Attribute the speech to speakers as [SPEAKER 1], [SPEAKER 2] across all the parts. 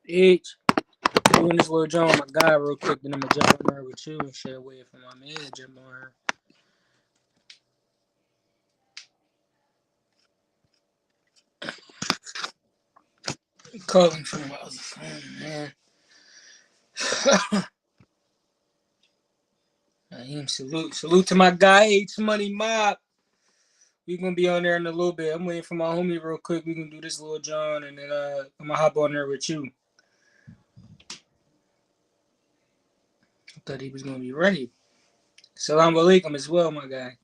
[SPEAKER 1] H. Doing this little joint with my guy real quick, then I'm gonna jump on her with you and shit. Wait for my man to jump on her. He calling from my other phone, man. Salute to my guy H Money Mob. We gonna be on there in a little bit. I'm waiting for my homie real quick. We gonna do this little John, and then I'm gonna hop on there with you. I thought he was gonna be ready. Salam alaikum as well, my guy.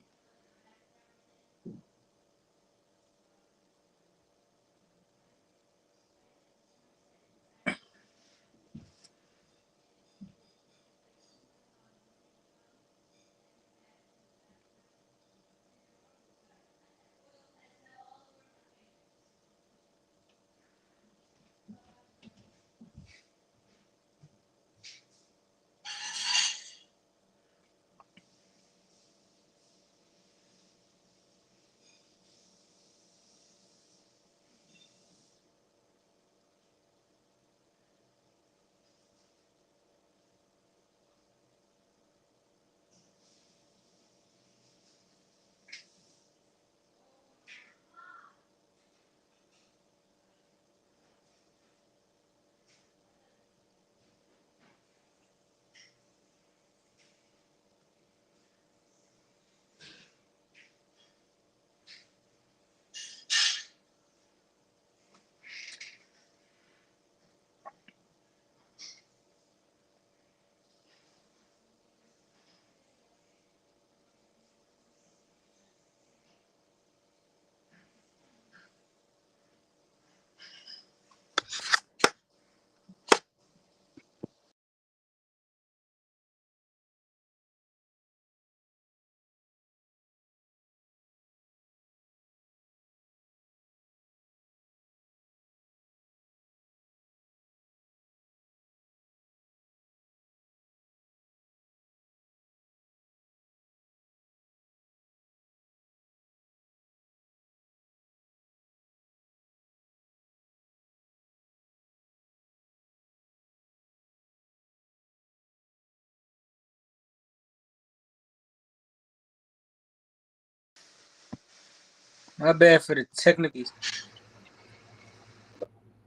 [SPEAKER 1] My bad for the technicals.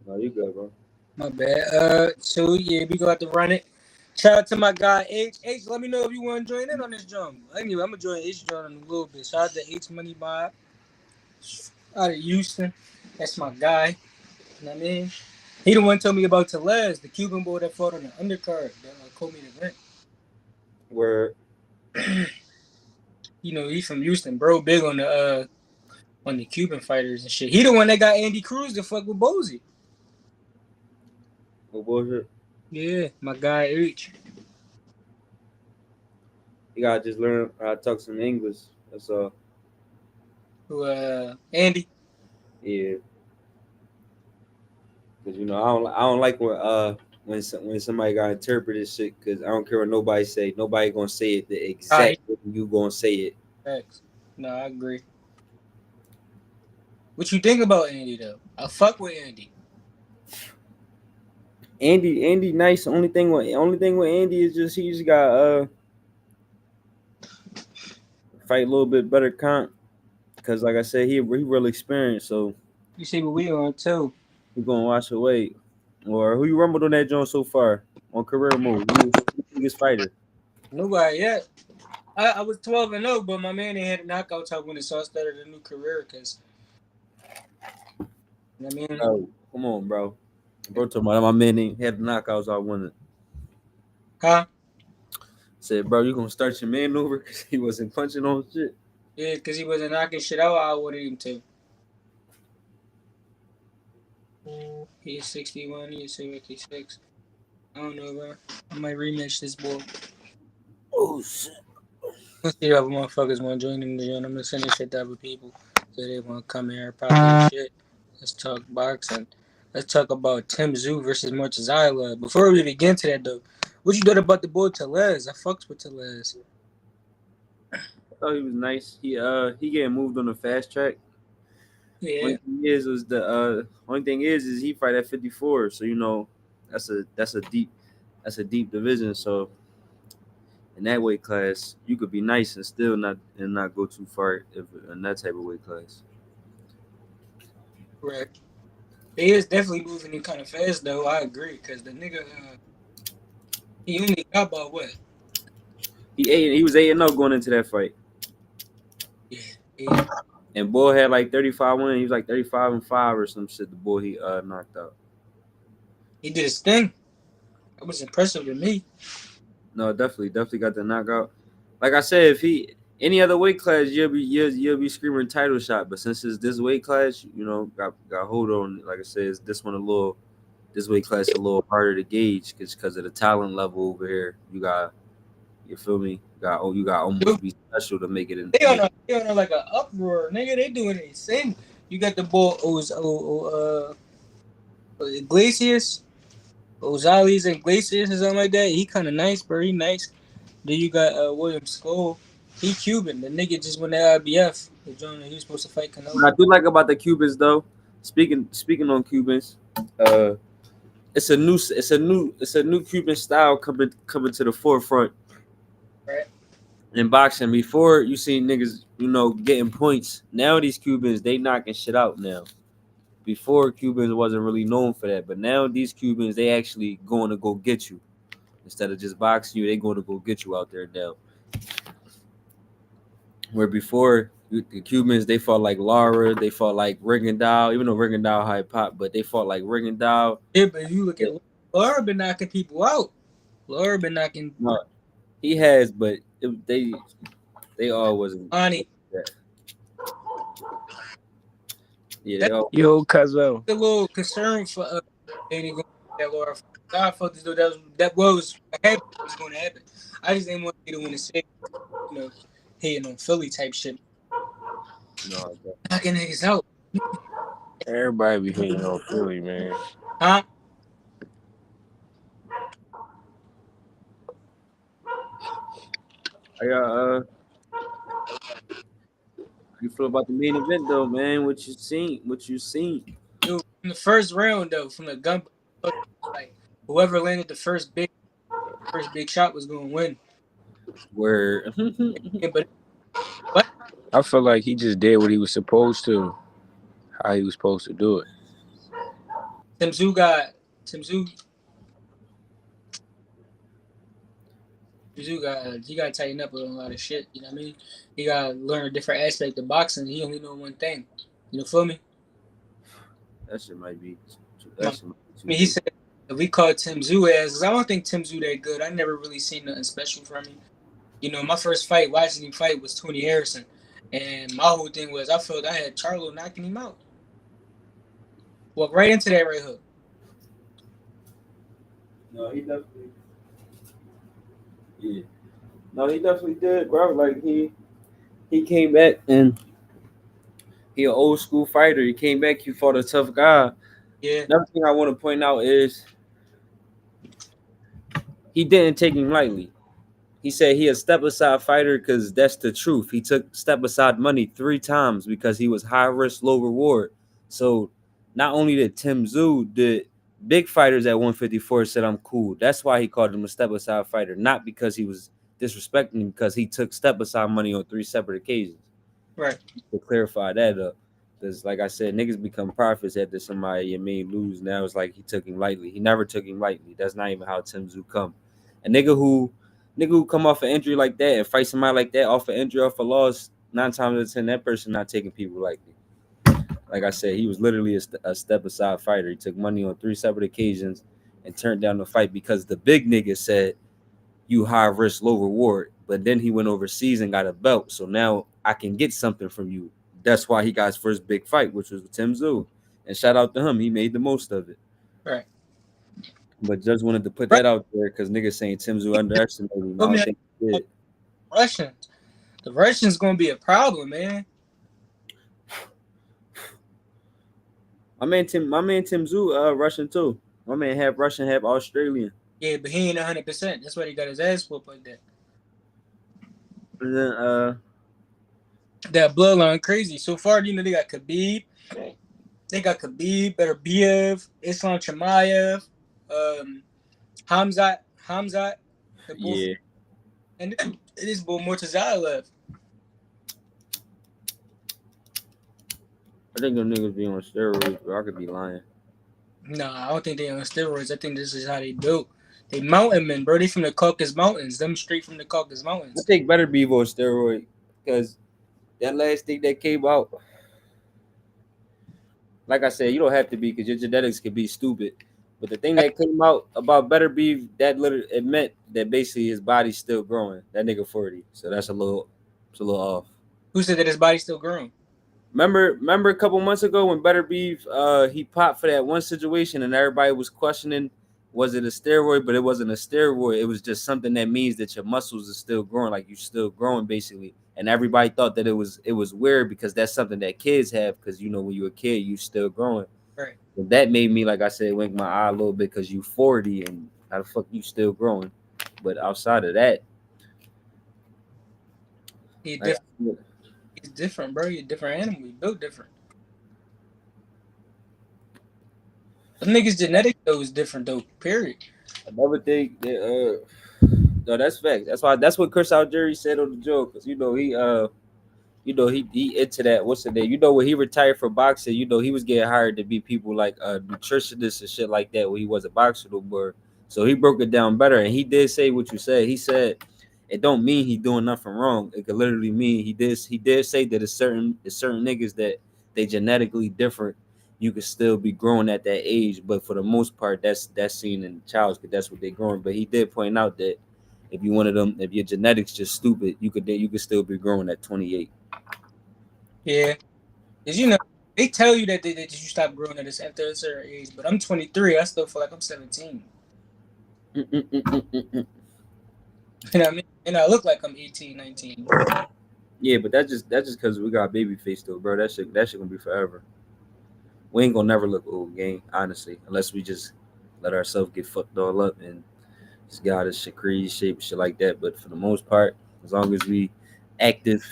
[SPEAKER 2] No, you good, bro.
[SPEAKER 1] My bad. So yeah, we gonna have to run it. Shout out to my guy H. H, let me know if you want to join in on this jump. Anyway, I'm gonna join H join in a little bit. Shout out to H Money Bob out of Houston. That's my guy. You know what I mean? He the one told me about Telez, the Cuban boy that fought on the undercard that co-main event.
[SPEAKER 2] Where
[SPEAKER 1] You know, he's from Houston, bro. Big on the Cuban fighters and shit. He the one that got Andy Cruz to fuck with Bozy.
[SPEAKER 2] what bullshit?
[SPEAKER 1] Yeah, my guy H.
[SPEAKER 2] You gotta just learn how to talk some English. That's all.
[SPEAKER 1] Who Andy.
[SPEAKER 2] Yeah, because I don't like when somebody got interpreted shit. Because I don't care what nobody say. Nobody gonna say it the exact way you gonna say it.
[SPEAKER 1] Facts. No, I agree. What you think about Andy though? I fuck with Andy.
[SPEAKER 2] Andy, nice. Only thing with Andy is just he just got fight a little bit better comp. Because like I said, he real experienced. So
[SPEAKER 1] You see what we on too.
[SPEAKER 2] he gonna wash away. Or who you rumbled on that joint so far on career mode? Who the biggest fighter?
[SPEAKER 1] Nobody yet. I was 12-0, but my man ain't had a knockout talk when it saw started a new career. Cause you know what I mean,
[SPEAKER 2] Oh, come on, bro. Bro, talking about my man ain't had the knockouts. I won.
[SPEAKER 1] huh?
[SPEAKER 2] Said, bro, you gonna start your man over because he wasn't punching on shit.
[SPEAKER 1] Yeah, cause he wasn't knocking shit out. I wanted him to. He is 61. He is 76. I don't know, bro. I might rematch this boy.
[SPEAKER 2] Oh shit.
[SPEAKER 1] Let's see if other motherfuckers want to join in the joint. I'm gonna send this shit to other people so they want to come here pop shit. Let's talk boxing. Let's talk about tszyu versus murtazaliev. Before we begin to that though, what you thought about the boy Telez? I fucks with Telez.
[SPEAKER 2] I thought he was nice. He getting moved on the fast track.
[SPEAKER 1] Yeah.
[SPEAKER 2] Only thing is he fight at 54. So a deep division. So in that weight class, you could be nice and still not go too far if in that type of weight class.
[SPEAKER 1] Right. He is definitely moving in kind of fast though. I agree because the nigga, he only got about what?
[SPEAKER 2] He was 8-0 going into that fight.
[SPEAKER 1] Yeah, yeah.
[SPEAKER 2] And boy had like 35 wins. He was like 35-5 or some shit. The boy he knocked out.
[SPEAKER 1] He did his thing. It was impressive to me.
[SPEAKER 2] No, definitely got the knockout. Like I said, if he any other weight class, you'll be screaming title shot. But since it's this weight class, got hold on. Like I said, it's this weight class a little harder to gauge because of the talent level over here. You feel me? You got almost
[SPEAKER 1] Dude,
[SPEAKER 2] be special to make it in.
[SPEAKER 1] they on like an uproar, nigga. They doing it insane. You got the boy Iglesias, Ozales Iglesias or something like that. He kind of nice, bro. He nice. Then you got William Skull. He Cuban. The nigga just went to IBF. The joint he was supposed to fight Canelo.
[SPEAKER 2] What I do like about the Cubans though, speaking on Cubans, it's a new Cuban style coming to the forefront.
[SPEAKER 1] Right.
[SPEAKER 2] In boxing, before you see niggas, getting points. Now these Cubans, they knocking shit out now. Before Cubans wasn't really known for that, but now these Cubans, they actually going to go get you. Instead of just boxing you, they going to go get you out there now. Where before the Cubans, they fought like Lara, they fought like Rigondeaux, even though Rigondeaux high pop, but they fought like Rigondeaux.
[SPEAKER 1] Yeah, but you look at Laura been knocking people out. Laura been knocking.
[SPEAKER 2] No, he has, but they all wasn't.
[SPEAKER 1] Ani.
[SPEAKER 2] Yeah, they all.
[SPEAKER 3] Yo, Cuzzo.
[SPEAKER 1] A little concern for ain't going that Laura. I felt as though that was going to happen. I just didn't want you to want to say, hitting on Philly type shit.
[SPEAKER 2] No,
[SPEAKER 1] Knocking niggas out.
[SPEAKER 3] Everybody be hating on Philly, man.
[SPEAKER 1] Huh?
[SPEAKER 2] I got How you feel about the main event though, man? What you seen?
[SPEAKER 1] Dude, in the first round though, from the gun, like whoever landed the first big shot was going to win.
[SPEAKER 2] Where?
[SPEAKER 1] Yeah, but
[SPEAKER 3] I feel like he just did what he was supposed to, how he was supposed to do it.
[SPEAKER 1] tszyu he got to tighten up on a lot of shit. You know what I mean? He got to learn a different aspect of boxing. He only know one thing. You feel me?
[SPEAKER 2] That shit might be.
[SPEAKER 1] He said if we call tszyu ass, I don't think tszyu that good. I never really seen nothing special from him. My first fight, watching him fight, was Tony Harrison, and my whole thing was I felt I had Charlo knocking him out. Walk right into that right hook.
[SPEAKER 2] No, he definitely. Yeah. No, he definitely did, bro. Like he came back and he an old school fighter. He came back. He fought a tough guy.
[SPEAKER 1] Yeah.
[SPEAKER 2] Another thing I want to point out is he didn't take him lightly. He said he a step aside fighter because that's the truth. He took step aside money 3 times because he was high risk, low reward. So not only did tszyu, the big fighters at 154 said I'm cool. That's why he called him a step aside fighter, not because he was disrespecting him, because he took step aside money on 3 separate occasions.
[SPEAKER 1] Right.
[SPEAKER 2] To clarify that up. Because like I said, niggas become prophets after somebody may lose. Now it's like he took him lightly. He never took him lightly. That's not even how tszyu come. A nigga who come off an injury like that and fight somebody like that off an injury, off a loss, 9 times out of 10, that person not taking people lightly. Like I said, he was literally a step aside fighter. He took money on 3 separate occasions and turned down the fight because the big nigga said, you high risk, low reward. But then he went overseas and got a belt. So now I can get something from you. That's why he got his first big fight, which was with tszyu. And shout out to him. He made the most of it.
[SPEAKER 1] Right.
[SPEAKER 2] But just wanted to put that out there because niggas saying tszyu underestimated him. I don't think he did.
[SPEAKER 1] Russians. The Russians going to be a problem, man.
[SPEAKER 2] My man tszyu, Russian too. My man half Russian, half Australian.
[SPEAKER 1] Yeah, but he ain't 100%. That's why he got his ass whooped like that.
[SPEAKER 2] And then
[SPEAKER 1] that bloodline crazy. So far, they got Khabib. They got Khabib, Beterbiev, Islam Chimaev, Hamzat, the bull,
[SPEAKER 2] Yeah,
[SPEAKER 1] and it is bull Murtazaliev.
[SPEAKER 2] I think them niggas be on steroids, but I could be lying.
[SPEAKER 1] Nah, I don't think they on steroids. I think this is how they built. They mountain men, bro. They from the Caucasus Mountains. Them straight from the Caucasus
[SPEAKER 2] I
[SPEAKER 1] Mountains.
[SPEAKER 2] think better be on steroid because that last thing that came out, like I said, you don't have to be because your genetics could be stupid. But the thing that came out about better be that little it meant that basically his body's still growing. That nigga 40, so it's a little off.
[SPEAKER 1] Who said that his body's still growing?
[SPEAKER 2] Remember a couple months ago when Better Beef he popped for that one situation and everybody was questioning was it a steroid, but it wasn't a steroid. It was just something that means that your muscles are still growing, like you're still growing basically. And everybody thought that it was weird because that's something that kids have because you know when you're a kid you still growing.
[SPEAKER 1] Right.
[SPEAKER 2] But that made me like I said wink my eye a little bit because you 40 and how the fuck you still growing. But outside of that,
[SPEAKER 1] He
[SPEAKER 2] like
[SPEAKER 1] different. He's different, bro. He's a different animal. He built different. The niggas' genetic though is different though. Period.
[SPEAKER 2] another thing that no, that's fact. That's what Chris Algieri said on the joke. Cause he into that. What's the name? You know when he retired from boxing, he was getting hired to be people like nutritionists and shit like that when he was a boxer no more. So he broke it down better, and he did say what you said. He said it don't mean he doing nothing wrong. It could literally mean he did say that it's certain niggas that they genetically different. You could still be growing at that age, but for the most part, that's seen in childs because that's what they're growing. But he did point out that if you one of them, if your genetics just stupid, you could still be growing at 28.
[SPEAKER 1] Yeah. Cause you know they tell you that you stop growing at after a certain age, but I'm 23. I still feel like I'm 17. You know what I mean? And I look like I'm 18, 19.
[SPEAKER 2] Yeah, but that's just because we got baby face though, bro. That shit gonna be forever. We ain't gonna never look old, gang. Honestly, unless we just let ourselves get fucked all up and just got us shit crazy shape, shit like that. But for the most part, as long as we active,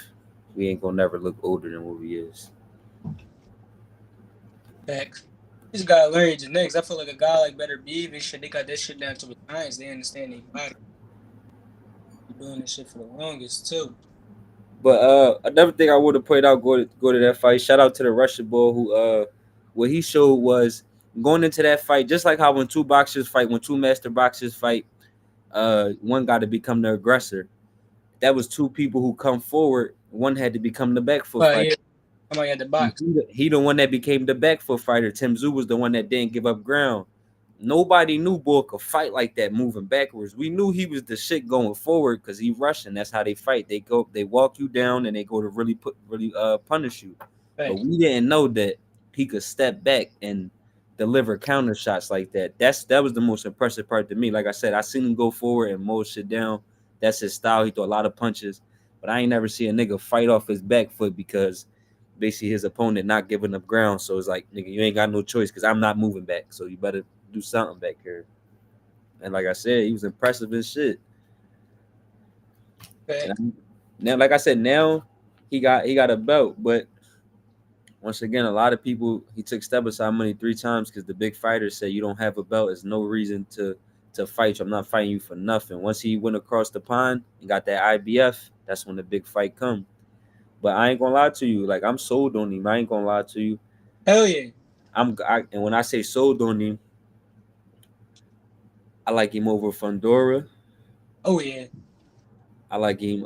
[SPEAKER 2] we ain't gonna never look older than what we is.
[SPEAKER 1] Facts. You just gotta learn your genetics. I feel like a guy like Better Beef and shit, they got that shit down to a science. They understand their body. Been doing this shit for the longest too.
[SPEAKER 2] But another thing I would have pointed out, go to that fight. Shout out to the Russian boy who what he showed was going into that fight, just like how when two master boxers fight, one got to become the aggressor. That was two people who come forward. One had to become the back foot
[SPEAKER 1] But
[SPEAKER 2] fighter.
[SPEAKER 1] yeah, somebody had the box.
[SPEAKER 2] He the one that became the back foot fighter. Tszyu was the one that didn't give up ground. Nobody knew Bull could fight like that moving backwards. We knew he was the shit going forward because he Russian. That's how they fight. They walk you down and they go to really punish you. But
[SPEAKER 1] Facts.
[SPEAKER 2] we didn't know that he could step back and deliver counter shots like that. That was the most impressive part to me. Like I said, I seen him go forward and mow shit down. That's his style. He threw a lot of punches, but I ain't never see a nigga fight off his back foot because basically his opponent not giving up ground. So it's like, nigga, you ain't got no choice because I'm not moving back. So you better do something back here. And like I said, he was impressive as shit.
[SPEAKER 1] Facts.
[SPEAKER 2] Now, like I said, now he got a belt, but once again, a lot of people he took step aside money 3 times because the big fighters said you don't have a belt. There's no reason to fight you. I'm not fighting you for nothing. Once he went across the pond and got that IBF, that's when the big fight come. But I ain't gonna lie to you, like I'm sold on him. I ain't gonna lie to you.
[SPEAKER 1] Hell yeah.
[SPEAKER 2] And when I say sold on him, I like him over Fundora.
[SPEAKER 1] Oh yeah.
[SPEAKER 2] I like him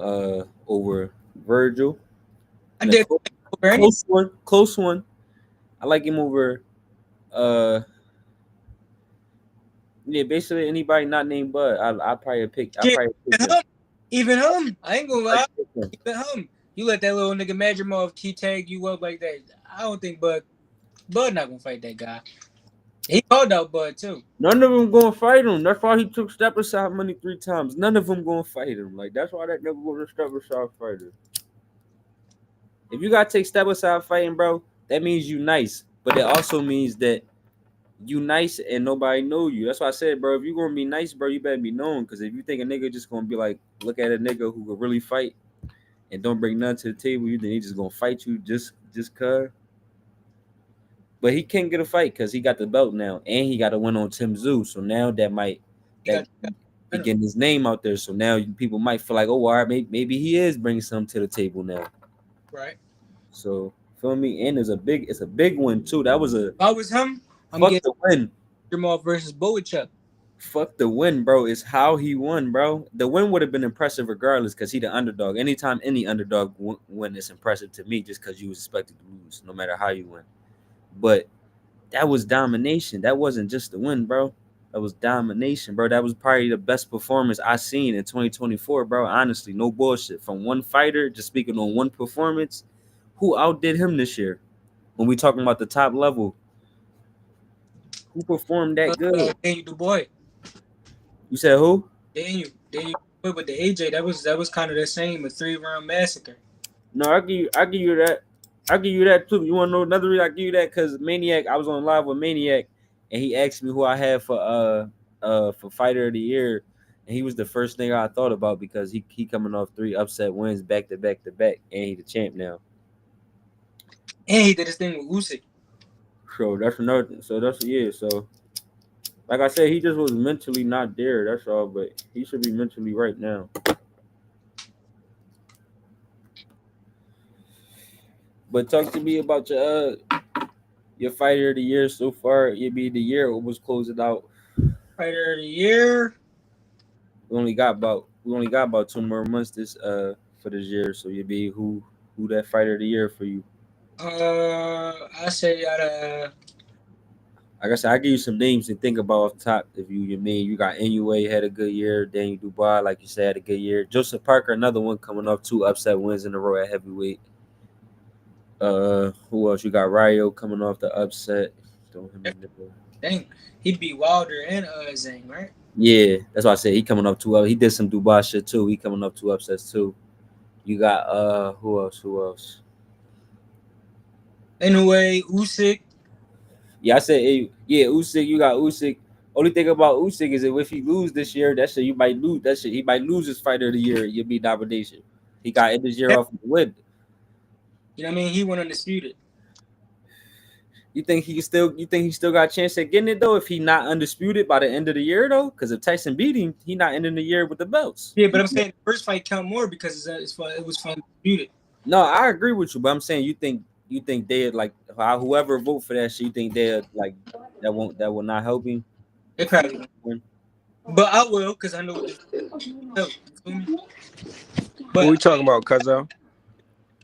[SPEAKER 2] over Virgil.
[SPEAKER 1] I
[SPEAKER 2] And a
[SPEAKER 1] did over any.
[SPEAKER 2] close one. I like him over yeah, basically anybody not named Bud. I probably pick
[SPEAKER 1] Shit.
[SPEAKER 2] him.
[SPEAKER 1] Even him. I ain't gonna lie.
[SPEAKER 2] Pick him.
[SPEAKER 1] Even him. You let that little nigga Madrimov key tag you up like that. I don't think Bud not gonna fight that guy. He called out Bud too.
[SPEAKER 2] None of them gonna fight him. That's why he took step aside money 3 times. None of them gonna fight him. Like that's why that nigga gonna step aside fighter. If you gotta take step aside fighting, bro, that means you nice. But it also means that you nice and nobody know you. That's why I said, bro, if you gonna be nice, bro, you better be known. Because if you think a nigga just gonna be like, look at a nigga who could really fight and don't bring nothing to the table, you think he just gonna fight you just cause. but he can't get a fight because he got the belt now, and he got to win on tszyu. So now
[SPEAKER 1] He
[SPEAKER 2] that
[SPEAKER 1] got
[SPEAKER 2] it getting his name out there. So now people might feel like, oh, all right, maybe he is bringing something to the table now.
[SPEAKER 1] right.
[SPEAKER 2] So feel me, and it's a big one too. That was a
[SPEAKER 1] If I was him, I'm
[SPEAKER 2] fuck
[SPEAKER 1] getting
[SPEAKER 2] the win.
[SPEAKER 1] Jamal versus Bowichuk.
[SPEAKER 2] Fuck the win, bro. It's how he won, bro. The win would have been impressive regardless because he the underdog. Anytime any underdog win, it's impressive to me just because you was expected to lose, no matter how you win. But that was domination. That wasn't just the win, bro. That was domination, bro. That was probably the best performance I seen in 2024, bro. Honestly, no bullshit. From one fighter, just speaking on one performance, who outdid him this year? When we talking about the top level, who performed that good?
[SPEAKER 1] Daniel Dubois.
[SPEAKER 2] You said who?
[SPEAKER 1] Daniel Dubois with the AJ. That was kind of the same, a 3-round massacre.
[SPEAKER 2] No, I give you that. I give you that too. You want to know another reason I give you that? Because Maniac, I was on live with Maniac, and he asked me who I had for fighter of the year, and he was the first thing I thought about because he coming off 3 upset wins back to back to back, and he the champ now.
[SPEAKER 1] And he did his thing with Usyk.
[SPEAKER 2] So that's another. So that's yeah. So like I said, he just was mentally not there. That's all. But he should be mentally right now. But talk to me about your fighter of the year so far. You be the year was closing out.
[SPEAKER 1] Fighter of the year.
[SPEAKER 2] We only got about 2 more months this for this year. So you be who that fighter of the year for you?
[SPEAKER 1] I say out of
[SPEAKER 2] Like I said, I give you some names to think about off the top. If you mean you got Inoue had a good year, Daniel Dubois, like you said, had a good year. Joseph Parker, another one coming off 2 upset wins in a row at heavyweight. Who else? You got Ryo coming off the upset.
[SPEAKER 1] dang, he beat Wilder and Zhang, right?
[SPEAKER 2] Yeah, that's why I said he coming up 2 up. He did some Dubois shit too. He coming up 2 upsets too. You got who else?
[SPEAKER 1] Anyway, Usyk.
[SPEAKER 2] Yeah, I said yeah, Usyk. You got Usyk. Only thing about Usyk is that if he lose this year, that shit you might lose. That shit he might lose his fighter of the year. You'll be nomination. He got in this year off with the win.
[SPEAKER 1] You know what I mean? He went undisputed.
[SPEAKER 2] You think he still got a chance at getting it though if he not undisputed by the end of the year though? Because if Tyson beat him, he not ending the year with the belts.
[SPEAKER 1] Yeah, but I'm saying the first fight count more because it was fun undisputed.
[SPEAKER 2] No, I agree with you, but I'm saying you think they like whoever vote for that shit. You think they like that will not help him.
[SPEAKER 1] They probably won't. But I will because I know what they do.
[SPEAKER 3] What we talking about, Cuzzo?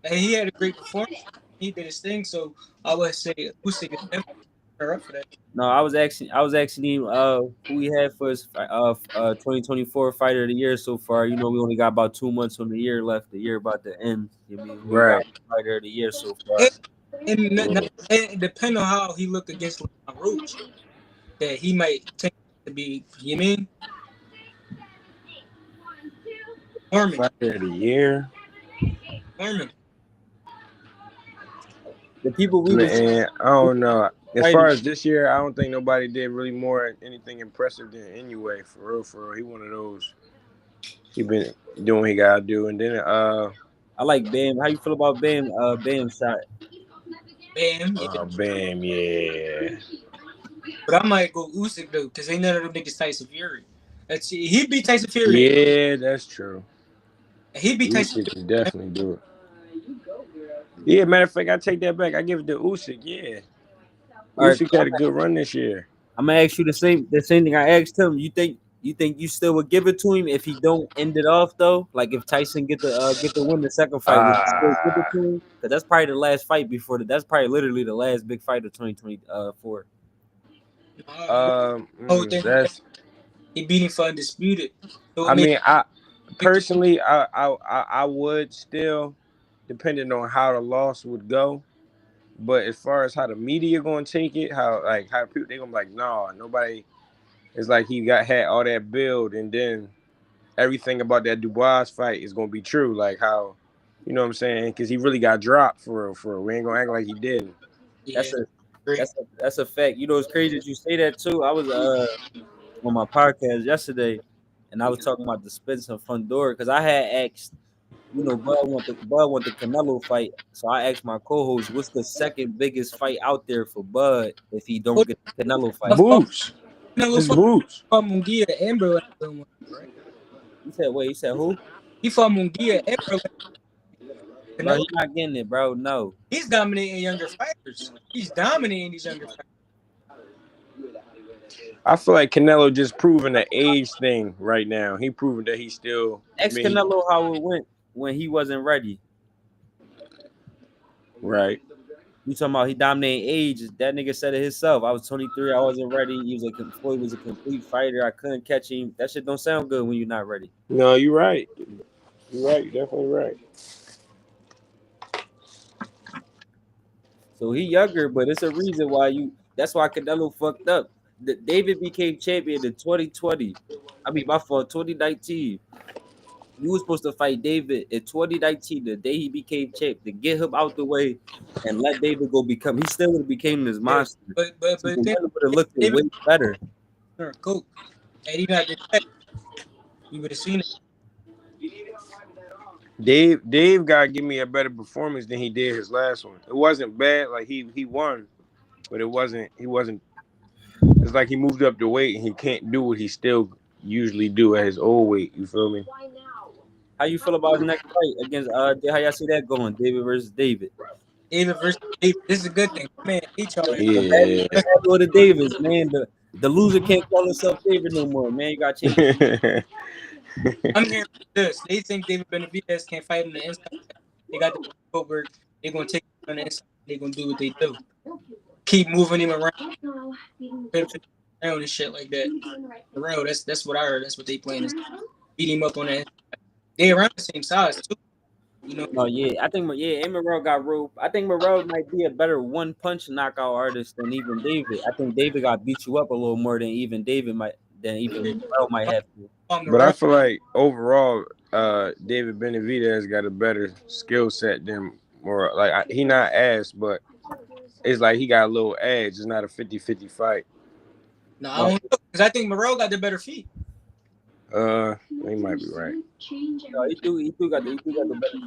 [SPEAKER 1] He had a great performance. He did his thing, so I would say Usyk is definitely up for that.
[SPEAKER 2] No, I was asking him who he had for his 2024 fighter of the year so far. You know, we only got about 2 months on the year left. The year about to end. You mean who
[SPEAKER 3] Right.
[SPEAKER 2] got fighter of the year so far?
[SPEAKER 1] And depending on how he looked against Leon Roach, that he might take to be. You mean? Foreman.
[SPEAKER 3] Fighter of the year.
[SPEAKER 1] Foreman.
[SPEAKER 2] The people we was
[SPEAKER 3] Man, I don't know. As far as this year, I don't think nobody did really more anything impressive than anyway. For real. He one of those. He been doing what he gotta do, and then
[SPEAKER 2] I like Bam. How you feel about Bam? Bam shot.
[SPEAKER 1] Bam. Yeah.
[SPEAKER 3] Bam, yeah.
[SPEAKER 1] But I might go Usyk though, because ain't none of them niggas Tyson Fury. He beat Tyson Fury.
[SPEAKER 3] Yeah, that's true.
[SPEAKER 1] He beat Tyson
[SPEAKER 3] Fury. Definitely do it. Yeah, matter of fact, I take that back. I give it to Usyk. Yeah, Usyk had a good run this year.
[SPEAKER 2] I'm gonna ask you the same thing I asked him. You think you still would give it to him if he don't end it off though? Like if Tyson get the win the second fight, would you still give it to him? Because that's probably the last fight before that's probably literally the last big fight of 2024.
[SPEAKER 3] That's
[SPEAKER 1] he beat him for undisputed. So
[SPEAKER 3] I mean, I personally, I would still, depending on how the loss would go. But as far as how the media gonna take it, how people they gonna be like, no, nobody. It's like he had all that build, and then everything about that Dubois fight is gonna be true. Like how, you know what I'm saying? Because he really got dropped for real. We ain't gonna act like he didn't.
[SPEAKER 1] Yeah,
[SPEAKER 2] that's a fact. You know, it's crazy that you say that too. I was on my podcast yesterday, and I was talking about the Spence and Fundora because I had asked You know, Bud want the Canelo fight. So I asked my co-host, what's the second biggest fight out there for Bud if he don't get the Canelo
[SPEAKER 1] I
[SPEAKER 2] fight?
[SPEAKER 1] fought
[SPEAKER 3] Boots.
[SPEAKER 1] Canelo
[SPEAKER 3] It's Boots.
[SPEAKER 1] fought Munguia and Berlin, right?
[SPEAKER 2] He said, wait, he said who?
[SPEAKER 1] He fought Munguia and Berlin.
[SPEAKER 2] Bro,
[SPEAKER 1] Canelo,
[SPEAKER 2] he not getting it, bro. No.
[SPEAKER 1] he's dominating younger fighters. He's dominating these younger fighters.
[SPEAKER 3] I feel like Canelo just proving the age thing right now. He proving that he's still.
[SPEAKER 2] Ex Canelo how it went when he wasn't ready.
[SPEAKER 3] Right.
[SPEAKER 2] You talking about he dominating age? That nigga said it himself. I was 23. I wasn't ready. Floyd was a complete fighter. I couldn't catch him. That shit don't sound good when you're not ready.
[SPEAKER 3] No, you're right. You're right. You're definitely right.
[SPEAKER 2] So he younger, but it's a reason why you. That's why Canelo fucked up. David became champion in 2020. I mean, my fault. 2019. You was supposed to fight David in 2019, the day he became champ, to get him out the way and let David go become. He still would have became this monster.
[SPEAKER 1] But
[SPEAKER 2] So
[SPEAKER 1] then
[SPEAKER 2] would have looked way better.
[SPEAKER 1] Cool. Had he not did that, you would have seen it.
[SPEAKER 3] Dave got to give me a better performance than he did his last one. It wasn't bad, like he won, but it wasn't. He wasn't. It's like he moved up the weight and he can't do what he still usually do at his old weight. You feel me?
[SPEAKER 2] How you feel about his next fight against? How y'all see that going? David versus David.
[SPEAKER 1] David versus David. This is a good thing, man.
[SPEAKER 3] Yeah.
[SPEAKER 2] Go to Davis, man. The loser can't call himself David no more, man. You got to change.
[SPEAKER 1] I'm hearing this. They think David Benavidez can't fight on the inside. They got the footwork. They're gonna take him on the inside. They're gonna do what they do. Keep moving him around and shit like that. Around. That's what I heard. That's what they plan is beat him up on that. They around the same size too. You know.
[SPEAKER 2] Oh yeah, I think Morrell got rope. I think Morrell might be a better one punch knockout artist than even David. I think David got beat you up a little more than even Morrell might have to.
[SPEAKER 3] But I feel like overall, David Benavidez got a better skill set than more. Like he not ass, but it's like he got a little edge. It's not a 50-50 fight.
[SPEAKER 1] No, I don't know because I think Morrell got the better feet.
[SPEAKER 3] He might be right.
[SPEAKER 2] No, he do got the better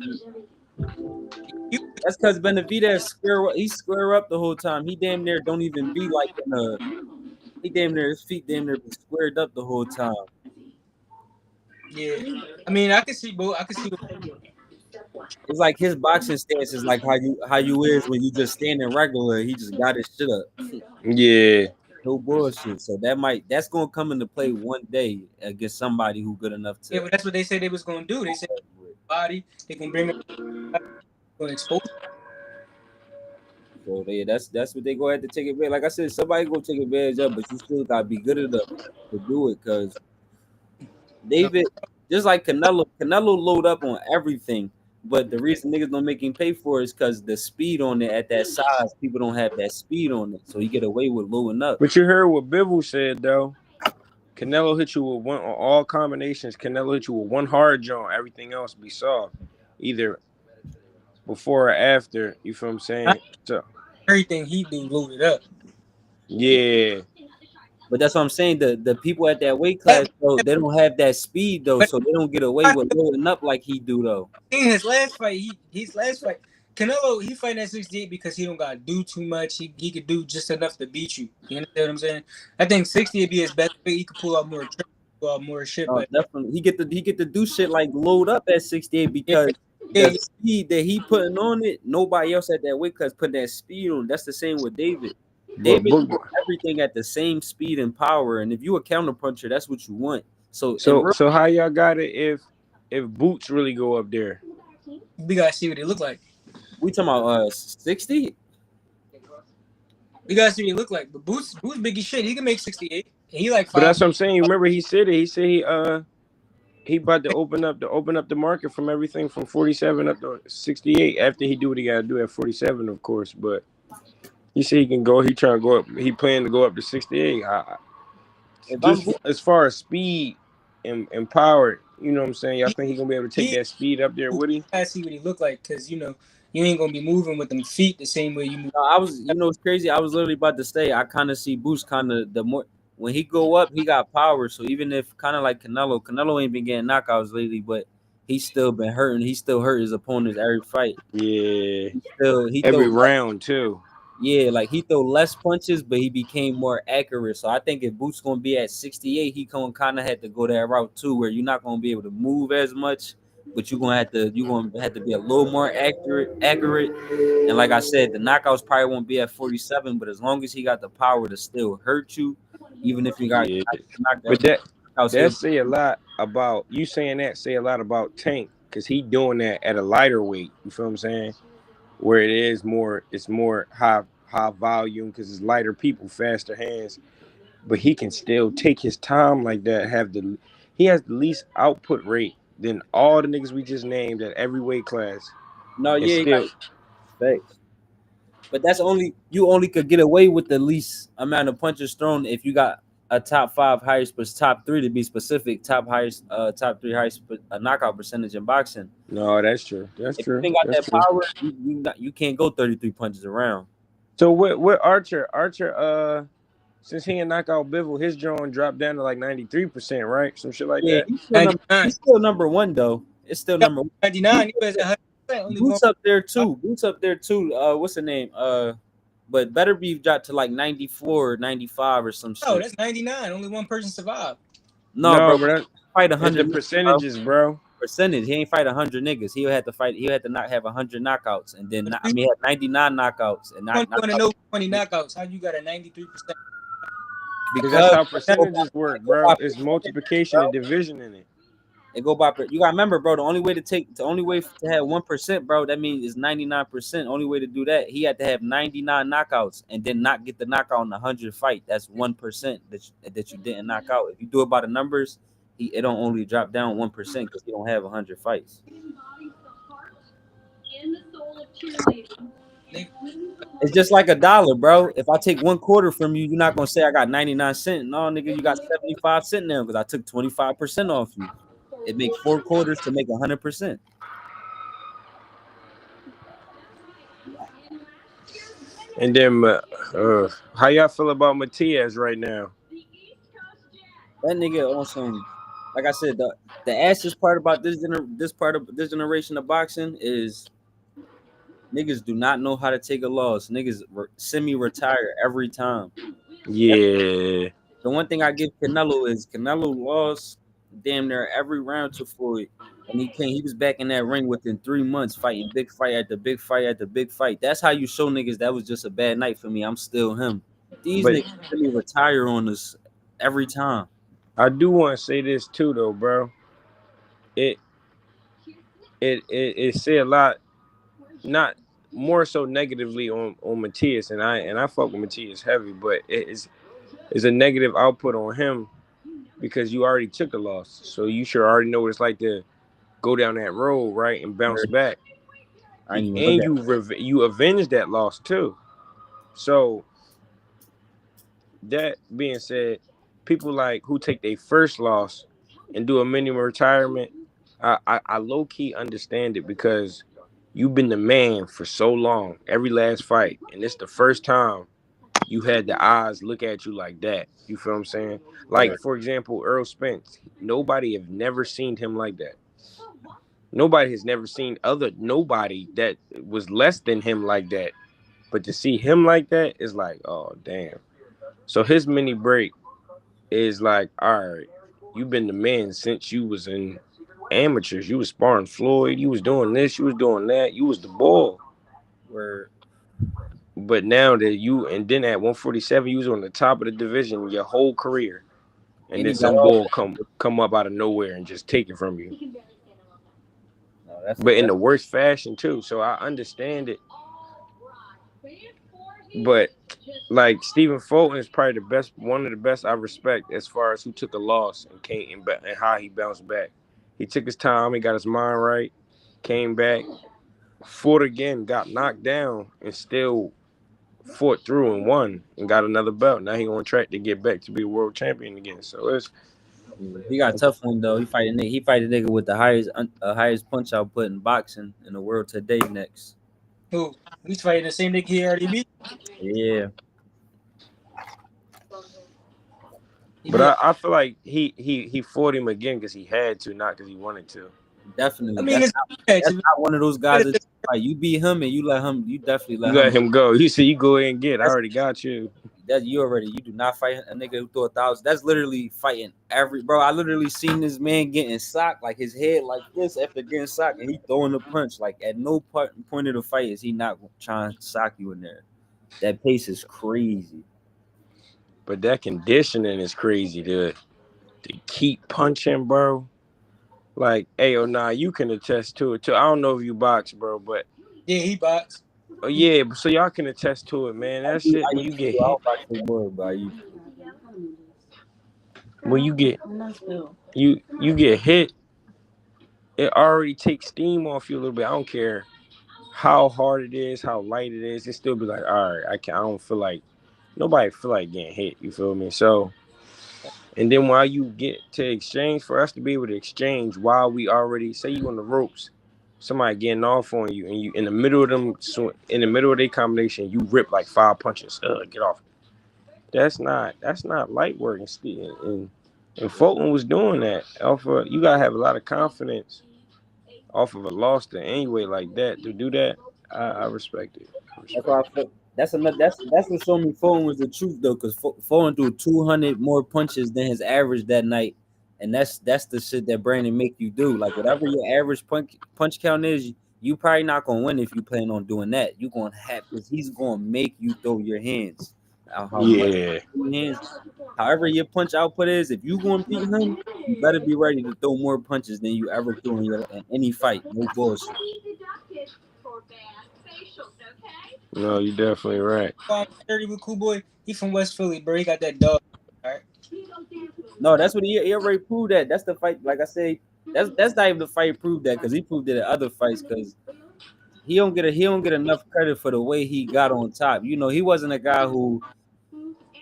[SPEAKER 2] feet. That's because Benavidez square up the whole time. He damn near don't even be like he damn near his feet damn near be squared up the whole time.
[SPEAKER 1] Yeah, I mean, I can see both. I can see.
[SPEAKER 2] It's like his boxing stance is like how you is when you just standing regular. He just got his shit up.
[SPEAKER 3] Yeah.
[SPEAKER 2] No bullshit. So that's gonna come into play one day against somebody who good enough to.
[SPEAKER 1] Yeah, but that's what they said they was gonna do. They said body. They gonna bring it. Gonna expose.
[SPEAKER 2] So that's what they go ahead to take advantage. Like I said, somebody go take advantage of, but you still gotta be good enough to do it. Cause David, just like Canelo load up on everything. But the reason niggas don't make him pay for it is because the speed on it at that size, people don't have that speed on it. So he get away with loading up.
[SPEAKER 3] But you heard what Bivol said though. Canelo hit you with one on all combinations. Canelo hit you with one hard joint. Everything else be soft. Either before or after. You feel what I'm saying? So
[SPEAKER 1] Everything he do loaded up.
[SPEAKER 3] Yeah.
[SPEAKER 2] But that's what I'm saying. The people at that weight class, though, they don't have that speed though, so they don't get away with loading up like he do though.
[SPEAKER 1] In his last fight, Canelo, he fighting at 68 because he don't gotta do too much. He could do just enough to beat you. You understand what I'm saying? I think 60 would be his best fit. He could pull out more tricks, pull out more shit.
[SPEAKER 2] Oh,
[SPEAKER 1] but
[SPEAKER 2] definitely, he get to do shit like load up at 68 because the speed that he putting on it, nobody else at that weight class put that speed on. That's the same with David. David does everything at the same speed and power, and if you a counter puncher, that's what you want. So
[SPEAKER 3] how y'all got it if Boots really go up there?
[SPEAKER 1] We gotta see what he look like.
[SPEAKER 2] We talking about 60?
[SPEAKER 1] We gotta see what he look like. But Boots big as shit. He can make 68. And he like 5.
[SPEAKER 3] But that's what I'm saying. You remember he said it. He said he about to open up the market from everything from 47 up to 68 after he do what he gotta do at 47, of course. But he said he can go. He trying to go up. He planned to go up to 68. As far as speed and power, you know what I'm saying? Y'all think he gonna be able to take that speed up there with him?
[SPEAKER 1] I see what he look like because you ain't gonna be moving with them feet the same way you move.
[SPEAKER 2] It's crazy. I was literally about to say I kind of see Boost kind of the more when he go up, he got power. So even if kind of like Canelo ain't been getting knockouts lately, but he's still been hurting. He still hurt his opponents every fight.
[SPEAKER 3] Yeah.
[SPEAKER 2] He
[SPEAKER 3] Every
[SPEAKER 2] throw
[SPEAKER 3] round too.
[SPEAKER 2] yeah, like he throw less punches, but he became more accurate. So I think if Boots gonna be at 68, he gonna kind of have to go that route too, where you're not gonna be able to move as much, but you're gonna have to be a little more accurate. And like I said, the knockouts probably won't be at 47, but as long as he got the power to still hurt you, even if you got
[SPEAKER 3] Yeah.
[SPEAKER 2] knocked
[SPEAKER 3] But
[SPEAKER 2] out, knockouts,
[SPEAKER 3] that say a lot about you saying that say a lot about Tank because he doing that at a lighter weight. You feel what I'm saying? Where it's more high volume because it's lighter people, faster hands. But he can still take his time like that. He has the least output rate than all the niggas we just named at every weight class.
[SPEAKER 2] no,
[SPEAKER 3] And
[SPEAKER 2] yeah, he
[SPEAKER 3] still,
[SPEAKER 2] got facts. But that's only you only could get away with the least amount of punches thrown if you got a top five highest, but top three to be specific, top three highest knockout percentage in boxing.
[SPEAKER 3] no, that's true. That's
[SPEAKER 2] If you
[SPEAKER 3] true.
[SPEAKER 2] ain't got
[SPEAKER 3] That's
[SPEAKER 2] that
[SPEAKER 3] true.
[SPEAKER 2] power, you can't go 33 punches around.
[SPEAKER 3] So what Archer since he ain't knock out Bivol, his drawing dropped down to like 93%, right? Some shit like
[SPEAKER 2] Yeah,
[SPEAKER 3] that.
[SPEAKER 1] $99.
[SPEAKER 2] he's still number one though. It's still
[SPEAKER 1] Yeah,
[SPEAKER 2] number one.
[SPEAKER 1] 99. He was at 100%. Only one.
[SPEAKER 2] Boots up there too. Boots up there too. What's the name? But Better Beef dropped to like 94, 95 or some
[SPEAKER 1] No,
[SPEAKER 2] shit.
[SPEAKER 1] that's 99. Only one person survived.
[SPEAKER 2] No,
[SPEAKER 3] No,
[SPEAKER 2] bro.
[SPEAKER 3] but
[SPEAKER 2] Fight
[SPEAKER 3] it's the
[SPEAKER 2] 100 niggas, bro.
[SPEAKER 3] percentages, bro.
[SPEAKER 2] Percentage. He ain't fight 100 niggas. He had to fight. He had to not have 100 knockouts, and then
[SPEAKER 1] But
[SPEAKER 2] I mean, he had 99 knockouts and
[SPEAKER 1] you
[SPEAKER 2] not
[SPEAKER 1] want to
[SPEAKER 2] knockouts
[SPEAKER 1] know 20 knockouts. How you got a 93%?
[SPEAKER 3] Because that's
[SPEAKER 2] because
[SPEAKER 3] how percentages work, bro. It's multiplication
[SPEAKER 2] bro.
[SPEAKER 3] and division in it.
[SPEAKER 2] It go by. You gotta remember, bro. The only way to have 1%, bro. That means is 99%. Only way to do that, he had to have 99 knockouts and then not get the knockout in the 100 fight. That's 1% that you didn't knock out. If you do it by the numbers, it don't only drop down 1% because he don't have 100 fights. It's just like a dollar, bro. If I take 1/4 from you, you're not gonna say I got 99 cents. No, nigga, you got 75 cents now because I took 25% off you. It makes 4/4 to make 100%.
[SPEAKER 3] And then, how y'all feel about Matias right now?
[SPEAKER 2] That nigga on some, like I said, the ashes part about this part of this generation of boxing is niggas do not know how to take a loss. Niggas semi-retire every time.
[SPEAKER 3] Yeah,
[SPEAKER 2] The one thing I give Canelo is Canelo lost damn near every round to Floyd. And he was back in that ring within 3 months, fighting big fight after big fight after big fight. That's how you show niggas that was just a bad night for me. I'm still him. These
[SPEAKER 3] but
[SPEAKER 2] niggas really retire on us every time.
[SPEAKER 3] I do want to say this too, though, bro. It it say a lot, not more so negatively on Matias, and I fuck with Matias heavy, but it's a negative output on him because you already took a loss, so you should already know what it's like to go down that road, right, and bounce back.
[SPEAKER 2] I ain't even look
[SPEAKER 3] And
[SPEAKER 2] at
[SPEAKER 3] you avenge that loss too. So that being said, people like who take their first loss and do a mini retirement, I low key understand it because you've been the man for so long, every last fight, and it's the first time you had the eyes look at you like that. You feel what I'm saying? Like
[SPEAKER 2] it.
[SPEAKER 3] for example, Earl Spence. Nobody have never seen him like that. Nobody has never seen nobody that was less than him like that. But to see him like that is like, oh damn. So his mini break is like, all right, you've been the man since you was in amateurs. You was sparring Floyd. You was doing this. You was doing that. You was the ball.
[SPEAKER 2] Where
[SPEAKER 3] But now that and then at 147, you was on the top of the division your whole career, and
[SPEAKER 2] and
[SPEAKER 3] then
[SPEAKER 2] he got
[SPEAKER 3] some
[SPEAKER 2] all
[SPEAKER 3] ball come up out of nowhere and just take it from you.
[SPEAKER 2] no, that's
[SPEAKER 3] But in
[SPEAKER 2] that
[SPEAKER 3] the worst fashion too. So I understand it. But like Stephen Fulton is probably one of the best I respect as far as who took a loss and and how he bounced back. He took his time, he got his mind right, came back, fought again, got knocked down, and still fought through and won and got another belt. Now he on track to get back to be a world champion again. So
[SPEAKER 2] he got a tough one though. He fight a nigga with the highest punch output in boxing in the world today next.
[SPEAKER 1] Who? He's fighting the same nigga he already beat.
[SPEAKER 2] Yeah.
[SPEAKER 1] He
[SPEAKER 3] but
[SPEAKER 1] beat
[SPEAKER 3] I feel like he fought him again because he had to, not because he wanted to.
[SPEAKER 2] Definitely.
[SPEAKER 1] mean, it's
[SPEAKER 2] That's not one of those guys that fight. You beat him and you let him. You definitely
[SPEAKER 3] You
[SPEAKER 2] let
[SPEAKER 3] let
[SPEAKER 2] him.
[SPEAKER 3] him go. You see, you go ahead and get. I
[SPEAKER 2] That's
[SPEAKER 3] already got you.
[SPEAKER 2] that you already. You do not fight a nigga who threw 1,000. That's literally fighting every bro. I literally seen this man getting socked, like his head like this after getting socked, and he throwing a punch. Like at no point of the fight is he not trying to sock you in there. That pace is crazy.
[SPEAKER 3] But that conditioning is crazy to keep punching, bro. Like, hey, oh nah, you can attest to it too. I don't know if you box, bro, but
[SPEAKER 1] yeah, he boxed.
[SPEAKER 3] oh yeah, so y'all can attest to it, man. That shit
[SPEAKER 2] I
[SPEAKER 3] when you
[SPEAKER 2] used
[SPEAKER 3] get
[SPEAKER 2] to. I
[SPEAKER 3] hit,
[SPEAKER 2] don't box no more, but I used to.
[SPEAKER 3] when you get hit, it already takes steam off you a little bit. I don't care how hard it is, how light it is. It still be like, all right, I don't feel like nobody feel like getting hit. You feel me? So, and then while you get to exchange, for us to be able to exchange while we already say you on the ropes, somebody getting off on you, and you in the middle of them, in the middle of their combination, you rip like 5 punches. Get off. That's not light work. And Fulton was doing that. You gotta have a lot of confidence off of a loss to anyway like that to do that. I respect it. I
[SPEAKER 2] That's
[SPEAKER 3] respect
[SPEAKER 2] why I
[SPEAKER 3] it.
[SPEAKER 2] felt, that's another. That's what showed me Foden was the truth though, because Foden threw 200 more punches than his average that night, and that's the shit that Brandon make you do. Like whatever your average punch count is, you probably not gonna win if you plan on doing that. You gonna have because he's gonna make you throw your hands. How much
[SPEAKER 3] Yeah.
[SPEAKER 2] your hands, however your punch output is. If you gonna beat him, you better be ready to throw more punches than you ever threw in any fight. No bullshit.
[SPEAKER 3] No, you're definitely right.
[SPEAKER 1] Dirty with Cool Boy. He from West Philly, bro. He got that dog. All right.
[SPEAKER 2] No, that's what he already proved that. That's the fight. Like I say, that's not even the fight proved that because he proved it at other fights because he don't get enough credit for the way he got on top. You know, he wasn't a guy who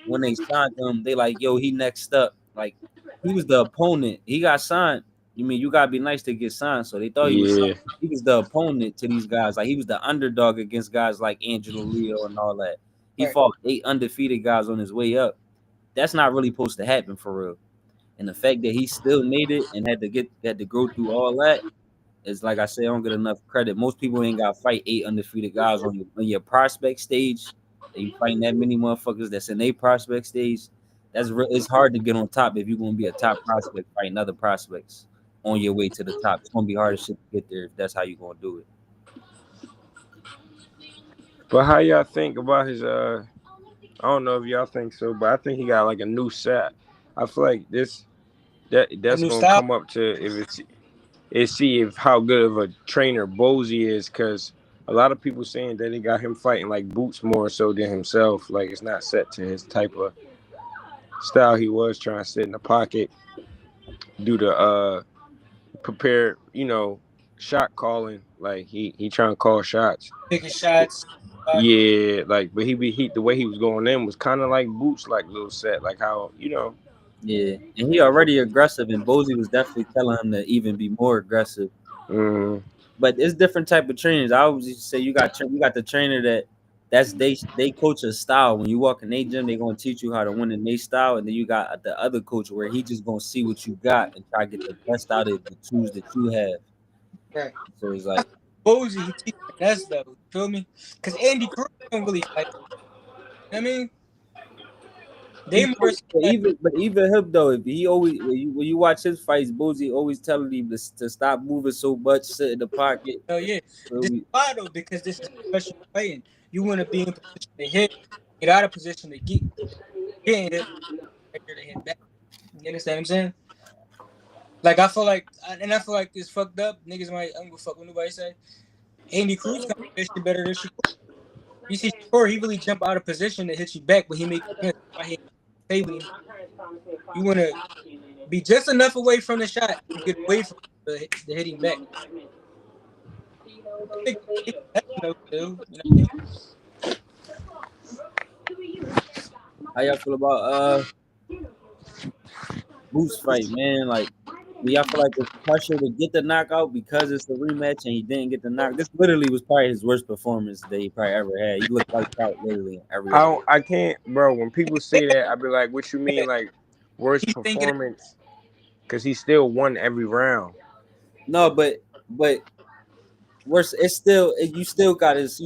[SPEAKER 2] when they signed him, they like, yo, he next up. Like he was the opponent. He got signed. You mean you gotta be nice to get signed? So they thought
[SPEAKER 3] Yeah.
[SPEAKER 2] he was the opponent to these guys. Like he was the underdog against guys like Angelo Leo and all that. He
[SPEAKER 1] Right.
[SPEAKER 2] fought 8 undefeated guys on his way up. That's not really supposed to happen for real. And the fact that he still made it and had to go through all that is like I say, I don't get enough credit. Most people ain't got to fight 8 undefeated guys on your prospect stage. And you fighting that many motherfuckers that's in their prospect stage. It's hard to get on top if you're gonna be a top prospect fighting other prospects on your way to the top. It's gonna be hard as shit to get there if that's how you're gonna do it.
[SPEAKER 3] But how y'all think about his I don't know if y'all think so, but I think he got like a new set. I feel like
[SPEAKER 1] A
[SPEAKER 3] that's
[SPEAKER 1] new
[SPEAKER 3] gonna
[SPEAKER 1] style.
[SPEAKER 3] come up to if it's see if how good of a trainer Bozy is, because a lot of people saying that they got him fighting like Boots more so than himself. Like it's not set to his type of style he was trying to sit in the pocket, do the prepare, shot calling. Like he trying to call shots.
[SPEAKER 1] Taking shots.
[SPEAKER 3] Yeah, like but he the way he was going in was kind of like Boots, like little set, like how
[SPEAKER 2] Yeah, and he already aggressive, and Bozy was definitely telling him to even be more aggressive.
[SPEAKER 3] mm,
[SPEAKER 2] But it's different type of trainers. I always used to say you got the trainer that's they coach a style. When you walk in their gym, they're gonna teach you how to win in their style, and then you got the other coach where he just gonna see what you got and try to get the best out of the tools that you have.
[SPEAKER 1] Right.
[SPEAKER 2] So it's
[SPEAKER 1] I
[SPEAKER 2] like
[SPEAKER 1] feel Bozy, he teach finesse though. You feel me? Because Andy Cruz don't really fight. I mean, they
[SPEAKER 2] he
[SPEAKER 1] more so that.
[SPEAKER 2] but even him though, if he always when you watch his fights, Bozy always telling him to stop moving so much, sit in the pocket.
[SPEAKER 1] Hell yeah.
[SPEAKER 2] So
[SPEAKER 1] This is why though, because this is professional fighting. You want to be in position to hit, get out of position to get hit, right there to hit back. You understand what I'm saying? Like I feel like it's fucked up. Niggas might I don't give a fuck what nobody say. Andy Cruz got this shit better than Shakur. You see Shakur, he really jump out of position to hit you back, but he make you miss. Why he stay when you want to be just enough away from the shot to get away from the hitting back. That's no too. You know what I mean?
[SPEAKER 2] how y'all feel about Boots fight, man? Like, do y'all feel like it's pressure to get the knockout because it's a rematch and he didn't get the knock? This literally was probably his worst performance that he probably ever had. He looked like out literally in every way.
[SPEAKER 3] I can't, bro. When people say that, I be like, what you mean, like worst
[SPEAKER 1] He's thinking
[SPEAKER 3] performance? Because he still won every round.
[SPEAKER 2] No, but worse. It's still you still got it's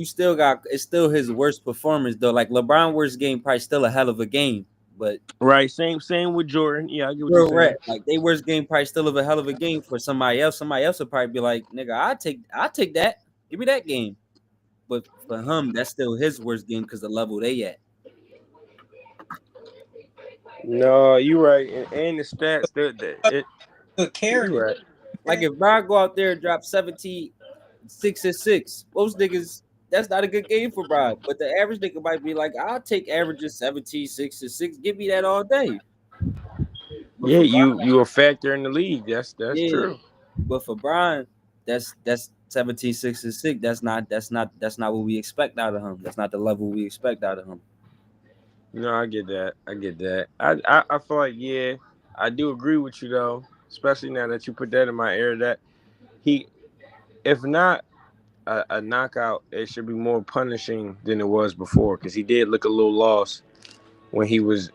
[SPEAKER 2] still his worst performance though. Like LeBron worst game probably still a hell of a game, but
[SPEAKER 3] Right. Same with Jordan. Yeah, I get what you're saying.
[SPEAKER 2] correct. Like they worst game probably still of a hell of a game for somebody else. Somebody else would probably be like, nigga, I take that. Give me that game. But for him, that's still his worst game because the level they at.
[SPEAKER 3] No, you're right. And the stats,
[SPEAKER 1] Good
[SPEAKER 3] you're
[SPEAKER 1] carry.
[SPEAKER 3] right.
[SPEAKER 2] Like if Brian go out there and drop 17, 6 and 6, most niggas that's not a good game for Brian. But the average nigga might be like, I'll take averages 17, 6 and 6. Give me that all day. But
[SPEAKER 3] Yeah,
[SPEAKER 2] for Brian,
[SPEAKER 3] you a factor in the league. That's
[SPEAKER 2] yeah.
[SPEAKER 3] true.
[SPEAKER 2] But for Brian, that's 17, 6 and 6. That's not what we expect out of him. That's not the level we expect out of him.
[SPEAKER 3] No, I get that. I get that. I feel like yeah, I do agree with you though, especially now that you put that in my ear that he, if not a knockout, it should be more punishing than it was before because he did look a little lost when he was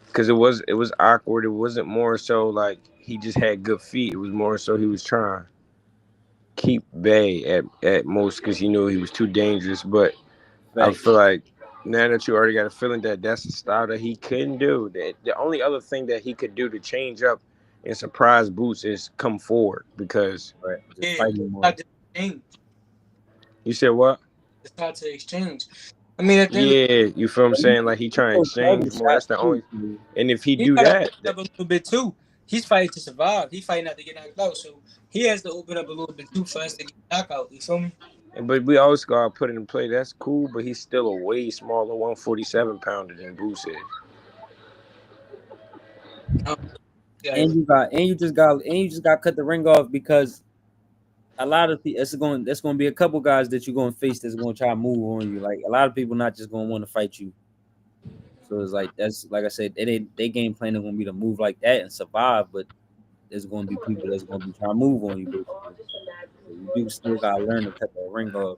[SPEAKER 3] because it was awkward. It wasn't more so like he just had good feet. It was more so he was trying to keep Bay at most because he knew he was too dangerous. But I
[SPEAKER 2] Facts.
[SPEAKER 3] feel like now that you already got a feeling that that's the style that he couldn't do, that the only other thing that he could do to change up and surprise Boots is come forward because
[SPEAKER 2] Right. Just
[SPEAKER 1] Yeah,
[SPEAKER 2] fighting more.
[SPEAKER 1] hard to exchange.
[SPEAKER 3] you said what?
[SPEAKER 1] It's hard to exchange. I mean, at the end,
[SPEAKER 3] Yeah, you feel what I'm saying? Like he trying to
[SPEAKER 2] So Charlie
[SPEAKER 3] exchange more.
[SPEAKER 2] shot
[SPEAKER 3] That's the
[SPEAKER 2] too.
[SPEAKER 3] only. And if he
[SPEAKER 1] he
[SPEAKER 3] do
[SPEAKER 1] gotta
[SPEAKER 3] that,
[SPEAKER 1] open up a little bit too. He's fighting to survive. He's fighting not to get knocked out. So he has to open up a little bit too for us to get knocked out. You feel me?
[SPEAKER 3] but we always gotta put it in play. That's cool, but he's still a way smaller 147 pounder than Boots is.
[SPEAKER 1] Yeah.
[SPEAKER 2] And you just got cut the ring off because a lot of people there's going to be a couple guys that you're going to face that's going to try to move on you. Like a lot of people not just going to want to fight you. So it's like that's like I said, they game plan is going to be to move like that and survive, but there's going to be people that's going to be trying to move on you basically. So you do still got to learn to cut that ring off.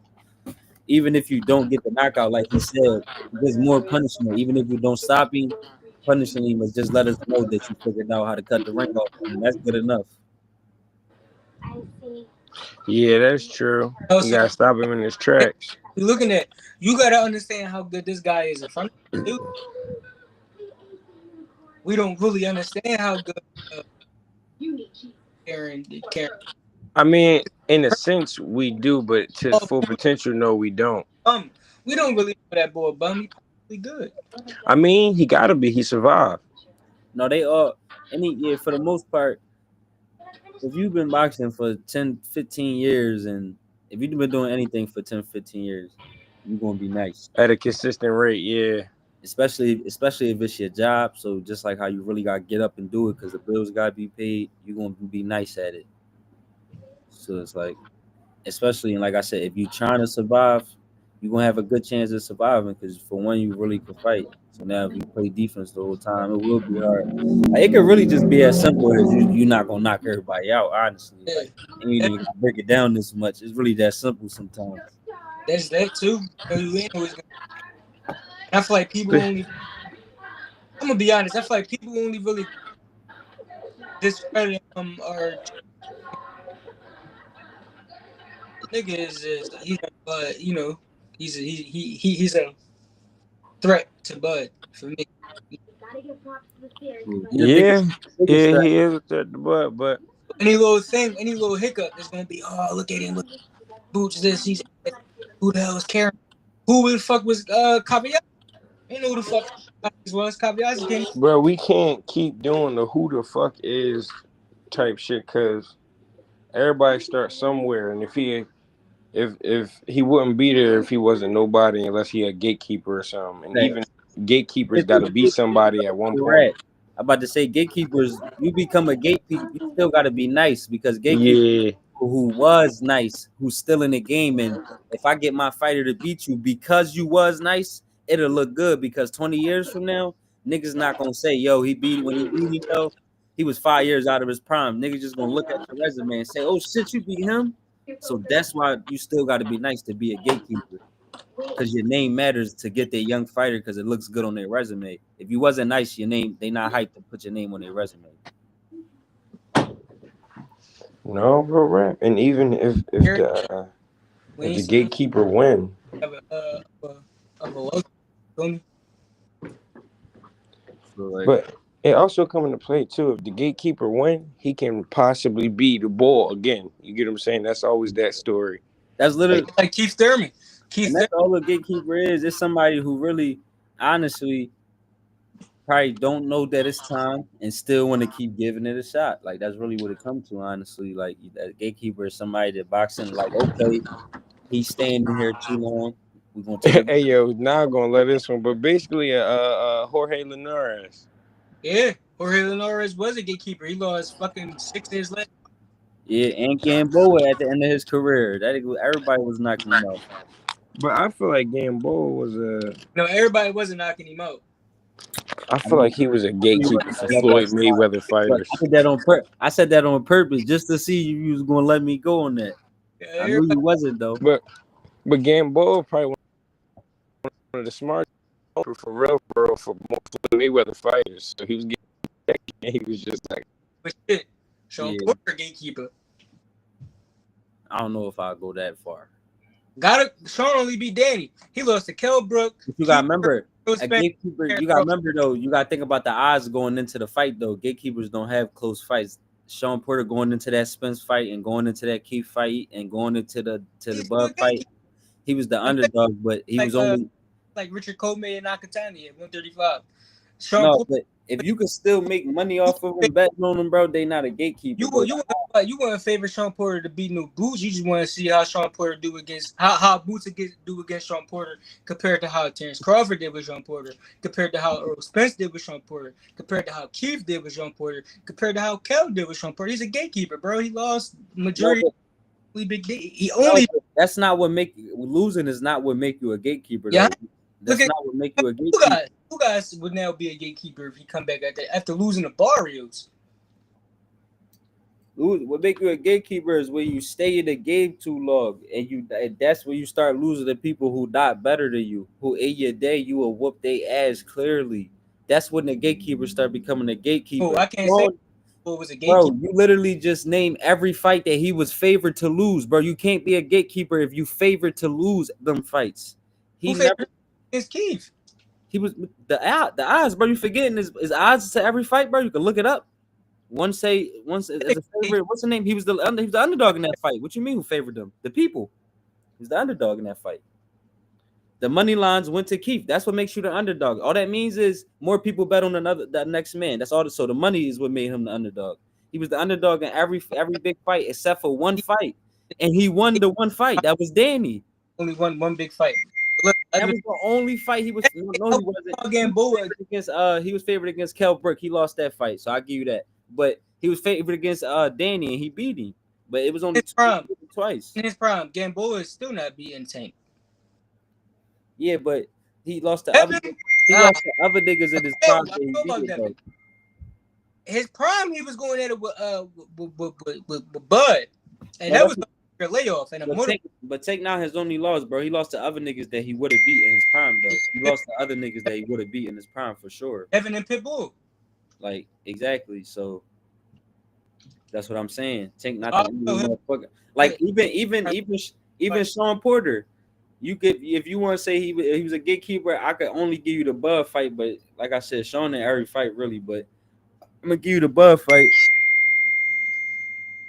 [SPEAKER 2] Even if you don't get the knockout, like he said, there's more punishment. Even if you don't stop him, punishing him is just let us know that you figured out how to cut the ring off, and that's good enough.
[SPEAKER 3] Yeah, that's true. You
[SPEAKER 1] Also,
[SPEAKER 3] gotta stop him in his tracks.
[SPEAKER 1] you're looking at, you gotta understand how good this guy is in front of you. We don't really understand how good uh, Karen.
[SPEAKER 3] I mean, in a sense, we do, but to his
[SPEAKER 1] Oh,
[SPEAKER 3] full potential, no, we don't.
[SPEAKER 1] we don't really know that boy bum. He probably good.
[SPEAKER 3] I mean, he gotta be. He survived.
[SPEAKER 2] No, they all for the most part, if you've been boxing for 10, 15 years and if you've been doing anything for 10, 15 years, you're gonna be nice.
[SPEAKER 3] At a consistent rate, yeah.
[SPEAKER 2] Especially if it's your job. So just like how you really gotta get up and do it because the bills gotta be paid, you're gonna be nice at it. So it's like, especially and like I said, if you're trying to survive, you're gonna have a good chance of surviving because for one, you really can fight. So now if you play defense the whole time, it will be hard. Like, it could really just be as simple as you're not gonna knock everybody out, honestly.
[SPEAKER 1] Yeah,
[SPEAKER 2] Like you ain't even gotta break it down this much. It's really that simple sometimes.
[SPEAKER 1] that's that too. You ain't always gonna, I feel like people only. I'm gonna be honest. I feel like people only really discredit him or nigga is he's a he's a threat to Bud for me.
[SPEAKER 2] The biggest,
[SPEAKER 3] Yeah,
[SPEAKER 2] biggest
[SPEAKER 3] yeah,
[SPEAKER 2] threat.
[SPEAKER 3] he is at the butt, but
[SPEAKER 1] Any little thing, any little hiccup, it's gonna be look at him, look Boots this, he's who the hell is Karen? Who the fuck was Kabiyashi? You know who the fuck was Kabiyashi came.
[SPEAKER 3] bro, we can't keep doing the who the fuck is type shit because everybody starts somewhere, and if he wouldn't be there if he wasn't nobody unless he a gatekeeper or something, and even gatekeepers got to be somebody at one point.
[SPEAKER 2] Correct. I'm about to say gatekeepers. You become a gatekeeper, you still got to be nice because gatekeepers
[SPEAKER 3] Yeah,
[SPEAKER 2] who was nice, who's still in the game, and if I get my fighter to beat you because you was nice, it'll look good because 20 years from now, niggas not gonna say, yo, when he beat me, yo, he was 5 years out of his prime. Niggas just gonna look at your resume and say, oh shit, you beat him. So that's why you still got to be nice to be a gatekeeper because your name matters to get that young fighter because it looks good on their resume. If you wasn't nice, your name they not hyped to put your name on their resume.
[SPEAKER 3] No, bro, rap. And even if
[SPEAKER 1] We
[SPEAKER 3] the
[SPEAKER 1] ain't seen
[SPEAKER 3] gatekeeper win,
[SPEAKER 1] of a low. Feel me?
[SPEAKER 2] So like
[SPEAKER 3] but it also come into play too. If the gatekeeper win, he can possibly be the bull again. You get what I'm saying? That's always that story.
[SPEAKER 2] that's
[SPEAKER 3] Like
[SPEAKER 2] literally,
[SPEAKER 1] Like Keith Thurman.
[SPEAKER 2] and
[SPEAKER 1] Keith
[SPEAKER 2] that's
[SPEAKER 1] Thurman.
[SPEAKER 2] all a gatekeeper is. It's somebody who really, honestly, probably don't know that it's time and still want to keep giving it a shot. Like that's really what it comes to, honestly. Like that gatekeeper is somebody that boxing, like, okay, he's staying in here too long. We're gonna take
[SPEAKER 3] hey yo, now I'm gonna let this one. But basically, Jorge Linares.
[SPEAKER 1] Yeah. Jorge Linares was a gatekeeper. He lost fucking 6 years later.
[SPEAKER 2] yeah, and Gamboa at the end of his career. Everybody was knocking him out.
[SPEAKER 3] But I feel like Gamboa was a.
[SPEAKER 1] No, everybody wasn't knocking him out.
[SPEAKER 3] I
[SPEAKER 2] I
[SPEAKER 3] feel
[SPEAKER 2] mean,
[SPEAKER 3] like he was a
[SPEAKER 2] he
[SPEAKER 3] gatekeeper
[SPEAKER 2] wasn't
[SPEAKER 3] for
[SPEAKER 2] at that
[SPEAKER 3] Floyd
[SPEAKER 2] time.
[SPEAKER 3] Mayweather
[SPEAKER 2] But
[SPEAKER 3] fighters.
[SPEAKER 2] I did that on I said that on purpose just to see if you was gonna let me go on that.
[SPEAKER 1] Yeah,
[SPEAKER 2] I knew you
[SPEAKER 1] everybody.
[SPEAKER 2] wasn't though.
[SPEAKER 3] But Gamboa probably one of the smartest for real for most Floyd Mayweather fighters. So he was getting, he was just like.
[SPEAKER 1] But shit. Sean
[SPEAKER 2] Yeah,
[SPEAKER 1] Porter, gatekeeper.
[SPEAKER 2] I don't know if I'll go that far.
[SPEAKER 1] Sean only beat Danny. He lost to Kell Brook,
[SPEAKER 2] But you gotta
[SPEAKER 1] Keith Thurman,
[SPEAKER 2] remember,
[SPEAKER 1] Will
[SPEAKER 2] a
[SPEAKER 1] Spence,
[SPEAKER 2] gatekeeper.
[SPEAKER 1] Aaron
[SPEAKER 2] You gotta
[SPEAKER 1] Crawford.
[SPEAKER 2] remember though. You gotta think about the odds going into the fight though. Gatekeepers don't have close fights. Sean Porter going into that Spence fight and going into that Keith fight and going into the
[SPEAKER 1] He's still a
[SPEAKER 2] Bud fight.
[SPEAKER 1] gatekeeper.
[SPEAKER 2] He was the underdog, but he
[SPEAKER 1] Like
[SPEAKER 2] was only
[SPEAKER 1] Richard Coleman and Nakatani at 135. Sean
[SPEAKER 2] no.
[SPEAKER 1] Porter.
[SPEAKER 2] But if you could still make money off of them betting on them, bro, they not a gatekeeper, bro.
[SPEAKER 1] You want to favor Sean Porter to beat no Boots. You just want to see how Sean Porter do against how Boots do against Sean Porter compared to how Terrence Crawford did with Sean Porter, compared to how Earl Spence did with Sean Porter, compared to how Keith did with Sean Porter, compared to how Kel did with Sean Porter. He's a gatekeeper, bro. He lost
[SPEAKER 2] No,
[SPEAKER 1] majority
[SPEAKER 2] but,
[SPEAKER 1] of big. He
[SPEAKER 2] no,
[SPEAKER 1] only
[SPEAKER 2] but that's not what make losing is not what make you a gatekeeper
[SPEAKER 1] yeah.
[SPEAKER 2] though.
[SPEAKER 1] Look
[SPEAKER 2] That's
[SPEAKER 1] at
[SPEAKER 2] not what make you a
[SPEAKER 1] who
[SPEAKER 2] gatekeeper.
[SPEAKER 1] guys. Who guys would now be a gatekeeper if he come back after losing the Barrios?
[SPEAKER 2] What make you a gatekeeper is when you stay in the game too long, and that's when you start losing the people who not better than you, who in your day you will whoop their ass clearly. That's when the gatekeeper start becoming a
[SPEAKER 1] Oh,
[SPEAKER 2] gatekeeper.
[SPEAKER 1] I can't say
[SPEAKER 2] Bro,
[SPEAKER 1] who was a gatekeeper.
[SPEAKER 2] bro, you literally just name every fight that he was favored to lose, bro. You can't be a gatekeeper if you favored to lose them fights. He
[SPEAKER 1] Who
[SPEAKER 2] never.
[SPEAKER 1] favored against Keith?
[SPEAKER 2] He was the odds, bro. You forgetting his odds to every fight, bro. You can look it up. Once as a favorite. What's the name? He was the underdog in that fight. What you mean? Who favored him? The people. He's the underdog in that fight. The money lines went to Keith. That's what makes you the underdog. All that means is more people bet on the next man. That's all. So the money is what made him the underdog. He was the underdog in every big fight except for one fight, and he won the one fight. That was Danny.
[SPEAKER 1] Only won one big fight. Look,
[SPEAKER 2] That was the only fight he was. No, he wasn't.
[SPEAKER 1] Gamboa.
[SPEAKER 2] He was favored against Kell Brook. He lost that fight, so I give you that. But he was favored against Danny, and he beat him. But it was only twice.
[SPEAKER 1] In his prime, Gamboa is still not beating Tank.
[SPEAKER 2] Yeah, but he lost to
[SPEAKER 1] Evan,
[SPEAKER 2] lost to other niggas in his prime. That he beat it, though.
[SPEAKER 1] his prime, he was going at it with Bud, and that was a layoff and a motor.
[SPEAKER 2] But Tank now has only lost, bro. He lost to other niggas that he would have beat in his prime, though. He lost to other niggas that he would have beat in his prime for sure.
[SPEAKER 1] Evan and Pitbull.
[SPEAKER 2] Like exactly. So that's what I'm saying. Tank not the only motherfucker. Like even Sean Porter. You could, if you want to say he was a gatekeeper, I could only give you the Bud fight. But like I said, Sean in every fight really. But I'm gonna give you the Bud fight.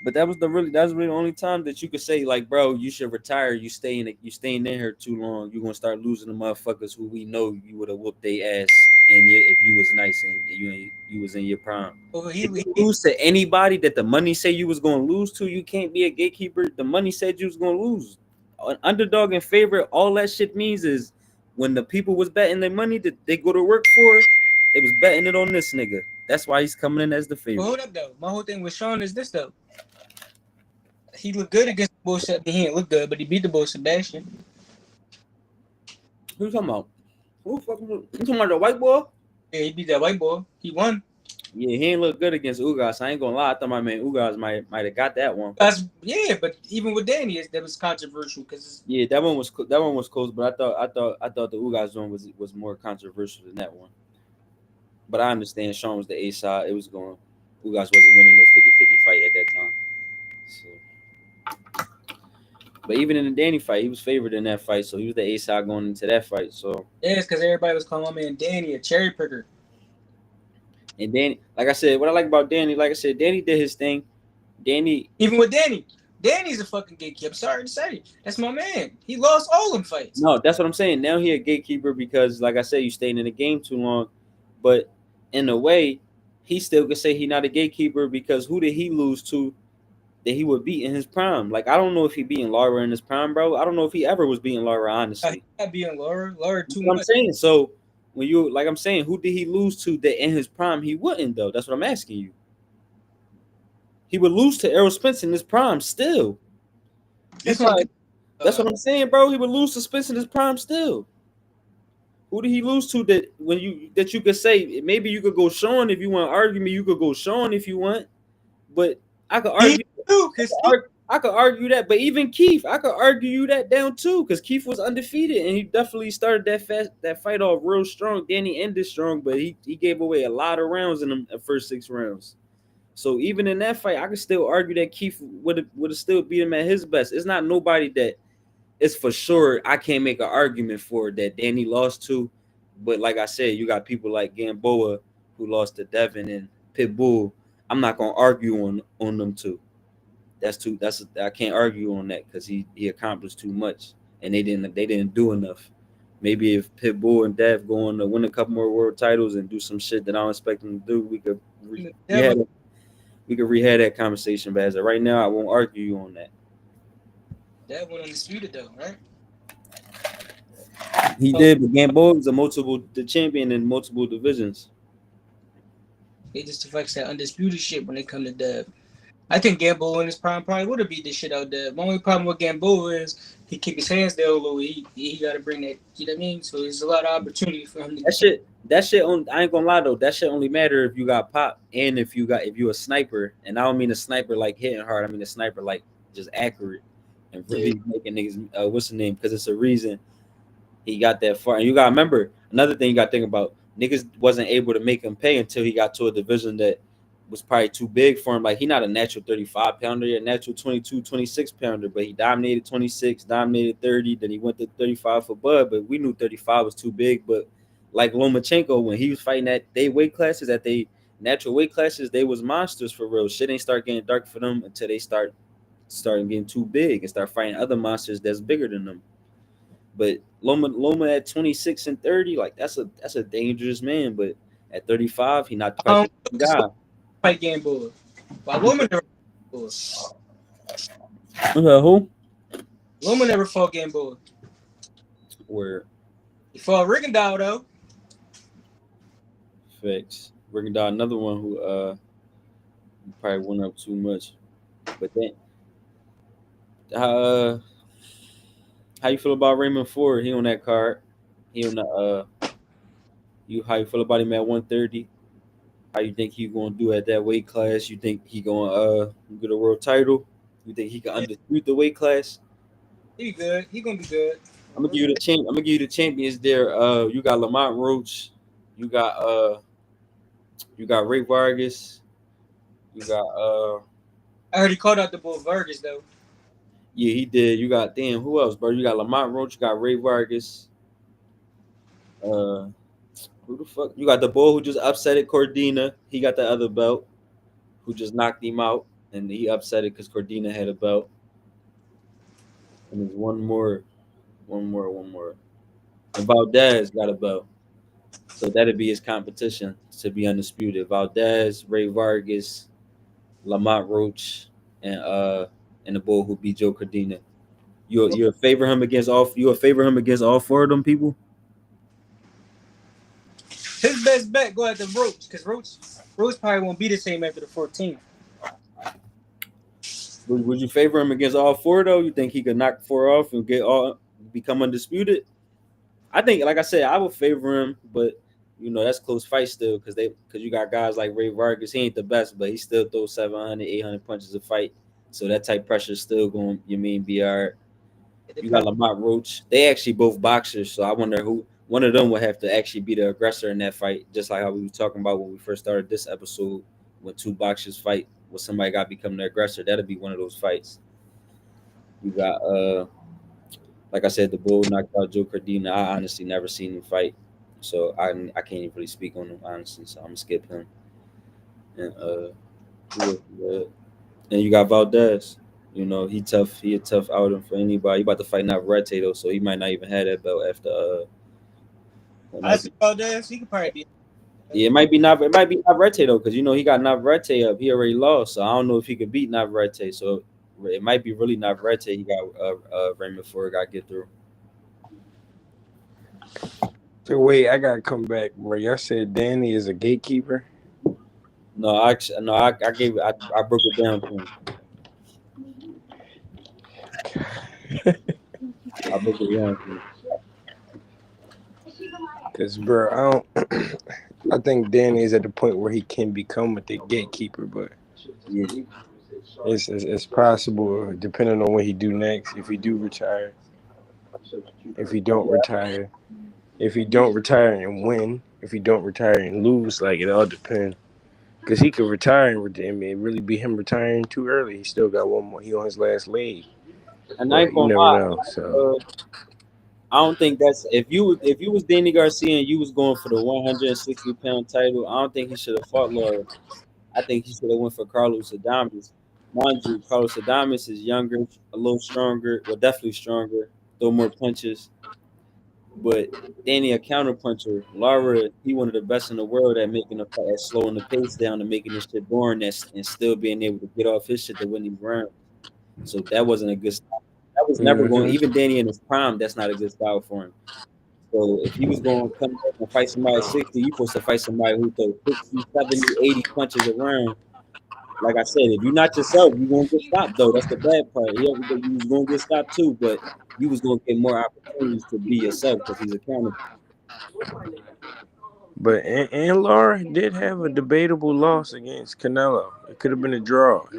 [SPEAKER 2] But that's really the only time that you could say like, bro, you should retire. You staying in here too long. You're gonna start losing the motherfuckers who we know you would have whooped their ass. And if you was nice and you was in your prime. If you lose to anybody that the money say you was gonna lose to, you can't be a gatekeeper. The money said you was gonna lose. An underdog and favorite, all that shit means is when the people was betting their money that they go to work for, they was betting it on this nigga. That's why he's coming in as the favorite.
[SPEAKER 1] Well, hold up though. My whole thing with Sean is this though. He looked good against the bullshit. He didn't look good, but he beat the bull Sebastian.
[SPEAKER 2] Who you talking about? You talking about the white boy?
[SPEAKER 1] Yeah, he beat that white boy. He won.
[SPEAKER 2] Yeah, he ain't look good against Ugas. I ain't gonna lie. I thought my man Ugas might have got that one.
[SPEAKER 1] But even with Danny, that was controversial because
[SPEAKER 2] that one was close. But I thought the Ugas one was more controversial than that one. But I understand Sean was the A side. It was going. Ugas wasn't winning no 50-50 fight at that time. So, but even in the Danny fight, he was favored in that fight, so he was the A side going into that fight. So
[SPEAKER 1] Yeah, it's because everybody was calling my man Danny a cherry picker.
[SPEAKER 2] and Danny, like I said, what I like about Danny, like I said, Danny did his thing. Danny,
[SPEAKER 1] Even with Danny's a fucking gatekeeper. I'm sorry to say, that's my man. He lost all them fights.
[SPEAKER 2] no, that's what I'm saying. Now he a gatekeeper because, like I said, you stayed in the game too long. But in a way, he still could say he not a gatekeeper because who did he lose to that he would beat in his prime? Like I don't know if he beating Lara in his prime, bro. I don't know if he ever was beating Lara, honestly.
[SPEAKER 1] Not being Laura
[SPEAKER 2] That's
[SPEAKER 1] too
[SPEAKER 2] what I'm
[SPEAKER 1] much.
[SPEAKER 2] saying. So when you like I'm saying, who did he lose to that in his prime he wouldn't though? That's what I'm asking you. He would lose to Errol Spence in his prime still. That's what I'm saying, bro. He would lose to Spence in his prime still. Who did he lose to that you could say maybe you could go Sean if you want to argue me, you could go Sean if you want, but I could argue I could argue that, but even Keith, I could argue you that down too, because Keith was undefeated and he definitely started that fight off real strong. Danny ended strong, but he gave away a lot of rounds in the first 6 rounds. So even in that fight, I could still argue that Keith would have still beat him at his best. It's not nobody that it's for sure I can't make an argument for that Danny lost to. But like I said, you got people like Gamboa who lost to Devin and Pitbull. I'm not gonna argue on them two. I can't argue on that because he accomplished too much and they didn't do enough. Maybe if Pitbull and Dev go on to win a couple more world titles and do some shit that I don't expect them to do, we could rehab that conversation. But as of right now, I won't argue you on that.
[SPEAKER 1] That one undisputed though, right?
[SPEAKER 2] He did, but Gamboa was the champion in multiple divisions.
[SPEAKER 1] They just flex that undisputed shit when they come to Dev. I think Gamboa in his prime probably would have beat this shit out there. My only problem with Gamboa is he keep his hands down low. He got to bring that. You know what I mean? So there's a lot of opportunity for him.
[SPEAKER 2] That shit. I ain't gonna lie though. That shit only matter if you got pop and if you a sniper. And I don't mean a sniper like hitting hard. I mean a sniper like just accurate and really making niggas. What's the name? Because it's a reason he got that far. And you gotta remember another thing you gotta think about. Niggas wasn't able to make him pay until he got to a division that was probably too big for him. Like he not a natural 35 pounder, a natural 22, 26 pounder, but he dominated 26, dominated 30, then he went to 35 for Bud, but we knew 35 was too big. But like Lomachenko, when he was fighting at they weight classes, at they natural weight classes, they was monsters for real. Shit ain't start getting dark for them until they starting getting too big and start fighting other monsters that's bigger than them. But Loma at 26 and 30, like that's a dangerous man. But at 35, he not the guy.
[SPEAKER 1] Fight Gamboa. But Loma never
[SPEAKER 2] Who?
[SPEAKER 1] Loma never fought Gamboa.
[SPEAKER 2] Where?
[SPEAKER 1] He fought Rigondeaux though.
[SPEAKER 2] Facts. Rigondeaux, another one who probably went up too much. But then how you feel about Raymond Ford? He on that card. He on the how you feel about him at 130? How you think he gonna do at that weight class? You think he gonna get a world title? You think he can undispute the weight class?
[SPEAKER 1] He good. He gonna be good.
[SPEAKER 2] I'm gonna give you the champions there. You got Lamont Roach, you got Ray Vargas, you got
[SPEAKER 1] I heard he called out the bull Vargas though.
[SPEAKER 2] Yeah, he did. You got who else, bro? You got Lamont Roach, you got Ray Vargas. Who the fuck? You got the bull who just upsetted Cordina. He got the other belt, who just knocked him out, and he upset it because Cordina had a belt. And there's one more. And Valdez got a belt. So that'd be his competition to be undisputed. Valdez, Ray Vargas, Lamont Roach, and the bull who beat Joe Cordina. You favor him against all 4 of them people?
[SPEAKER 1] His best bet go after Roach, because Roach probably won't be the same after the 14th.
[SPEAKER 2] Would you favor him against all 4 though? You think he could knock 4 off and become undisputed? I think, like I said, I would favor him, but that's close fight still because you got guys like Ray Vargas. He ain't the best, but he still throws 700, 800 punches a fight. So that type pressure is still going. Be all right. You got Lamont Roach. They actually both boxers, so I wonder who one of them would have to actually be the aggressor in that fight, just like how we were talking about when we first started this episode when 2 boxers fight. where somebody got to become the aggressor. That'll be one of those fights. You got like I said, the Bull knocked out Joe Cardina. I honestly never seen him fight, so I can't even really speak on him honestly. So I'm gonna skip him. And and you got Valdez. You know, he tough. He a tough outing for anybody. He about to fight Navarrete though, so he might not even have that belt after.
[SPEAKER 1] I see Valdez. He could probably be.
[SPEAKER 2] Yeah, it might be not. It might be Navarrete though, because you know he got Navarrete up. He already lost, so I don't know if he could beat Navarrete. So it might be really Navarrete. He got Raymond Ford got to get through.
[SPEAKER 3] So wait, I gotta come back, bro. Y'all said Danny is a gatekeeper.
[SPEAKER 2] No, I gave I broke it down to him. I broke it down to him.
[SPEAKER 3] Cause bro, I think Danny is at the point where he can become a gatekeeper, but
[SPEAKER 2] Yeah.
[SPEAKER 3] it's possible depending on what he do next. If he do retire, if he don't retire, if he don't retire and win, if he don't retire and lose, like it all depends. Cause he could retire and it really be him retiring too early. He still got one more. He on his last leg,
[SPEAKER 2] And I
[SPEAKER 3] but
[SPEAKER 2] ain't
[SPEAKER 3] you
[SPEAKER 2] gonna
[SPEAKER 3] never
[SPEAKER 2] lie.
[SPEAKER 3] know. So
[SPEAKER 2] I don't think that's if you was Danny Garcia and you was going for the 160-pound title. I don't think he should have fought Laura. I think he should have went for Carlos Adames. Mind you, Carlos Adames is younger, a little stronger, well, definitely stronger, throw more punches. But Danny a counter puncher. Lara, he one of the best in the world at making at slowing the pace down and making this shit boring and still being able to get off his shit to win these rounds. So that wasn't a good style. That was never going. Even Danny in his prime, that's not a good style for him. So if he was going to come back and fight somebody at 60, you're supposed to fight somebody who throws 60, 70, 80 punches around. Like I said, if you're not yourself, you're going to get stopped, though. That's the bad part. Yeah, you was going to get stopped, too, but you was going to get more opportunities to be yourself because he's accountable.
[SPEAKER 3] But and Laura did have a debatable loss against Canelo. It could have been a draw. He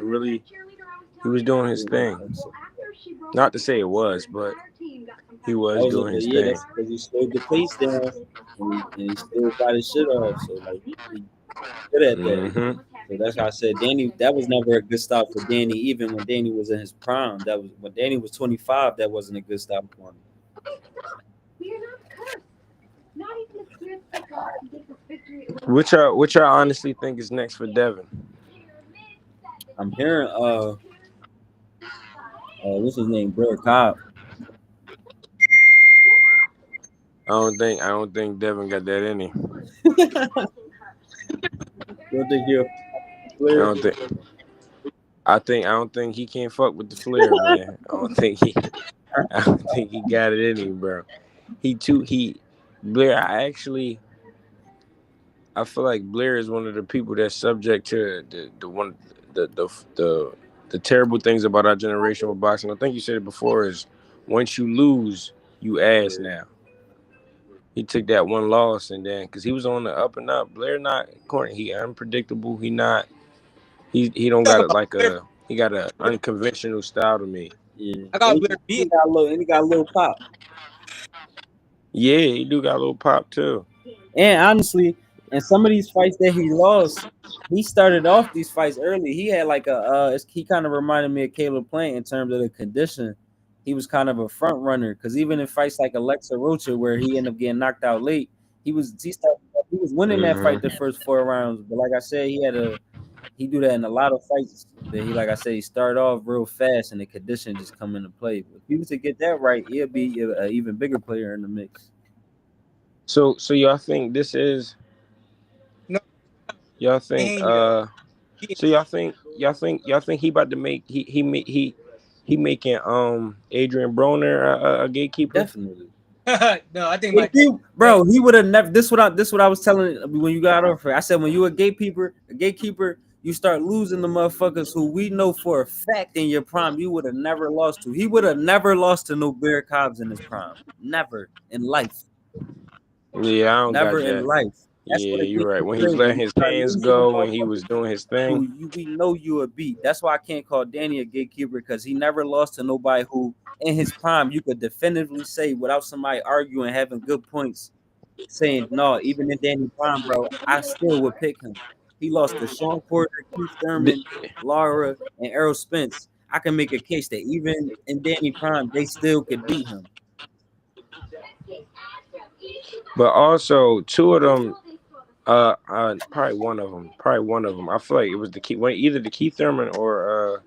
[SPEAKER 3] was doing his thing. Not to say it was, but he was doing his thing.
[SPEAKER 2] That's because he slowed the pace down and he still got his shit off. So like he good at that.
[SPEAKER 3] Mm-hmm.
[SPEAKER 2] So that's how I said Danny. That was never a good stop for Danny. Even when Danny was in his prime, that was when Danny was 25. That wasn't a good stop for him.
[SPEAKER 3] What y'all honestly think is next for Devin?
[SPEAKER 2] I'm hearing what's his name, Blair Cobb.
[SPEAKER 3] I don't think Devin got that in him.
[SPEAKER 2] Don't think he'll Flair?
[SPEAKER 3] I don't think he can fuck with the Flair, man. I don't think he got it in him, bro. Blair. I feel like Blair is one of the people that's subject to the terrible things about our generation with boxing. I think you said it before. Is once you lose, you ass now. He took that one loss and then because he was on the up and up. Blair not corny. He unpredictable. He not. He don't got it like a. He got an unconventional style to me.
[SPEAKER 2] Yeah,
[SPEAKER 1] I got Blair beat.
[SPEAKER 2] He got a little pop.
[SPEAKER 3] Yeah, he do got a little pop too.
[SPEAKER 2] And honestly, in some of these fights that he lost, he started off these fights early. He had like he kind of reminded me of Caleb Plant in terms of the condition. He was kind of a front runner because even in fights like Alexa Rocha, where he ended up getting knocked out late, he was winning that fight the first 4 rounds. But like I said, he do that in a lot of fights. That he started off real fast and the condition just come into play. But if he was to get that right, he'll be an even bigger player in the mix.
[SPEAKER 3] So y'all think this is?
[SPEAKER 1] No.
[SPEAKER 3] Y'all think? So y'all think he about to make he making Adrian Broner a gatekeeper?
[SPEAKER 2] Definitely.
[SPEAKER 1] No, I think
[SPEAKER 2] he would have never. This what I was telling when you got off. I said when you a gatekeeper, you start losing the motherfuckers who we know for a fact in your prime you would have never lost to. He would have never lost to no Bear Cobbs in his prime. Never in life.
[SPEAKER 3] Yeah, I don't
[SPEAKER 2] never
[SPEAKER 3] got
[SPEAKER 2] in
[SPEAKER 3] that.
[SPEAKER 2] life.
[SPEAKER 3] That's you're right. When he was letting his hands go and he was doing his thing,
[SPEAKER 2] we know you a beat. That's why I can't call Danny a gatekeeper because he never lost to nobody who, in his prime, you could definitively say without somebody arguing, having good points, saying no. Even in Danny prime, bro, I still would pick him. He lost to Sean Porter, Keith Thurman, Lara, and Errol Spence. I can make a case that even in Danny Prime, they still could beat him.
[SPEAKER 3] But also two of them, probably one of them. I feel like it was either the Keith Thurman or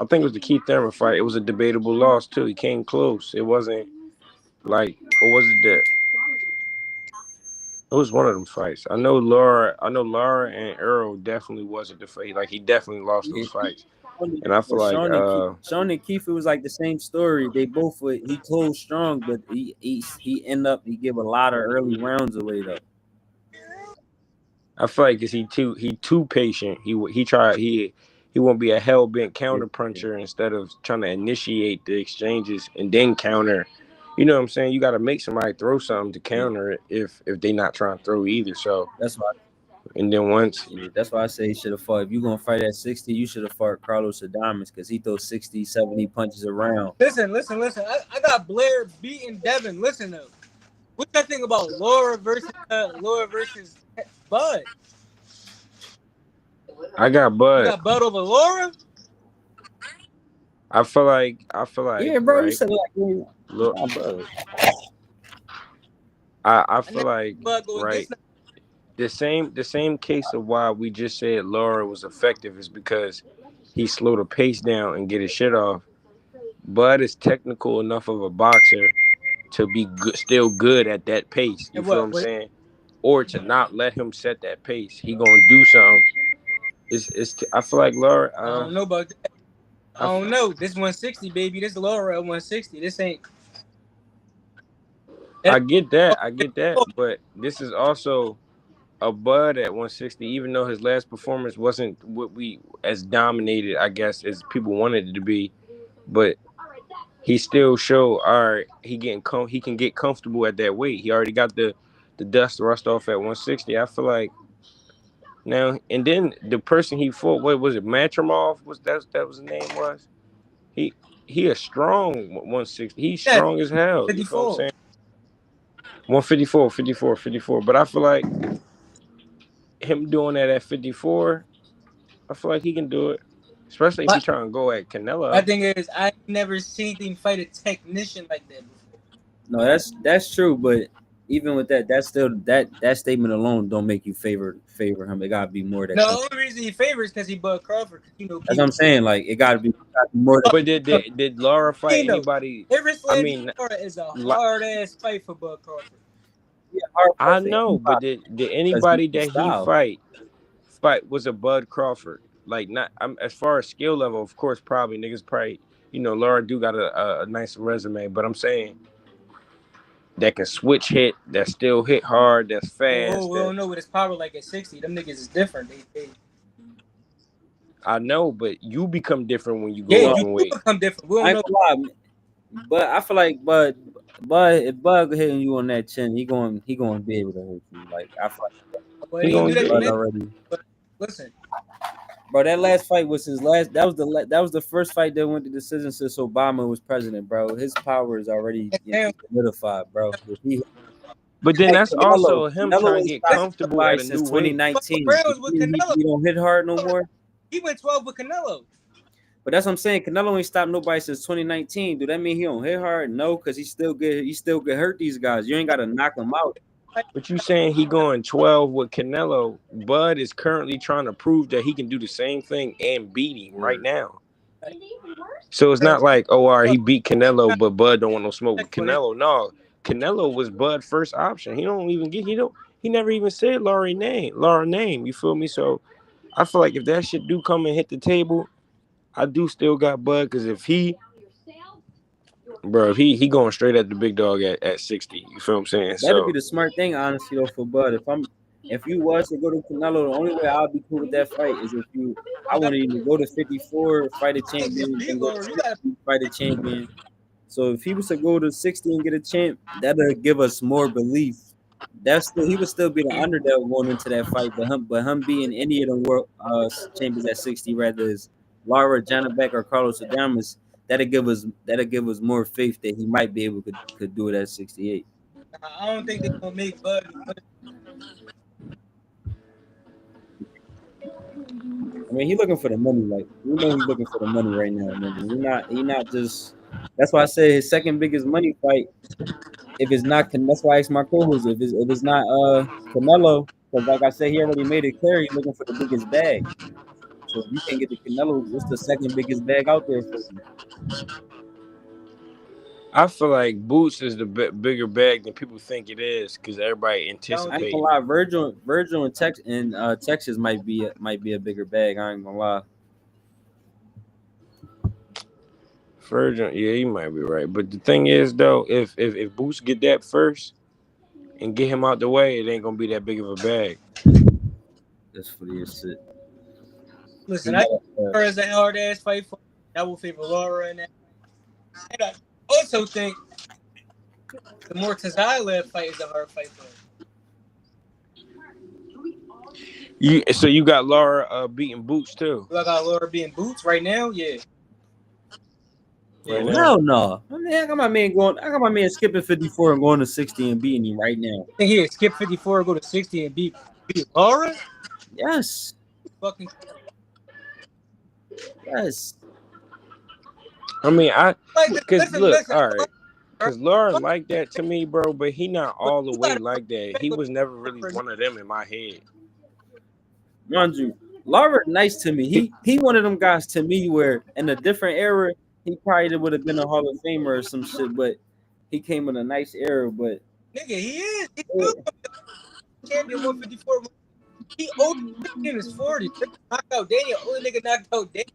[SPEAKER 3] I think it was the Keith Thurman fight. It was a debatable loss too. He came close. It wasn't like, or was it that? It was one of them fights. I know Laura and Earl definitely wasn't the fight. Like he definitely lost those fights. And I feel like
[SPEAKER 2] Sean and Keith, it was like the same story. They both he closed strong, but he gave a lot of early rounds away though.
[SPEAKER 3] I feel like cause he too patient. He won't be a hell bent counter puncher instead of trying to initiate the exchanges and then counter. You know what I'm saying? You got to make somebody throw something to counter it if they not trying to throw either. So
[SPEAKER 2] that's why.
[SPEAKER 3] And then once,
[SPEAKER 2] that's why I say he should have fought. If you gonna fight at 60, you should have fought Carlos Adames because he throws 60, 70 punches around.
[SPEAKER 1] Listen. I got Blair beating Devin. Listen though, what you think about Laura versus Bud?
[SPEAKER 3] I got Bud.
[SPEAKER 1] You got Bud over Laura.
[SPEAKER 3] I feel like
[SPEAKER 2] yeah, bro.
[SPEAKER 3] Right?
[SPEAKER 2] You said like
[SPEAKER 3] look, I feel like right. The same case of why we just said Laura was effective is because he slowed the pace down and get his shit off. Bud is technical enough of a boxer to be still good at that pace. You feel what I'm saying? Or to not let him set that pace. He gonna do something. I feel like Laura.
[SPEAKER 1] I don't know about that. I don't know. This 160, baby. This Laura at 160. This ain't.
[SPEAKER 3] I get that, but this is also a Bud at 160. Even though his last performance wasn't what we as dominated, I guess, as people wanted it to be, but he still showed, all right, he can get comfortable at that weight. He already got the dust rust off at 160. I feel like now, and then the person he fought, what was it, Matrimov? That was his name was? He a strong 160. He's strong as hell. You know what I'm saying? 154. But I feel like him doing that at 54, I feel like he can do it. Especially if he's trying to go at Canelo.
[SPEAKER 1] My thing is, I never seen him fight a technician like that before.
[SPEAKER 2] No, that's true, but even with that, that's still that statement alone don't make you favor him. It gotta be more than.
[SPEAKER 1] No, the only reason he favors because he Bud Crawford. You know,
[SPEAKER 2] that's what I'm saying. Like it gotta be more.
[SPEAKER 3] But did Laura fight anybody?
[SPEAKER 1] I mean, Laura is a hard ass fight for Bud Crawford.
[SPEAKER 3] Yeah, I know, but did anybody that he fight was a Bud Crawford? Like not as far as skill level, of course, probably Laura do got a nice resume, but I'm saying that can switch hit, that still hit hard, that's fast.
[SPEAKER 1] We don't know what his power like at 60. Them niggas is different.
[SPEAKER 3] I know, but you become different when you go up in weight.
[SPEAKER 1] Become different. We don't know.
[SPEAKER 2] But I feel like if Bud hitting you on that chin, he going to be able to hit you. Like I feel like
[SPEAKER 1] he going to do that
[SPEAKER 2] already.
[SPEAKER 1] But listen.
[SPEAKER 2] Bro, that last fight was his last. That was the first fight that went to decision since Obama was president, bro. His power is already solidified, bro.
[SPEAKER 3] But then that's also him trying to get comfortable at a new
[SPEAKER 2] 2019. He don't hit hard no more.
[SPEAKER 1] He went 12 with Canelo.
[SPEAKER 2] But that's what I'm saying. Canelo ain't stopped nobody since 2019. Do that mean he don't hit hard? No, because he still could hurt these guys. You ain't got to knock them out.
[SPEAKER 3] But you saying he going 12 with Canelo? Bud is currently trying to prove that he can do the same thing and beat him right now. So it's not like, all right, he beat Canelo, but Bud don't want no smoke with Canelo. No, Canelo was Bud's first option. He never even said Laura name. You feel me? So I feel like if that shit do come and hit the table, I do still got Bud, because if he going straight at the big dog at 60. You feel what I'm saying?
[SPEAKER 2] That'd be the smart thing, honestly, though, for Bud. If you was to go to Canelo, the only way I'll be cool with that fight is I want to either go to 54, fight a champion, and go to 60, fight a champion. So if he was to go to 60 and get a champ, that'll give us more belief. He would still be the underdog going into that fight, but him being any of the world champions at 60, rather is Lara, Janabek, or Carlos Adames, that'll give us more faith that he might be able to do it at 68.
[SPEAKER 1] I don't think they're gonna make Bud.
[SPEAKER 2] Man, he looking for the money. Like we know he's looking for the money right now, nigga. He not just. That's why I said his second biggest money fight. If it's not, that's why I asked my co-host if it's not Canelo, because like I said, he already made it clear he's looking for the biggest bag. So if you can't get the Canelo, what's the second biggest bag out there for you?
[SPEAKER 3] I feel like Boots is the bigger bag than people think it is because everybody
[SPEAKER 2] I ain't
[SPEAKER 3] anticipating.
[SPEAKER 2] gonna lie, Virgil in Texas might be a bigger bag. I ain't gonna lie.
[SPEAKER 3] Virgil, yeah, you might be right. But the thing is, though, if Boots get that first and get him out the way, it ain't gonna be that big of a bag.
[SPEAKER 2] That's funny as shit.
[SPEAKER 1] Listen, I think a hard ass fight for. I will favor Laura in that. And I also think the murtazaliev fight is a hard fight for him.
[SPEAKER 3] So you got Laura beating Boots too.
[SPEAKER 1] I got Laura beating Boots right now. Yeah.
[SPEAKER 2] Right now? Hell no. I mean, I got my man skipping 54 and going to 60 and beating him right now.
[SPEAKER 1] I think he skip 54, go to 60 and beat Laura?
[SPEAKER 2] Yes.
[SPEAKER 1] Fucking.
[SPEAKER 2] Yes.
[SPEAKER 3] I mean, because look,
[SPEAKER 1] listen,
[SPEAKER 3] all right. Because Laura like that to me, bro, but he not all the way like that. He was never really one of them in my head.
[SPEAKER 2] Mind you, Laura nice to me. He one of them guys to me where in a different era, he probably would have been a Hall of Famer or some shit, but he came in a nice era, but
[SPEAKER 1] nigga, he is. He's champion 154. He old in his 40s. Knocked out Daniel. Only nigga knocked out Daniel.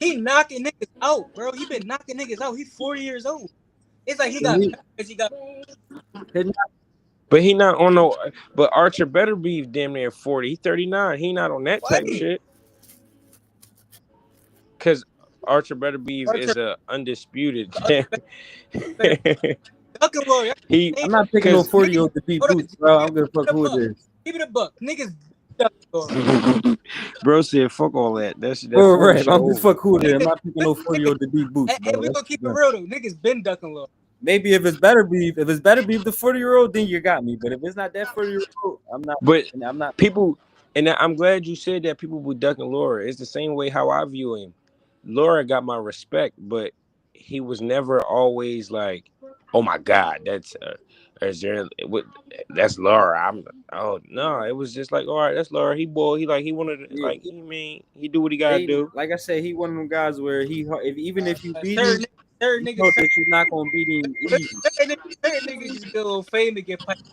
[SPEAKER 1] He knocking niggas out, bro. He been knocking niggas out. He's 40 years old. It's like he got.
[SPEAKER 3] But he not on no. But Archer better be damn near 40. He 39. He not on that type of shit. Because Archer better be is a undisputed.
[SPEAKER 2] I'm not picking no 40-year-old to beat Boots, bro. I'm gonna fuck who it is.
[SPEAKER 1] Give it a buck, niggas.
[SPEAKER 3] Bro said, "Fuck all that." That's
[SPEAKER 2] right. I'm just fuck who it is. I'm not picking no 40-year-old to beat Boots.
[SPEAKER 1] And we gonna keep it real though. Niggas been ducking low.
[SPEAKER 2] Maybe if it's better beef the 40-year-old, then you got me. But if it's not that 40-year-old, I'm not.
[SPEAKER 3] But
[SPEAKER 2] I'm not.
[SPEAKER 3] People, and I'm glad you said that people be ducking Laura. It's the same way how I view him. Laura got my respect, but he was never always like, "Oh my God, that's Laura." No, it was just like, all right, that's Laura. He wanted to, like, he do what he gotta do.
[SPEAKER 2] Like I said, he one of them guys where even if you beat him, you know that you're not gonna beat him easy.
[SPEAKER 1] Niggas just get a little fame to get piped.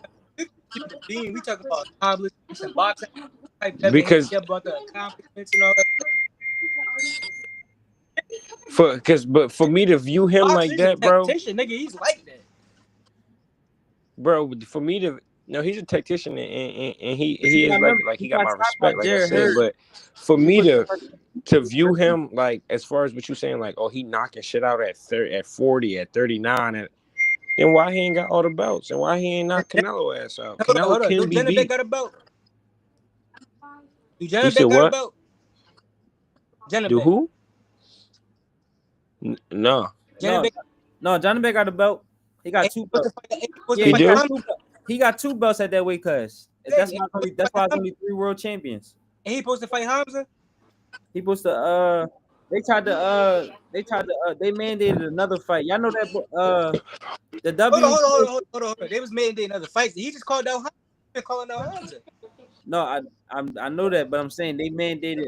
[SPEAKER 1] We talk about accomplishments and boxing.
[SPEAKER 3] Because
[SPEAKER 1] about the accomplishments and all that.
[SPEAKER 3] For me to view him like that, bro.
[SPEAKER 1] Nigga, he's like that.
[SPEAKER 3] Bro, for me to he's a tactician and he is like he got my respect, like I said. But for me to view him like as far as what you saying, like, oh, he knocking shit out at 40, at 39, and then why he ain't got all the belts and why he ain't knocked Canelo ass out? Canelo can be beat.
[SPEAKER 1] Got a belt. Do Janabek got a belt?
[SPEAKER 2] Do who?
[SPEAKER 3] No.
[SPEAKER 2] Janabek got a belt. He got 2 belts. He got 2 belts at that weight class. That's why it's only 3 world champions.
[SPEAKER 1] And he supposed to fight Hamza?
[SPEAKER 2] He supposed to they mandated another fight. Y'all know that the W.
[SPEAKER 1] Hold on. They was mandating another fight. He just called out Hamza. He been calling out Hamza.
[SPEAKER 2] No, I know that, but I'm saying they mandated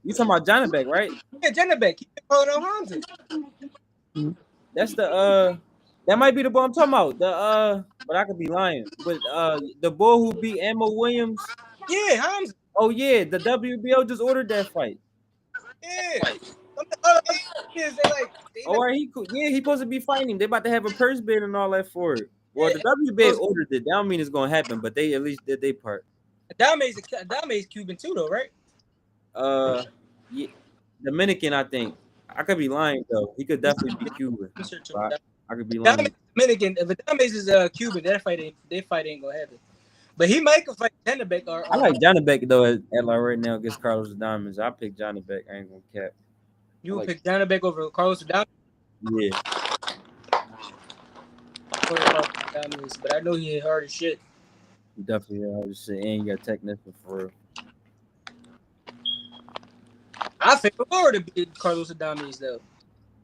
[SPEAKER 2] you talking about Janabek, right?
[SPEAKER 1] Yeah, Janabek. He been calling out Hamza.
[SPEAKER 2] That's that might be the boy I'm talking about. But I could be lying. But the boy who beat Ammo Williams.
[SPEAKER 1] Yeah, Hamza.
[SPEAKER 2] Oh yeah, the WBO just ordered that fight.
[SPEAKER 1] Yeah.
[SPEAKER 2] He supposed to be fighting him. They about to have a purse bid and all that for it. Well, the WBA ordered it. That don't mean it's gonna happen, but they at least did their part.
[SPEAKER 1] Dame's Cuban too, though, right?
[SPEAKER 2] Yeah, Dominican, I think. I could be lying though. He could definitely be Cuban. I could be lying.
[SPEAKER 1] Dominican. If Dame's is Cuban, their fight ain't gonna happen. But he might fight Janabek.
[SPEAKER 2] I like Janabek though at like right now against Carlos Adames. I pick Janabek. I ain't gonna cap.
[SPEAKER 1] You would pick Janabek over Carlos Adames?
[SPEAKER 2] Yeah.
[SPEAKER 1] But I know he hit hard as shit.
[SPEAKER 2] He definitely hit hard as shit, and you got technical for real.
[SPEAKER 1] I feel Lord to beat Carlos Adames though.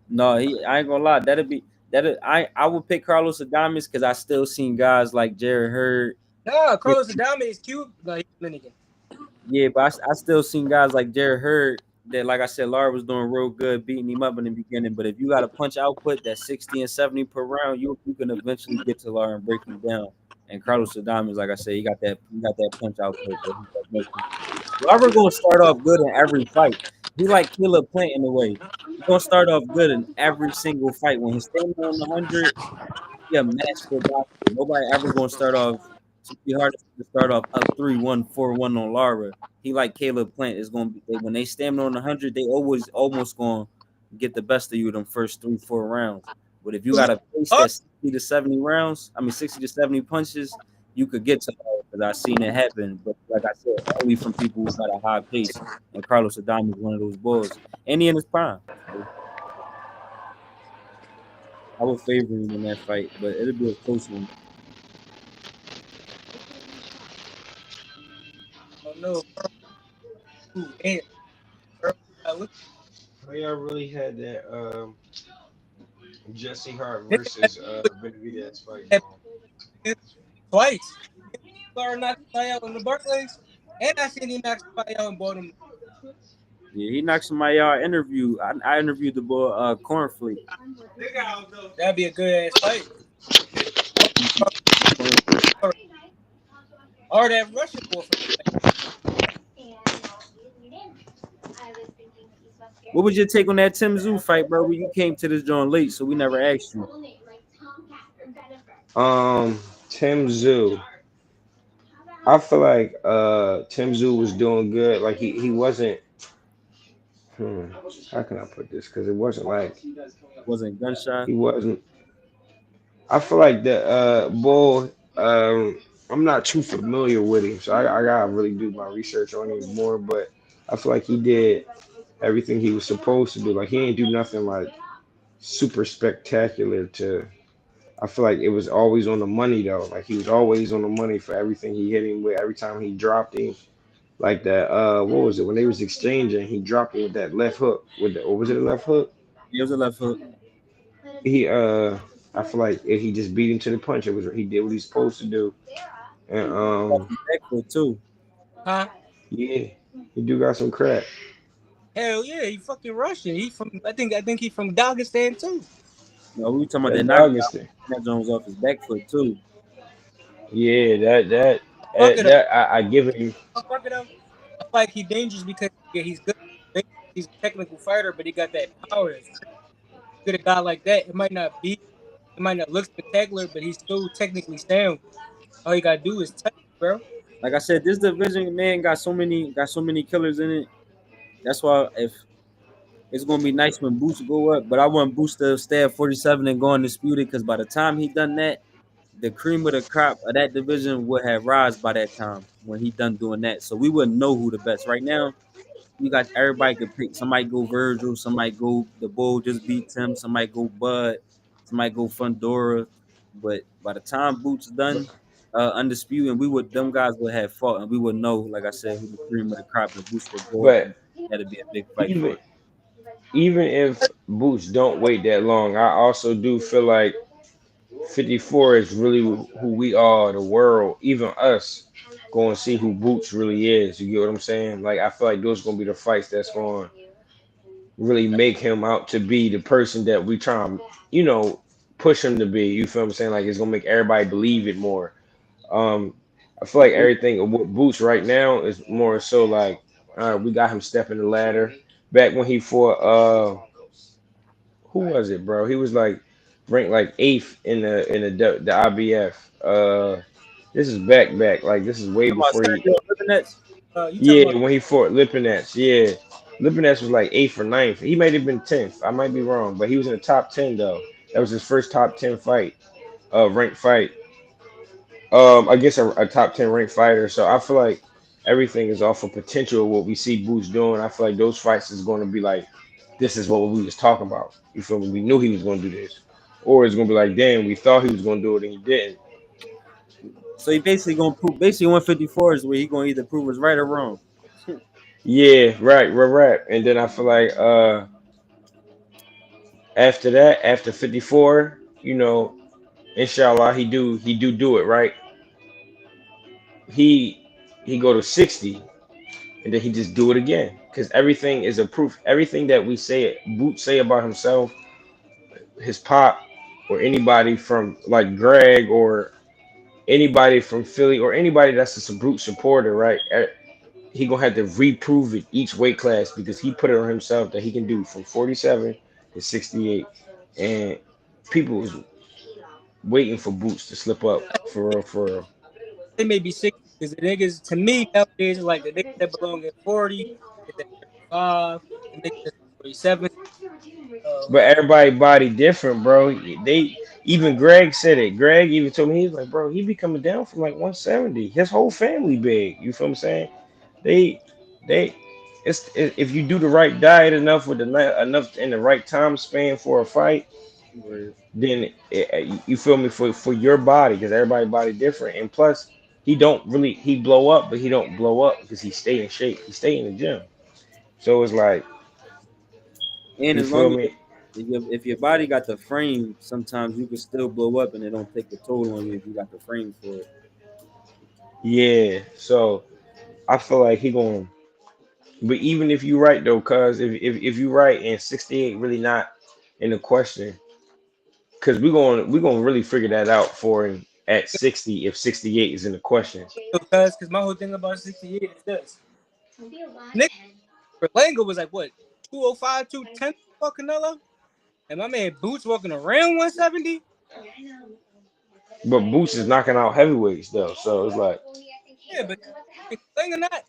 [SPEAKER 2] No, I ain't gonna lie. I would pick Carlos Adames because I still seen guys like Jared Hurd.
[SPEAKER 1] Nah, Carlos Adames is cute. Like he's Dominican.
[SPEAKER 2] Yeah, but I still seen guys like Jared Hurd that, like I said, Lara was doing real good, beating him up in the beginning. But if you got a punch output that's 60 and 70 per round, you can eventually get to Lara and break him down. And Carlos Adames, like I said, he got that punch output. But Lara gonna start off good in every fight. He like Caleb Plant in a way. He gonna start off good in every single fight. When he's standing on the 100, he a master boxer. Nobody ever gonna start off. It's gonna be hard to start off up 3-1, 4-1 on Lara. He like Caleb Plant is gonna be when they stand on the 100, they always almost gonna get the best of you them first 3-4 rounds. But if you got a pace
[SPEAKER 1] Oh,
[SPEAKER 2] that's 60 to 70 rounds, I mean 60 to 70 punches, you could get to Lara because I've seen it happen. But like I said, only from people who got a high pace. And Carlos Adames is one of those bulls, and he in his prime. So I would favor him in that fight, but it'll be a close one.
[SPEAKER 1] no, ooh, damn. Bro, look,
[SPEAKER 3] Oh, y'all really had that Jesse Hart
[SPEAKER 1] nigga, that
[SPEAKER 3] versus Benavidez fight
[SPEAKER 1] had
[SPEAKER 3] going.
[SPEAKER 1] him twice. Laura knocked somebody out in the Barclays, and I seen him knock somebody out in Baltimore.
[SPEAKER 2] Yeah, he knocked somebody out. Interview. I interviewed the boy Cornflake.
[SPEAKER 1] That'd be a good ass fight. Or, or that Russian boy from
[SPEAKER 2] What was your take on that Tim Tszyu fight, bro? You came to this joint late, so we never asked you.
[SPEAKER 3] Tim Zoo. I feel like Tim Zoo was doing good. Like he wasn't. Hmm, how can I put this? Because it wasn't like
[SPEAKER 2] Wasn't gunshot.
[SPEAKER 3] he wasn't. I feel like the bull. I'm not too familiar with him, so I gotta really do my research on him more. But I feel like he did everything he was supposed to do. Like he ain't do nothing like super spectacular to. I feel like it was always on the money though. Like he was always on the money for everything he hit him with. Every time he dropped him, like that. What was it when they was exchanging? He dropped him with that left hook. With the, or was it a left hook?
[SPEAKER 2] He was a left hook.
[SPEAKER 3] He I feel like if he just beat him to the punch, it was he did what he's supposed to do. And
[SPEAKER 2] Got some back foot too.
[SPEAKER 1] huh?
[SPEAKER 3] yeah, he do got some crack.
[SPEAKER 1] Hell yeah, he fucking Russian. He from I think he from Dagestan too.
[SPEAKER 2] No, we were talking about
[SPEAKER 3] That
[SPEAKER 2] that
[SPEAKER 3] dog is
[SPEAKER 2] knockout.
[SPEAKER 3] there.
[SPEAKER 2] That joint was off his back foot too.
[SPEAKER 3] Yeah,
[SPEAKER 1] Fuck it up.
[SPEAKER 3] that I give him.
[SPEAKER 1] Fuck it up. I feel like he dangerous because yeah, he's good. He's a technical fighter, but he got that power. That's crazy. Get a guy like that, it might not look spectacular, but he's so technically sound. All you gotta do is touch, bro.
[SPEAKER 2] Like I said, this division, man, got so many killers in it. That's why if it's gonna be nice when Boots go up, but I want Boots to stay at 47 and go undisputed because by the time he done that, the cream of the crop of that division would have rise by that time when he done doing that. So we wouldn't know who the best. Right now, you got everybody could pick. Somebody go Virgil, somebody go the Bull just beats him, somebody go Bud, somebody go Fundora. But by the time Boots done undisputed, and we would them guys would have fought and we would know, like I said, who the cream of the crop and Boots would go up and
[SPEAKER 3] But
[SPEAKER 2] that'd be a big fight for
[SPEAKER 3] even
[SPEAKER 2] it.
[SPEAKER 3] even if Boots don't wait that long, I also do feel like 54 is really who we are, the world, even us, going to see who Boots really is. You get what I'm saying? Like I feel like those gonna be the fights that's going to really make him out to be the person that we try and push him to be. You feel what I'm saying? Like it's gonna make everybody believe it more. Um, I feel like everything with Boots right now is more so like, all right, we got him stepping the ladder. Back when he fought, who was it, bro? He was like ranked like eighth in the IBF. This is back. Like this is way
[SPEAKER 2] Talking about
[SPEAKER 3] before he.
[SPEAKER 2] Sergio Lipinets?
[SPEAKER 1] You talking
[SPEAKER 3] Yeah,
[SPEAKER 1] about
[SPEAKER 3] when he fought Lipinets. Yeah, Lipinets was like eighth or ninth. He might have been 10th. I might be wrong, but he was in the top 10 though. That was his first top 10 fight, ranked fight. I guess a top 10 ranked fighter. So I feel like everything is off of potential. What we see Boots doing, I feel like those fights is going to be like, this is what we was talking about. You feel me? We knew he was going to do this, or it's going to be like, damn, we thought he was going to do it and he didn't.
[SPEAKER 2] So he basically gonna prove basically 154 is where he gonna either prove us right or wrong.
[SPEAKER 3] Yeah, right. And then I feel like after that, after 54, inshallah he do it right. He go to 60 and then he just do it again. Because everything is a proof. Everything that we say Boot say about himself, his pop, or anybody from like Greg or anybody from Philly or anybody that's a Brute supporter, right? He gonna have to reprove it each weight class because he put it on himself that he can do from 47 to 68, and people was waiting for Boots to slip up for real, for real.
[SPEAKER 1] They may be 60 because the niggas to me nowadays is like the niggas that belong at 40, is at 35, the niggas that's at 47.
[SPEAKER 3] But
[SPEAKER 1] Like
[SPEAKER 3] everybody body different, bro. They even Greg said it. Greg even told me he was like, bro, he be coming down from like 170. His whole family big. You feel what I'm saying? They they if you do the right diet enough with enough in the right time span for a fight,
[SPEAKER 2] Word.
[SPEAKER 3] then you feel me for your body because everybody body different. And plus, he blow up, but he don't blow up because he stay in shape. He stay in the gym. So it's like
[SPEAKER 2] And
[SPEAKER 3] you
[SPEAKER 2] as
[SPEAKER 3] feel
[SPEAKER 2] long as
[SPEAKER 3] me?
[SPEAKER 2] if your body got the frame, sometimes you can still blow up and it don't take a toll on you if you got the frame for it.
[SPEAKER 3] Yeah. So I feel like he going. But even if you right though, cause if you right and 68 really not in the question, cause we gonna really figure that out for him at 60 if 68 is in the question.
[SPEAKER 1] because my whole thing about 68 is this. Nigga Berlanga was like what 205, 210 for Canelo? And my man Boots walking around 170?
[SPEAKER 3] But Boots is knocking out heavyweights though, so it's like
[SPEAKER 1] Yeah, but Berlanga not.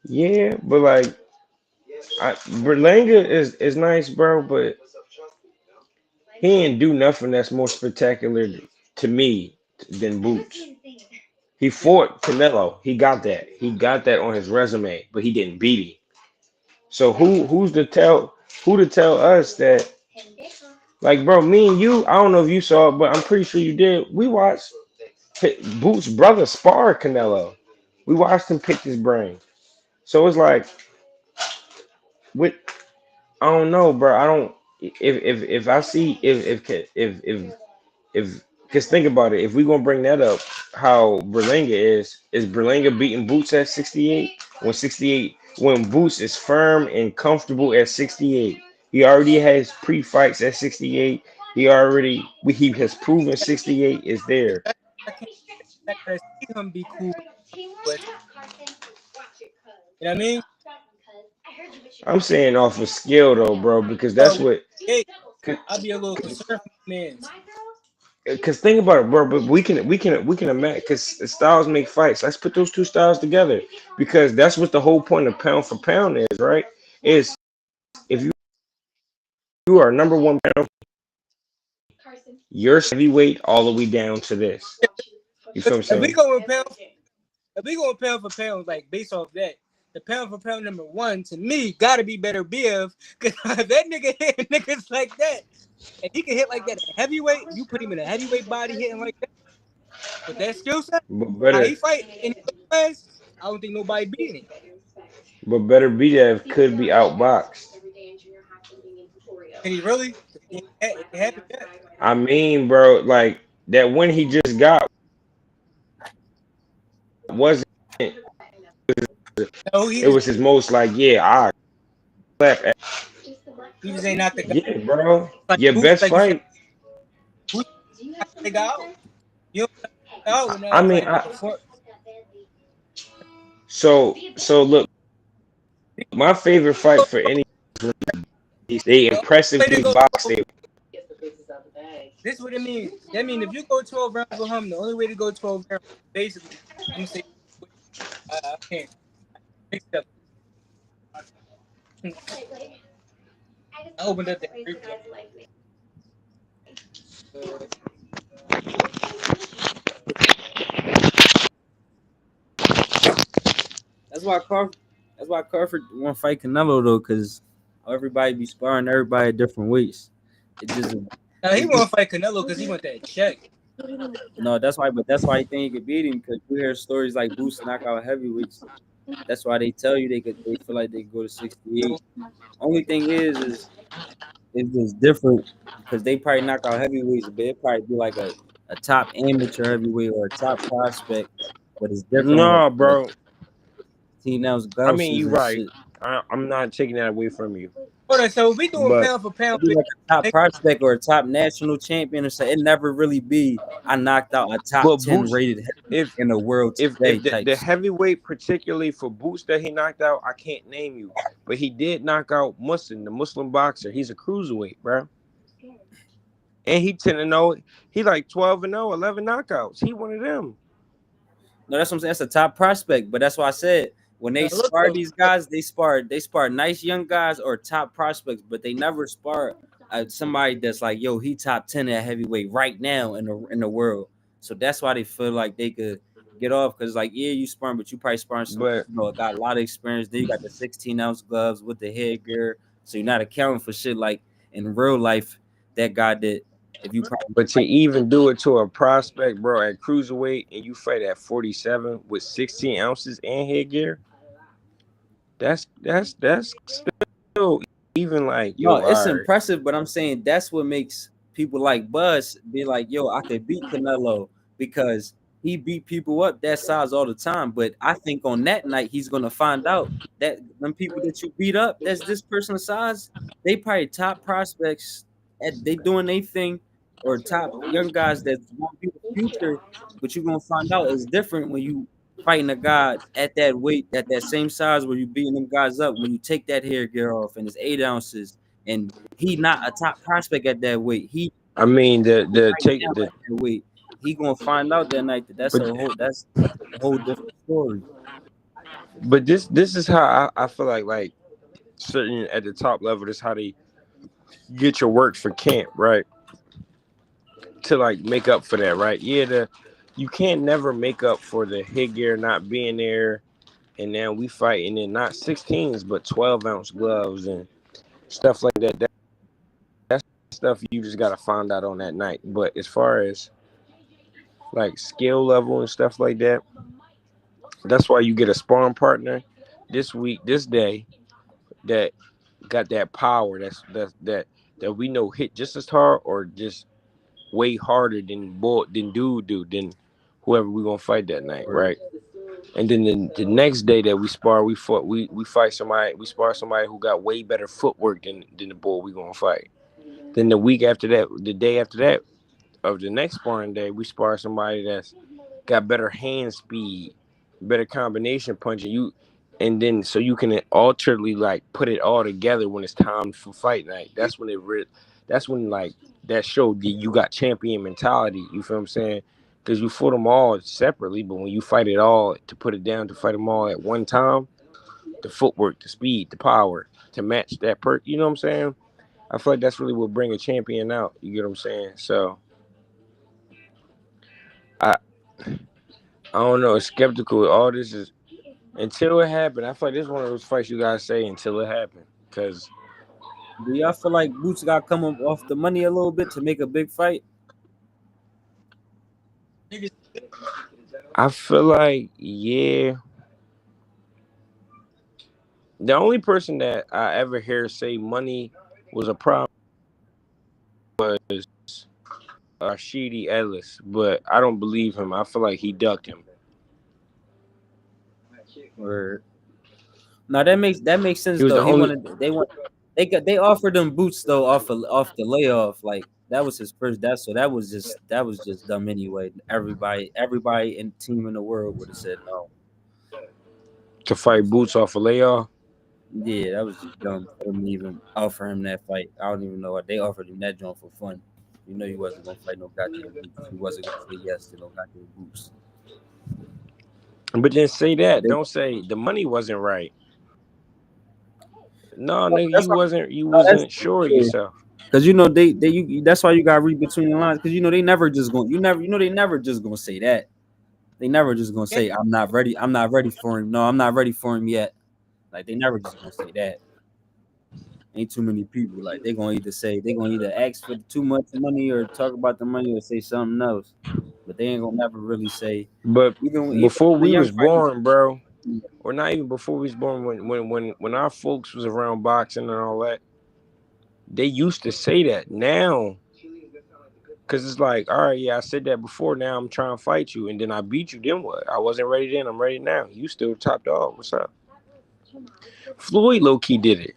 [SPEAKER 3] yeah, but like Berlanga is nice, bro, but he didn't do nothing that's more spectacular to me than Boots. He
[SPEAKER 1] Yeah,
[SPEAKER 3] fought Canelo. He got that. He got that on his resume, but he didn't beat him. So who to tell us that like bro, me and you, I don't know if you saw it, but I'm pretty sure you did. We watched Boots' brother spar Canelo. We watched him pick his brain. So it's like with I don't know, bro. I don't if I see if because think about it, if we gonna bring that up, how Berlanga is Berlanga beating Boots at 68 when Boots is firm and comfortable at 68. He already has pre-fights at 68. He has proven 68 is
[SPEAKER 1] the
[SPEAKER 3] there.
[SPEAKER 1] fact I can't the fact that I see him be cool with you know what I mean?
[SPEAKER 3] I'm saying off of skill though, bro, because that's
[SPEAKER 1] So
[SPEAKER 3] what.
[SPEAKER 1] hey, I'd be a little concerned for my man's.
[SPEAKER 3] Because think about it, bro. But we can imagine because styles make fights. Let's put those two styles together because that's what the whole point of pound for pound is, right? Is if you are number one pound, you're heavyweight all the way down to this. You feel what I'm
[SPEAKER 1] If we
[SPEAKER 3] saying?
[SPEAKER 1] go in pound if we going pound for pound, like based off that, the pound for pound number one to me gotta be better Biv. Cause if that nigga hit niggas like that, and he can hit like that at heavyweight, you put him in a heavyweight body hitting like that with that skill set,
[SPEAKER 3] But
[SPEAKER 1] how
[SPEAKER 3] better,
[SPEAKER 1] he fight in the class, I don't think nobody beating him.
[SPEAKER 3] but better BDF could be outboxed.
[SPEAKER 1] Can he really? It ain't happened yet.
[SPEAKER 3] I mean, bro, like that win he just got wasn't.
[SPEAKER 1] No,
[SPEAKER 3] It was his most like, yeah, I clap.
[SPEAKER 1] he just ain't not the guy
[SPEAKER 3] Yeah, bro,
[SPEAKER 1] like
[SPEAKER 3] your
[SPEAKER 1] Boots,
[SPEAKER 3] best
[SPEAKER 1] like you said,
[SPEAKER 3] fight.
[SPEAKER 1] Boots knock a nigga out. You don't knock a nigga out when
[SPEAKER 3] I mean,
[SPEAKER 1] like before
[SPEAKER 3] so look, my favorite fight for any they
[SPEAKER 1] the only way to
[SPEAKER 3] impressively
[SPEAKER 1] go
[SPEAKER 3] box.
[SPEAKER 1] 12, this is what it means. That means if you go 12 rounds with him, the only way to go 12 rounds, basically, I'm gonna say I can't mix it up. I opened up that group chat. Uh,
[SPEAKER 2] That's why Crawford. That's why Crawford want to fight Canelo though, because everybody be sparring everybody at different weights. It just
[SPEAKER 1] now he
[SPEAKER 2] it's
[SPEAKER 1] want to fight Canelo because he want that check.
[SPEAKER 2] no. That's why, but that's why I think he could beat him because you hear stories like Boost knock out heavyweights. That's why they tell you they feel like they go to 68. Only thing is it's just different because they probably knock out heavyweights, but it probably be like a top amateur heavyweight or a top prospect, but it's different with
[SPEAKER 3] No,
[SPEAKER 2] like
[SPEAKER 3] bro.
[SPEAKER 2] 16 ounce
[SPEAKER 3] I mean,
[SPEAKER 2] glouses
[SPEAKER 3] you're
[SPEAKER 2] and
[SPEAKER 3] right.
[SPEAKER 2] shit.
[SPEAKER 3] I'm not taking that away from you,
[SPEAKER 1] Hold on, so we doing
[SPEAKER 3] but
[SPEAKER 1] pound for pound.
[SPEAKER 2] It'd be like a top prospect or a top national champion or something. It never really be I knocked out a top
[SPEAKER 3] but
[SPEAKER 2] 10
[SPEAKER 3] Boots,
[SPEAKER 2] rated heavyweight
[SPEAKER 3] if
[SPEAKER 2] in the world today
[SPEAKER 3] if
[SPEAKER 2] type
[SPEAKER 3] the
[SPEAKER 2] shit.
[SPEAKER 3] heavyweight, particularly for Boots that he knocked out, I can't name you, but he did knock out Muslim, the Muslim boxer. He's a cruiserweight, bro, and he 10-0. He like 12-0, 11 knockouts. He one of them.
[SPEAKER 2] No, that's what I'm saying. That's a top prospect, but that's why I said when they
[SPEAKER 1] Look
[SPEAKER 2] spar
[SPEAKER 1] though,
[SPEAKER 2] these guys, they spar nice young guys or top prospects, but they never spar somebody that's like, yo, he top 10 at heavyweight right now in the world. So that's why they feel like they could get off because like, yeah, you sparring, but you probably sparring some,
[SPEAKER 3] But
[SPEAKER 2] got a lot of experience. Then you got the 16-ounce gloves with the headgear, so you're not accounting for shit like in real life that guy did. If you probably
[SPEAKER 3] but to even do it to a prospect, bro, at cruiserweight, and you fight at 47 with 16 ounces and headgear, that's still even like,
[SPEAKER 2] No,
[SPEAKER 3] yo, all
[SPEAKER 2] it's
[SPEAKER 3] right.
[SPEAKER 2] impressive, but I'm saying that's what makes people like Buzz be like, yo, I could beat Canelo because he beat people up that size all the time. But I think on that night he's gonna find out that them people that you beat up, that's this person's size, they probably top prospects at they doing their thing or top young guys that want to be the future. But you're gonna find out it's different when you fighting a guy at that weight, at that same size where you beating them guys up. When you take that hair gear off and it's 8 ounces, and he not a top prospect at that weight. He
[SPEAKER 3] I mean, the
[SPEAKER 2] right
[SPEAKER 3] take
[SPEAKER 2] now
[SPEAKER 3] the
[SPEAKER 2] at that weight. He gonna find out that night that
[SPEAKER 3] but
[SPEAKER 2] that's a whole different story.
[SPEAKER 3] this is how I feel like certain at the top level. This is how they get your work for camp, right? To like make up for that, right? Yeah, you can't never make up for the headgear not being there, and now we fighting in not 16s but 12-ounce gloves and stuff like that. That's stuff you just gotta find out on that night. But as far as like skill level and stuff like that, that's why you get a sparring partner this week, this day that got that power. That we know hit just as hard or just way harder than dude do than whoever we gonna fight that night,
[SPEAKER 2] Or
[SPEAKER 3] right? And then the next day that we spar, we fight somebody, we spar somebody who got way better footwork than the bull we gonna fight. Then the week after that, the day after that of the next sparring day, we spar somebody that's got better hand speed, better combination punching. And then so you can alternately like put it all together when it's time for fight night. That's when like that showed that you got champion mentality. You feel what I'm saying? Because you fought them all separately, but when you fight it all to put it down to fight them all at one time, the footwork, the speed, the power to match that you know what I'm saying? I feel like that's really what bring a champion out. You get what I'm saying? So I I don't know. It's skeptical. All this is until it happened. I feel like this is one of those fights you gotta say until it happened. Cause
[SPEAKER 2] do y'all feel like Boots got come up off the money a little bit to make a big fight?
[SPEAKER 1] niggas,
[SPEAKER 3] I feel like the only person that I ever hear say money was a problem was Sheedy Ellis, but I don't believe him. I feel like he ducked him.
[SPEAKER 2] Or no, that makes
[SPEAKER 3] He
[SPEAKER 2] sense
[SPEAKER 3] was
[SPEAKER 2] though.
[SPEAKER 3] the only
[SPEAKER 2] They offered them Boots though off the layoff. Like that was his first that was just dumb anyway. Everybody in team in the world would have said no.
[SPEAKER 3] to fight Boots off a layoff.
[SPEAKER 2] Yeah, that was just dumb for them to even offer him that fight. I don't even know what they offered him that joint for fun. You know he wasn't gonna fight no goddamn Boots. He wasn't gonna say yes to no goddamn Boots.
[SPEAKER 3] But then say that.
[SPEAKER 2] They,
[SPEAKER 3] Don't say the money wasn't right. No,
[SPEAKER 2] no,
[SPEAKER 3] nigga,
[SPEAKER 2] that's what,
[SPEAKER 3] you
[SPEAKER 2] no, that's
[SPEAKER 3] wasn't sure of
[SPEAKER 2] yeah.
[SPEAKER 3] yourself.
[SPEAKER 2] Cause that's why you gotta read between the lines. Cause they never just going they never just gonna say that. They never just gonna say I'm not ready for him. No, I'm not ready for him yet. Like they never just gonna say that. Ain't too many people. Like they gonna either ask for too much money or talk about the money or say something else. But they ain't gonna never really say
[SPEAKER 3] But
[SPEAKER 2] even
[SPEAKER 3] before
[SPEAKER 2] the
[SPEAKER 3] we
[SPEAKER 2] young
[SPEAKER 3] was
[SPEAKER 2] fighters.
[SPEAKER 3] born, bro, or not even before we was born, when our folks was around boxing and all that, they used to say that. Now, because it's like, all right, yeah, I said that before. Now I'm trying to fight you, and then I beat you. Then what? I wasn't ready then. I'm ready now. You still top dog. What's up? Floyd low key did it.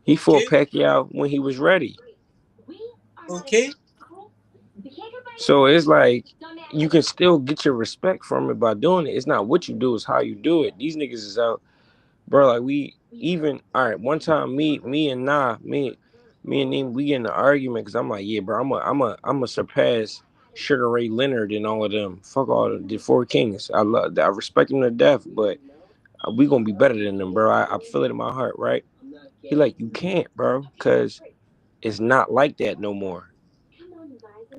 [SPEAKER 3] He fought
[SPEAKER 1] Okay.
[SPEAKER 3] Pacquiao when he was ready.
[SPEAKER 1] Okay.
[SPEAKER 3] So it's like you can still get your respect from it by doing it. It's not what you do, it's how you do it. These niggas is out, bro. Like we even all right. One time, me and him, we get in an argument because I'm like, yeah, bro, I'm a surpass Sugar Ray Leonard and all of them. Fuck all the four kings. I respect them to death, but we gonna be better than them, bro. I feel it in my heart, right? He like, you can't, bro, because it's not like that no more.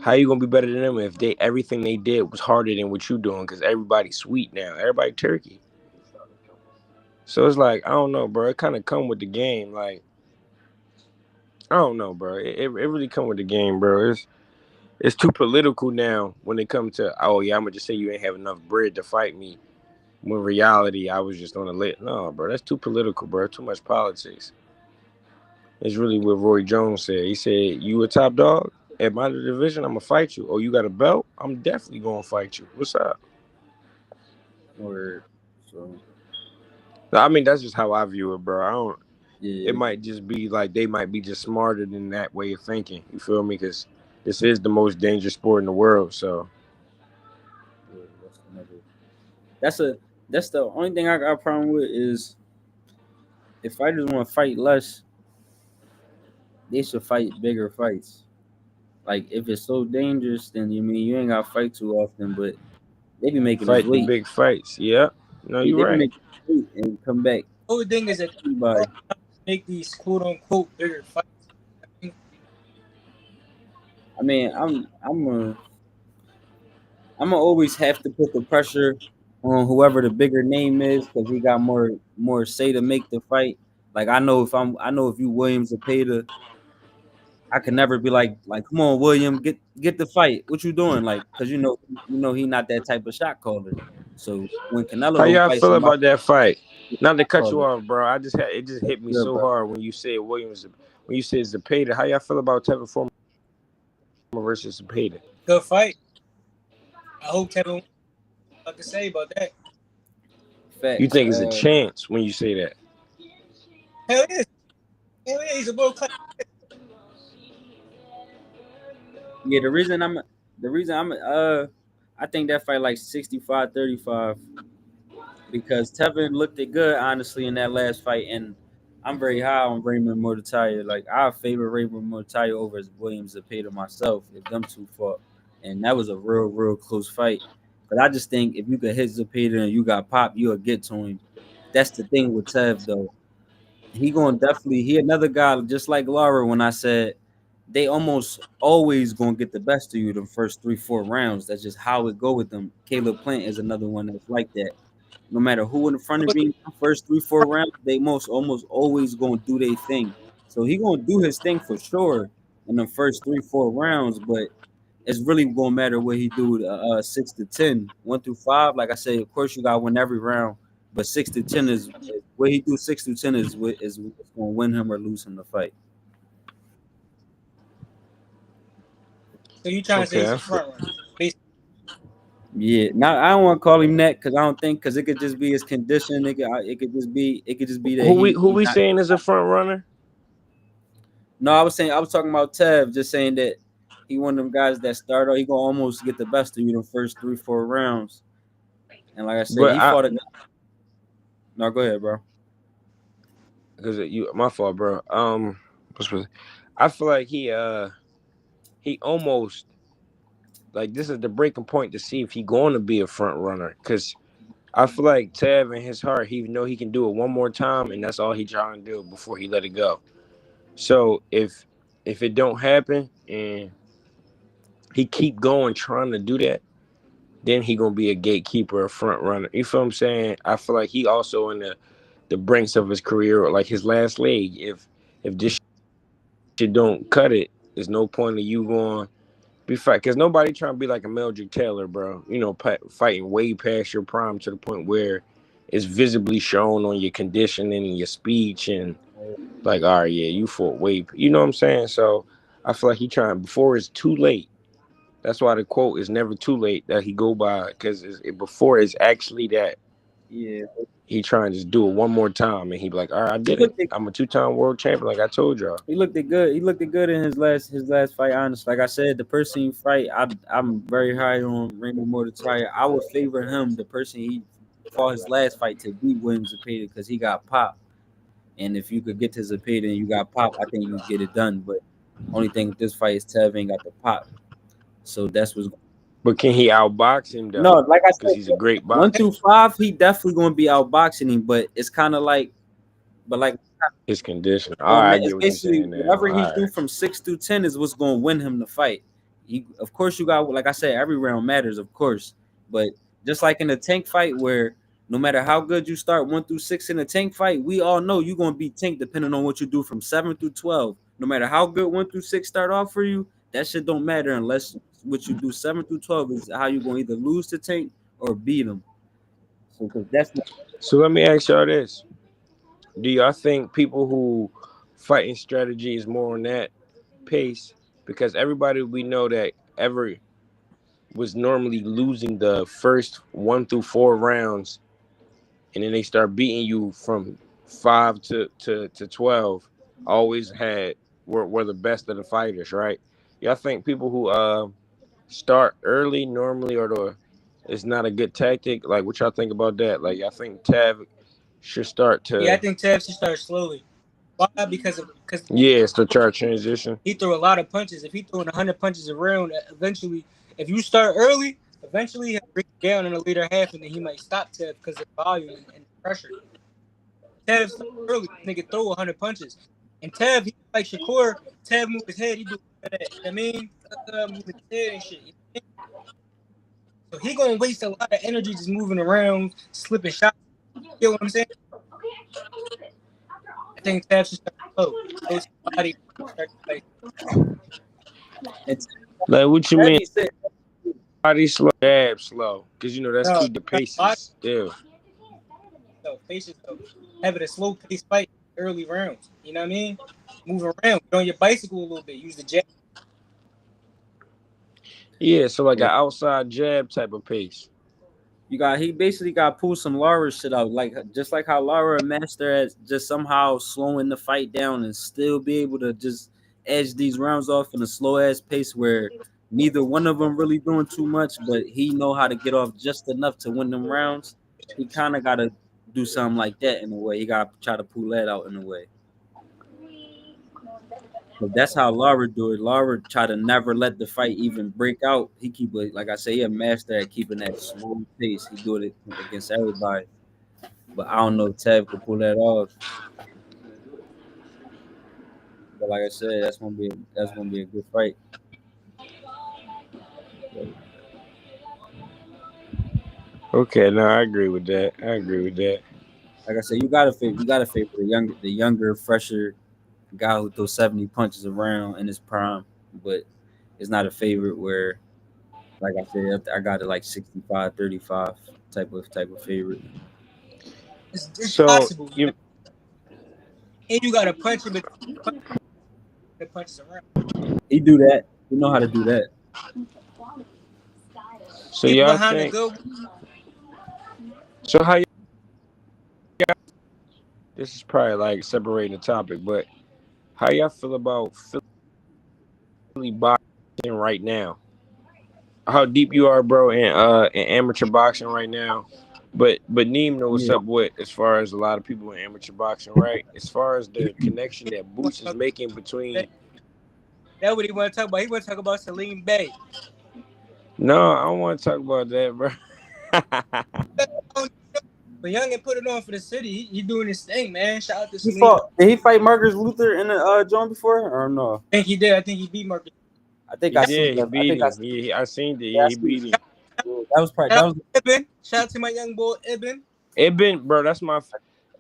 [SPEAKER 3] How you gonna be better than them if they everything they did was harder than what you doing? Because everybody's sweet now, everybody turkey. So it's like I don't know, bro. It kind of come with the game. Like I don't know, bro. It really come with the game, bro. It's too political now when it comes to oh yeah, I'm gonna just say you ain't have enough bread to fight me. When reality, I was just on a lit. No, bro, that's too political, bro. Too much politics. It's really what Roy Jones said. He said, "You a top dog at my division, I'm gonna fight you. Oh, you got a belt? I'm definitely gonna fight you. What's up?"
[SPEAKER 2] Or so
[SPEAKER 3] I mean, that's just how I view it, bro. I don't. It
[SPEAKER 2] yeah,
[SPEAKER 3] might just be like they might be just smarter than that way of thinking. You feel me? Because this is the most dangerous sport in the world. So
[SPEAKER 2] yeah, that's another. That's a that's the only thing I got a problem with is if fighters want to fight less, they should fight bigger fights. Like if it's so dangerous, then you mean you ain't got to fight too often, but they be making us
[SPEAKER 3] fight the
[SPEAKER 2] wait.
[SPEAKER 3] big fights. Yeah. No,
[SPEAKER 2] Yeah,
[SPEAKER 3] you're
[SPEAKER 2] they be
[SPEAKER 3] right.
[SPEAKER 2] making us wait and come back.
[SPEAKER 1] Whole thing is that
[SPEAKER 2] Everybody.
[SPEAKER 1] make these quote unquote bigger fights.
[SPEAKER 2] I mean, I'm gonna always have to put the pressure on whoever the bigger name is because he got more say to make the fight. Like I know if you Williams or Peta, I can never be like come on William get the fight. What you doing? Like because you know he not that type of shot caller. So when Canelo
[SPEAKER 3] How
[SPEAKER 2] don't
[SPEAKER 3] y'all
[SPEAKER 2] fight
[SPEAKER 3] feel
[SPEAKER 2] somebody,
[SPEAKER 3] about that fight?
[SPEAKER 2] he's
[SPEAKER 3] Not to
[SPEAKER 2] a shot
[SPEAKER 3] cut you
[SPEAKER 2] caller.
[SPEAKER 3] off, bro. I just had it just hit me
[SPEAKER 2] Yeah,
[SPEAKER 3] so
[SPEAKER 2] bro.
[SPEAKER 3] hard when you said Williams. When you said Zepeda. How y'all feel about Tevin Former versus Zepeda?
[SPEAKER 1] Good fight. I hope Kevin wins. What I can say about that.
[SPEAKER 3] You
[SPEAKER 2] Facts.
[SPEAKER 3] think it's a chance when you say that?
[SPEAKER 1] Hell yeah. Hell yeah, he's a world class.
[SPEAKER 2] Yeah, the reason I think that fight like 65-35 because Tevin looked it good honestly in that last fight, and I'm very high on Raymond Mortalia. Like I favor Raymond Mortalia over Williams Zepeda myself if them two fought, and that was a real close fight. But I just think if you could hit Zepeda and you got pop, you'll get to him. That's the thing with Tev though. He gonna definitely he another guy just like Lara when I said they almost always gonna get the best of you the first 3-4 rounds. That's just how it go with them. Caleb Plant is another one that's like that. No matter who in front of me, the first 3-4 rounds, they most almost always gonna do their thing. So he gonna do his thing for sure in the first 3-4 rounds, but it's really gonna matter what he do 6 to 10, 1 through 5. Like I say, of course you gotta win every round, but 6 to 10 is what he do. 6 to 10 is what is gonna win him or lose him the fight.
[SPEAKER 1] So you trying to say
[SPEAKER 3] Okay,
[SPEAKER 1] he's
[SPEAKER 3] I
[SPEAKER 1] a
[SPEAKER 3] feel,
[SPEAKER 1] front runner? Basically.
[SPEAKER 2] Yeah, now I don't want to call him that because I don't think because it could just be his condition. It could just be that
[SPEAKER 3] who
[SPEAKER 2] he
[SPEAKER 3] we
[SPEAKER 2] not.
[SPEAKER 3] saying is a front runner?
[SPEAKER 2] No, I was talking about Tev, just saying that he one of them guys that start out. He gonna almost get the best of you the first 3-4 rounds. And like I say,
[SPEAKER 3] But
[SPEAKER 2] he
[SPEAKER 3] I
[SPEAKER 2] fought a guy. No, go ahead, bro.
[SPEAKER 3] because you my fault, bro. I feel like he almost like this is the breaking point to see if he going to be a front runner because I feel like Tav in his heart he know he can do it one more time and that's all he trying to do before he let it go. So if it don't happen and he keep going trying to do that, then he gonna be a gatekeeper, a front runner. You feel what I'm saying? I feel like he also in the brinks of his career or like his last leg. If this shit don't cut it, there's no point of you going be fight because nobody trying to be like a Mildred Taylor, bro. You know, fighting way past your prime to the point where it's visibly shown on your conditioning and your speech and like, all right, yeah, you fought way. You know what I'm saying? So I feel like he trying before it's too late. That's why the quote is never too late that he go by because before it's actually that
[SPEAKER 2] Yeah,
[SPEAKER 3] he trying to just do it one more time and he be like, all right, I
[SPEAKER 2] he
[SPEAKER 3] did it.
[SPEAKER 2] looked
[SPEAKER 3] I'm a 2-time world champion, like I told y'all.
[SPEAKER 2] he looked it good. He looked it good in his last fight. Honest, like I said, the person you fight, I'm very high on Raymond Mortazaliev. I would favor him, the person he fought his last fight, to beat Williams Zepeda because he got popped. And if you could get to Zepeda and you got popped, I think you could get it done. But only thing with this fight is Tev ain't got the pop, so that's what's.
[SPEAKER 3] But can he outbox him
[SPEAKER 2] No,
[SPEAKER 3] though?
[SPEAKER 2] like I
[SPEAKER 3] Because
[SPEAKER 2] said,
[SPEAKER 3] he's a great
[SPEAKER 2] one
[SPEAKER 3] boxer.
[SPEAKER 2] through five, he definitely gonna be outboxing him. But it's kind of like, but like
[SPEAKER 3] His condition. All
[SPEAKER 2] gonna
[SPEAKER 3] right, I
[SPEAKER 2] it's
[SPEAKER 3] get what you're
[SPEAKER 2] basically
[SPEAKER 3] saying now.
[SPEAKER 2] whatever
[SPEAKER 3] All
[SPEAKER 2] he do
[SPEAKER 3] right.
[SPEAKER 2] from 6 through 10 is what's gonna win him the fight. He, of course, you got, like I said, every round matters, of course, but just like in a tank fight where no matter how good you start 1 through 6 in a tank fight, we all know you're gonna be tank depending on what you do from 7 through 12. No matter how good 1 through 6 start off for you, that shit don't matter unless what you do 7 through 12 is how you gonna either lose to tank or beat him. So, because that's not,
[SPEAKER 3] So let me ask y'all this: do y'all think people who fighting strategy is more on that pace? Because everybody we know that ever was normally losing the first 1 through 4 rounds, and then they start beating you from 5 to 12. Always were the best of the fighters, right? Y'all think people who start early normally or the it's not a good tactic? Like, what y'all think about that? Like, y'all think Tav should start
[SPEAKER 1] Yeah, I
[SPEAKER 3] to
[SPEAKER 1] think Tev should start slowly. Why? Because
[SPEAKER 3] yeah, it's the chart transition.
[SPEAKER 1] he threw a lot of punches. If he throwing 100 punches around, eventually, if you start early, eventually he'll break you down in the later half, and then he might stop Tev because of the volume and the pressure. Tev started early. This nigga throw 100 punches, and Tev, he like Shakur. Tev move his head. He do that. You know what I mean, move his head and shit. You know what I mean? So he gonna waste a lot of energy just moving around, slipping shots. You know what I'm saying? I think Tev should start slow. Go to the body. Start like
[SPEAKER 2] it's
[SPEAKER 3] Like, what you mean?
[SPEAKER 2] heavy set.
[SPEAKER 3] Body slow, jab slow, because you know that's
[SPEAKER 1] no,
[SPEAKER 3] two the
[SPEAKER 1] body
[SPEAKER 3] paces still.
[SPEAKER 1] yourself, face yourself, having a slow pace fight early rounds. You know what I mean? Move around, get on your bicycle a little bit, use the jab.
[SPEAKER 3] Yeah, so like an outside jab type of pace.
[SPEAKER 2] He basically got to pull some Lara shit out, like just like how Lara master at just somehow slowing the fight down and still be able to just edge these rounds off in a slow ass pace where neither one of them really doing too much, but he know how to get off just enough to win them rounds. He kind of got to do something like that in a way. He got to try to pull that out in a way. But that's how Lara do it. Lara try to never let the fight even break out. He keep it, like I say, he a master at keeping that slow pace. He do it against everybody. But I don't know if Tev could pull that off. But like I said, that's gonna be a good fight.
[SPEAKER 3] Okay, no, I agree with that. I agree with that.
[SPEAKER 2] Like I said, you gotta favor the younger, fresher guy who throws 70 punches around in his prime. But it's not a favorite where, like I said, I got it like 65-35 type of favorite.
[SPEAKER 1] It's
[SPEAKER 3] So
[SPEAKER 1] possible, you know?
[SPEAKER 3] you
[SPEAKER 1] And you got to punch him between the punches around.
[SPEAKER 2] He do that. He know how to do that.
[SPEAKER 3] so
[SPEAKER 1] People
[SPEAKER 3] y'all
[SPEAKER 1] behind the
[SPEAKER 3] think
[SPEAKER 1] good.
[SPEAKER 3] so how this is probably like separating the topic, but how y'all feel about Philly boxing right now? How deep you are, bro, in amateur boxing right now? But Neem know what's
[SPEAKER 2] Yeah.
[SPEAKER 3] up with as far as a lot of people in amateur boxing, right? As far as the connection that Boots is making between.
[SPEAKER 1] That's what he want to talk about. He want to talk about Salim Bay.
[SPEAKER 3] No, I don't want to talk about that, bro.
[SPEAKER 1] But Young and put it on for the city. He doing his thing, man. Shout out to
[SPEAKER 2] He
[SPEAKER 1] Salim.
[SPEAKER 2] fought. Did he fight Marcus Luther in the joint before or no?
[SPEAKER 1] I think he did. I think he beat Marcus.
[SPEAKER 2] I think
[SPEAKER 3] He
[SPEAKER 2] I seen
[SPEAKER 3] did. He
[SPEAKER 2] that. I
[SPEAKER 3] beat
[SPEAKER 2] think I
[SPEAKER 3] him.
[SPEAKER 2] seen.
[SPEAKER 3] I seen it.
[SPEAKER 2] Yeah,
[SPEAKER 3] Yeah,
[SPEAKER 2] I
[SPEAKER 3] he
[SPEAKER 2] seen.
[SPEAKER 3] beat him.
[SPEAKER 2] Yeah, that was probably
[SPEAKER 1] Shout
[SPEAKER 2] that
[SPEAKER 1] out
[SPEAKER 2] was.
[SPEAKER 1] to Ibn. Shout out to my young boy Ibn.
[SPEAKER 3] It been, bro. That's my.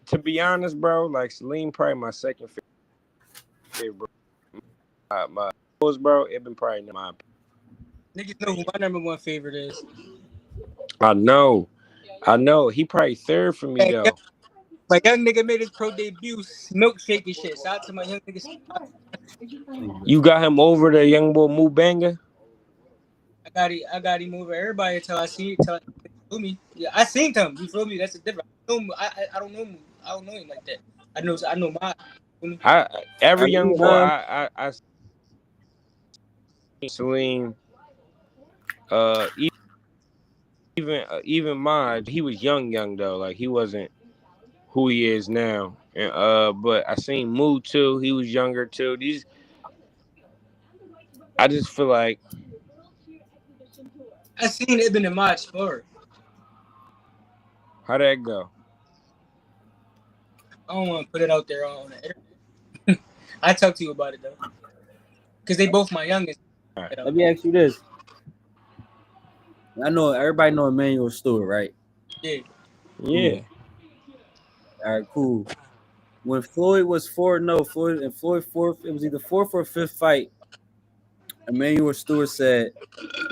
[SPEAKER 3] To be honest, bro. Like Salim, probably my second favorite, bro. My bro. It been probably my.
[SPEAKER 1] Niggas know who my number one favorite is.
[SPEAKER 3] I know. He probably third for me though.
[SPEAKER 1] My young nigga made his pro debut, milkshake and shit. Shout out to my young nigga.
[SPEAKER 3] You got him over the young boy Mubanga?
[SPEAKER 1] I got him over everybody until I see it. Till you feel me? Yeah, I seen him. You feel me? That's the difference. I don't know him. I don't know him like that. I know my.
[SPEAKER 3] Every
[SPEAKER 2] Me
[SPEAKER 3] young
[SPEAKER 2] and
[SPEAKER 3] boy I Salim, uh, even mine, he was young though. Like he wasn't who he is now. And but I seen Moo too. He was younger too. I just feel like
[SPEAKER 1] I seen Ibn in my Explorer.
[SPEAKER 3] how that go?
[SPEAKER 1] I don't want to put it out there on the internet. I talk to you about it though, because they both my youngest.
[SPEAKER 3] Right.
[SPEAKER 2] Let me ask you this. I know everybody know Emmanuel Stewart, right?
[SPEAKER 1] Yeah.
[SPEAKER 3] Yeah.
[SPEAKER 2] All right, cool. When Floyd was 4-0, Floyd fourth, it was either fourth or fifth fight. Emmanuel Stewart said,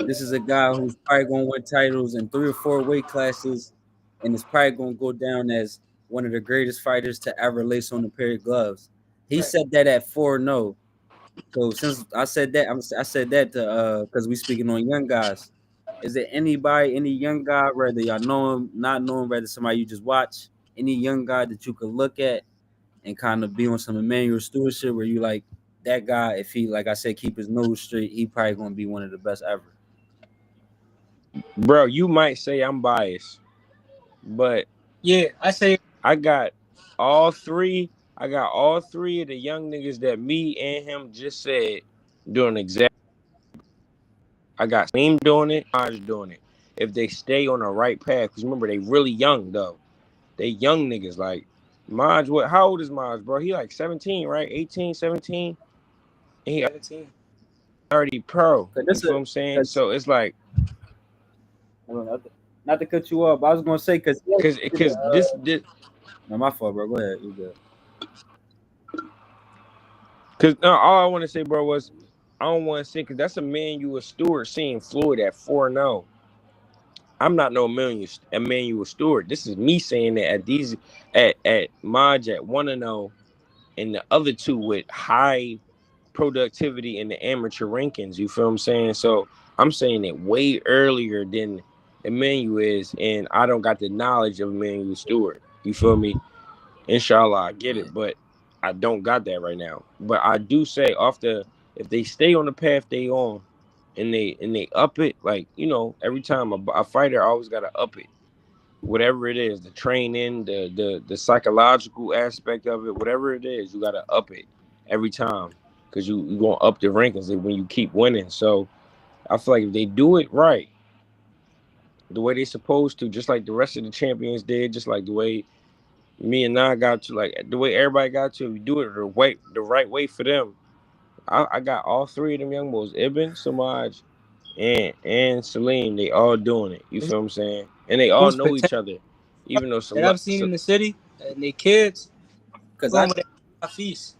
[SPEAKER 2] "This is a guy who's probably gonna win titles in 3 or 4 weight classes, and is probably gonna go down as one of the greatest fighters to ever lace on a pair of gloves." He said that at 4-0. So since I said that, I said that to because we speaking on young guys. Is there anybody, any young guy, whether y'all know him, not know him, whether somebody you just watch, any young guy that you could look at and kind of be on some Emmanuel Stewart shit where you like that guy, if he, like I said, keep his nose straight, he probably gonna be one of the best ever.
[SPEAKER 3] Bro, you might say I'm biased, but
[SPEAKER 1] Yeah, I say
[SPEAKER 3] I got all three. I got all three of the young niggas that me and him just said doing exactly. I got Slim doing it, Maj doing it. If they stay on the right path, because remember they really young though. They young niggas like Maj. What? How old is Maj, bro? He like 17, right? 18, 17. And he
[SPEAKER 1] 17.
[SPEAKER 3] already pro.
[SPEAKER 2] Cause
[SPEAKER 3] You
[SPEAKER 2] this
[SPEAKER 3] feel
[SPEAKER 2] a,
[SPEAKER 3] what I'm saying?
[SPEAKER 2] cause
[SPEAKER 3] So it's like,
[SPEAKER 2] not to cut you off, but I was gonna say
[SPEAKER 3] cause this
[SPEAKER 2] no, my fault, bro. Go ahead, you good.
[SPEAKER 3] cause no, all I want to say, bro, was I don't want to say because that's a man you a Stewart seeing Floyd at 4-0. I'm not no Emmanuel Stewart. This is me saying that at Maj at 1-0 and the other two with high productivity in the amateur rankings. You feel what I'm saying? So I'm saying it way earlier than Emmanuel is, and I don't got the knowledge of Emmanuel Stewart. You feel me? Inshallah, I get it, but I don't got that right now. But I do say if they stay on the path they on, and they up it, like every time a fighter always got to up it, whatever it is, the training, the psychological aspect of it, whatever it is, you got to up it every time because you gonna up the rankings when you keep winning. So I feel like if they do it right, the way they supposed to, just like the rest of the champions did, just like the way me and I got to, like the way everybody got to, if you do it the right way for them. I got all three of them young boys, Ibn, Samaj, and Salim. They all doing it. You feel what I'm saying? And they all
[SPEAKER 1] Most
[SPEAKER 3] know each
[SPEAKER 1] potential
[SPEAKER 3] other. Even though
[SPEAKER 1] that I've seen in the city and they kids
[SPEAKER 2] Cause
[SPEAKER 1] going
[SPEAKER 2] I
[SPEAKER 1] with their feast.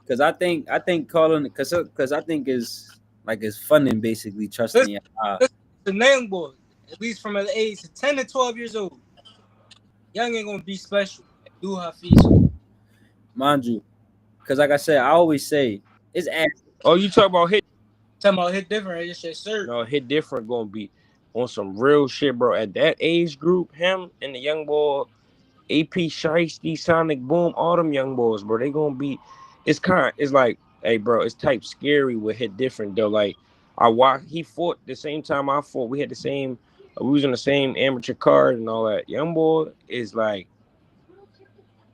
[SPEAKER 2] Cause I think calling cause I think is like it's fun and basically trusting
[SPEAKER 1] Listen,
[SPEAKER 2] your eye.
[SPEAKER 1] listen, the young boy, at least from the age of 10 to 12 years old, young ain't gonna be special. Do her feast.
[SPEAKER 2] Mind you. Cause like I said, I always say it's ass.
[SPEAKER 3] oh, you talk about hit?
[SPEAKER 1] Talking about hit different, I just said sir.
[SPEAKER 3] No, hit different. Gonna be on some real shit, bro. At that age group, him and the young boy, AP Shiesty, Sonic Boom, all them young boys, bro. They gonna be. It's like, hey, bro. It's type scary with hit different though. Like I watched, he fought the same time I fought. We had the same. We was on the same amateur card and all that. Young boy is like.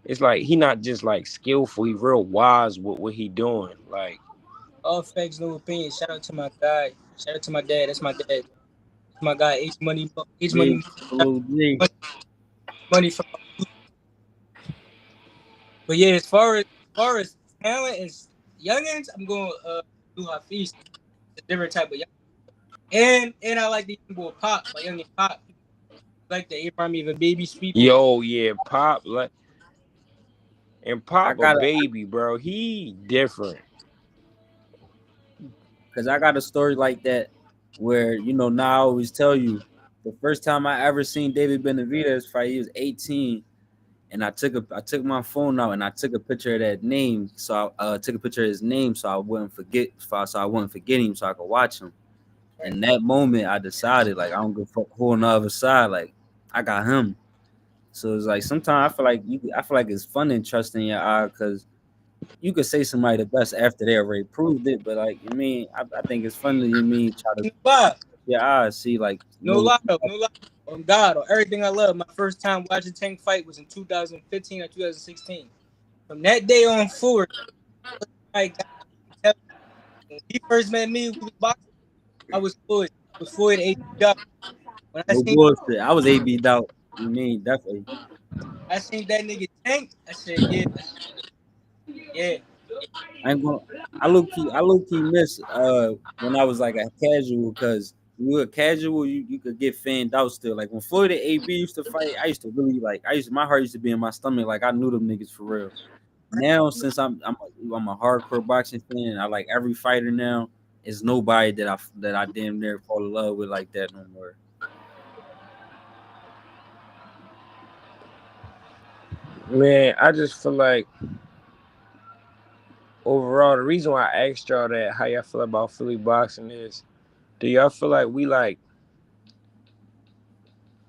[SPEAKER 3] It's like he not just like skillful. He real wise with what he doing. Like
[SPEAKER 1] All facts, no opinion. Shout out to my guy. Shout out to my dad. That's my dad. That's my guy. H
[SPEAKER 2] Big
[SPEAKER 1] money,
[SPEAKER 2] blue G.
[SPEAKER 1] money from. But yeah, as far as talent is youngins, I'm going do Hafiz. It's a different type of young. And I like the young boy Pop, my youngin Pop. Like the Abraham even baby sweeper.
[SPEAKER 3] yo, yeah, Pop like and
[SPEAKER 2] I
[SPEAKER 3] Pop a
[SPEAKER 2] gotta
[SPEAKER 3] baby, bro. He different.
[SPEAKER 2] cause I got a story like that. where now I always tell you the first time I ever seen David Benavidez fight, he was 18, and I took my phone out and I took a picture of that name, so I took a picture of his name so I wouldn't forget, him, so I could watch him.
[SPEAKER 1] Right.
[SPEAKER 2] In that moment, I decided like I don't give a fuck who on the other side, like I got him. So it's like sometimes I feel like it's fun and trusting your eye because you could say somebody the best after they already proved it, but like I think it's fun to try to
[SPEAKER 1] No lie,
[SPEAKER 2] your eyes see like
[SPEAKER 1] no lie, though, no lie. On God, on everything I love. My first time watching Tank fight was in 2015 or 2016. From that day on forward, I got, when he first met me, we was boxing. I was Floyd. I was Floyd AB Dog. When
[SPEAKER 2] no bullshit. I was AB'd out. Definitely.
[SPEAKER 1] I seen that nigga Tank, I said, yeah, yeah.
[SPEAKER 2] I ain't gonna. I low key miss when I was like a casual because when you were casual, you could get fanned out still. Like when Floyd and AB used to fight, I used to really like. My heart used to be in my stomach. Like I knew them niggas for real. Now since I'm a hardcore boxing fan, I like every fighter now. It's nobody that I damn near fall in love with like that no more.
[SPEAKER 3] Man, I just feel like overall the reason why I asked y'all that how y'all feel about Philly boxing is, do y'all feel like we like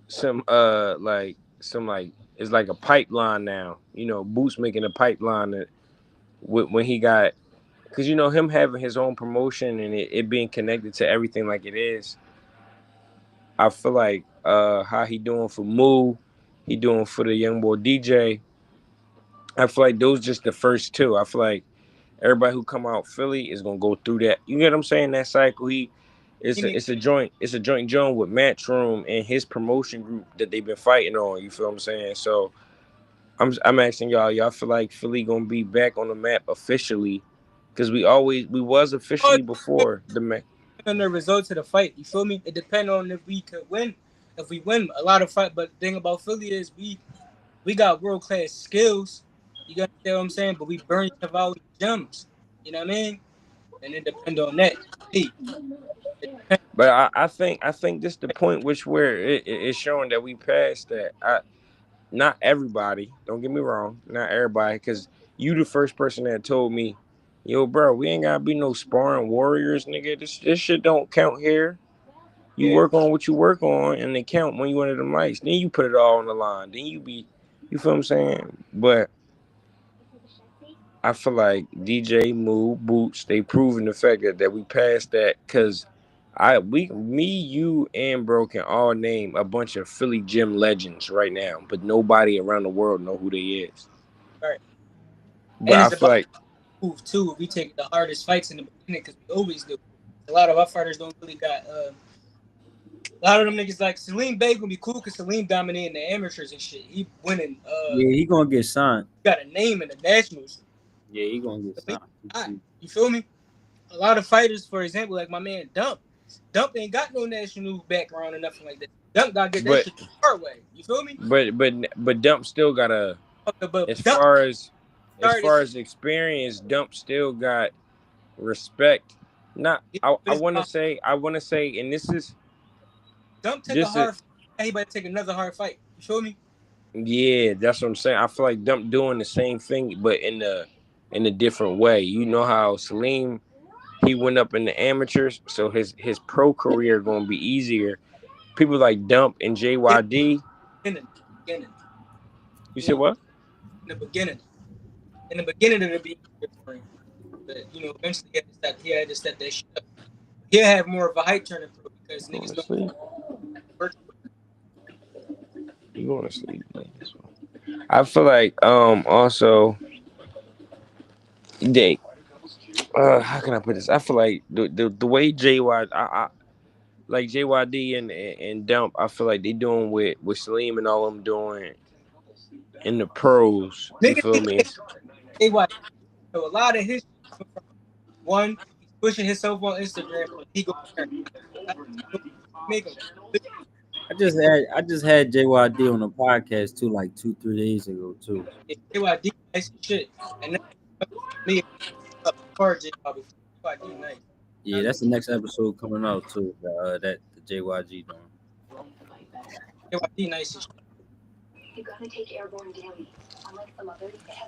[SPEAKER 3] some like it's like a pipeline now? Boots making a pipeline that when he got, because him having his own promotion and it being connected to everything like it is. I feel like how he doing for Moo, he doing for the young boy DJ. I feel like those just the first two. I feel like everybody who come out Philly is gonna go through that. You get what I'm saying? That cycle.
[SPEAKER 1] He need,
[SPEAKER 3] It's a joint joint with Matchroom and his promotion group that they've been fighting on. You feel what I'm saying? So I'm asking y'all feel like Philly gonna be back on the map officially? Because we was
[SPEAKER 1] oh,
[SPEAKER 3] officially before the map.
[SPEAKER 1] on the results of the fight. You feel me? It depends on if we could win. If we win a lot of fight, but the thing about Philly is we got world class skills. You got what I'm saying? But we burn each other out with gems. You know what I mean? And it depends on that. Hey, it depends.
[SPEAKER 3] But I think this the point which where it's showing that we passed that. Not everybody. Don't get me wrong. Not everybody, because you the first person that told me, yo, bro, we ain't gotta be no sparring warriors, nigga. This shit don't count here. You
[SPEAKER 1] Yeah.
[SPEAKER 3] work on what you work on, and they count when you under the mics. Then you put it all on the line. Then you feel what I'm saying? But I feel like DJ, Moo, Boots, they proving the fact that we passed that because you and bro can all name a bunch of Philly gym legends right now, but nobody around the world know who they is.
[SPEAKER 1] Right.
[SPEAKER 3] But
[SPEAKER 1] And
[SPEAKER 3] I
[SPEAKER 1] it's
[SPEAKER 3] feel
[SPEAKER 1] about
[SPEAKER 3] like,
[SPEAKER 1] move too. We take the hardest fights in the beginning because we always do. A lot of our fighters don't really got. A lot of them niggas like Salim Bey gonna be cool because Salim dominating the amateurs and shit. He winning.
[SPEAKER 2] Yeah, he gonna get signed.
[SPEAKER 1] Got a name in the nationals.
[SPEAKER 2] Yeah, he gonna get
[SPEAKER 1] Salim,
[SPEAKER 2] signed.
[SPEAKER 1] you feel me? A lot of fighters, for example, like my man Dump. Dump ain't got no national background or nothing like that. Dump gotta get that
[SPEAKER 3] but
[SPEAKER 1] shit the hard way. You feel me?
[SPEAKER 3] but Dump still got a
[SPEAKER 1] But
[SPEAKER 3] as
[SPEAKER 1] Dump
[SPEAKER 3] far as
[SPEAKER 1] started.
[SPEAKER 3] experience, Dump still got respect. Not I want to say, and this is
[SPEAKER 1] Dump take a
[SPEAKER 3] this is
[SPEAKER 1] hard fight. Anybody take another hard fight. You feel me?
[SPEAKER 3] yeah, that's what I'm saying. I feel like Dump doing the same thing, but in a different way. You know how Salim, he went up in the amateurs, so his pro career gonna be easier. People like Dump and JYD.
[SPEAKER 1] In the beginning,
[SPEAKER 3] You
[SPEAKER 1] you
[SPEAKER 3] said
[SPEAKER 1] know,
[SPEAKER 3] what?
[SPEAKER 1] in the beginning, it'll be different. But eventually he had to step that shit up. He'll have more of a hype turning pro because
[SPEAKER 3] You going
[SPEAKER 1] niggas
[SPEAKER 3] to
[SPEAKER 1] don't
[SPEAKER 3] sleep?
[SPEAKER 1] work.
[SPEAKER 3] You going to sleep? Man. I feel like also they how can I put this? I feel like the way like JYD and Dump, I feel like they doing with Salim and all them doing in the pros. You
[SPEAKER 1] Niggas
[SPEAKER 3] feel
[SPEAKER 1] need
[SPEAKER 3] me?
[SPEAKER 1] to say why. So a lot of his shit from one, he's pushing himself on Instagram. He go there. Make him.
[SPEAKER 2] I just had JYD on the podcast too, like 2-3 days ago too.
[SPEAKER 1] JYD nice and shit. And then me hard JYD nice.
[SPEAKER 2] Yeah, that's the next episode coming out too. That the JYG doing.
[SPEAKER 1] JYD nice as shit.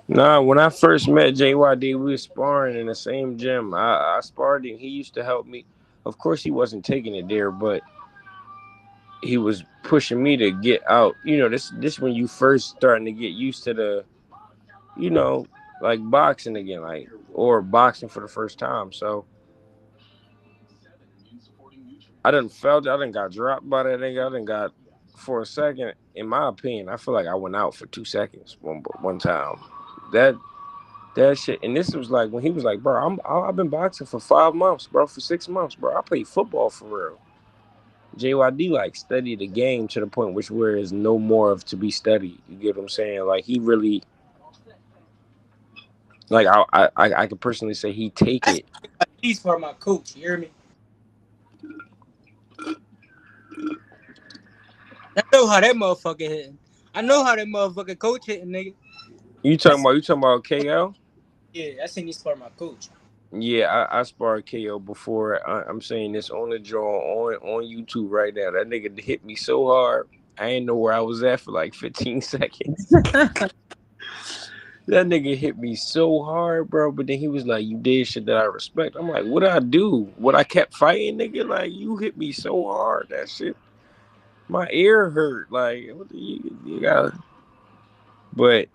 [SPEAKER 3] Nah, when I first met JYD, we was sparring in the same gym. I sparred him. He used to help me. Of course, he wasn't taking it there, but he was pushing me to get out. This when you first starting to get used to the, you know, like boxing again, like or boxing for the first time. So I done felt it. I done got dropped by that nigga. I done got for a second. In my opinion, I feel like I went out for 2 seconds one time. That that shit. And this was like when he was like, bro, I've been boxing for 5 months, bro, for 6 months, bro. I play football for real. JYD like studied the game to the point which where is no more of to be studied. You get what I'm saying? Like he really like I could personally say he take
[SPEAKER 1] That's
[SPEAKER 3] it.
[SPEAKER 1] he's for my coach. You hear me? I know how that motherfucker hitting. I know how that motherfucking coach hitting, nigga.
[SPEAKER 3] You talking about KO?
[SPEAKER 1] Yeah, I seen he's for my coach.
[SPEAKER 3] Yeah, I sparred KO before. I'm saying this on the draw on YouTube right now. That nigga hit me so hard. I ain't know where I was at for like 15 seconds. That nigga hit me so hard, bro. But then he was like, "You did shit that I respect." I'm like, "What did I do? What I kept fighting, nigga? Like you hit me so hard, that shit, my ear hurt. Like what you got?" But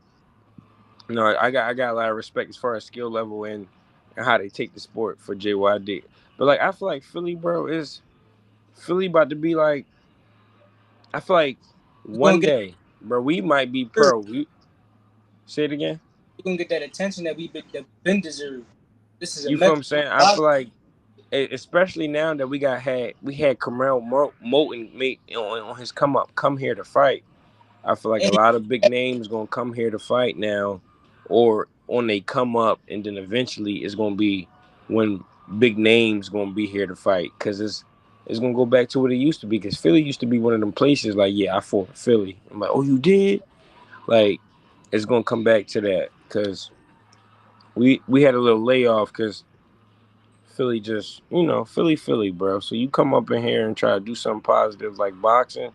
[SPEAKER 3] no, I got a lot of respect as far as skill level and how they take the sport for JYD. But like I feel like Philly, bro, is Philly about to be like. I feel like
[SPEAKER 1] You gonna
[SPEAKER 3] one
[SPEAKER 1] get
[SPEAKER 3] day, bro, we might be
[SPEAKER 1] you
[SPEAKER 3] pro. We say it again.
[SPEAKER 1] gonna get that attention that we been deserved. This is a
[SPEAKER 3] You feel what I'm
[SPEAKER 1] metro.
[SPEAKER 3] saying? I feel like especially now that we had Carmel Moulton mate on his come here to fight. I feel like a
[SPEAKER 1] And
[SPEAKER 3] lot of big names gonna come here to fight now, or when they come up, and then eventually it's gonna be when big names gonna be here to fight because it's gonna go back to what it used to be. Because Philly used to be one of them places like, yeah, I fought for Philly. I'm like, oh, you did? Like, it's gonna come back to that because we had a little layoff because Philly just, Philly, bro. So you come up in here and try to do something positive like boxing.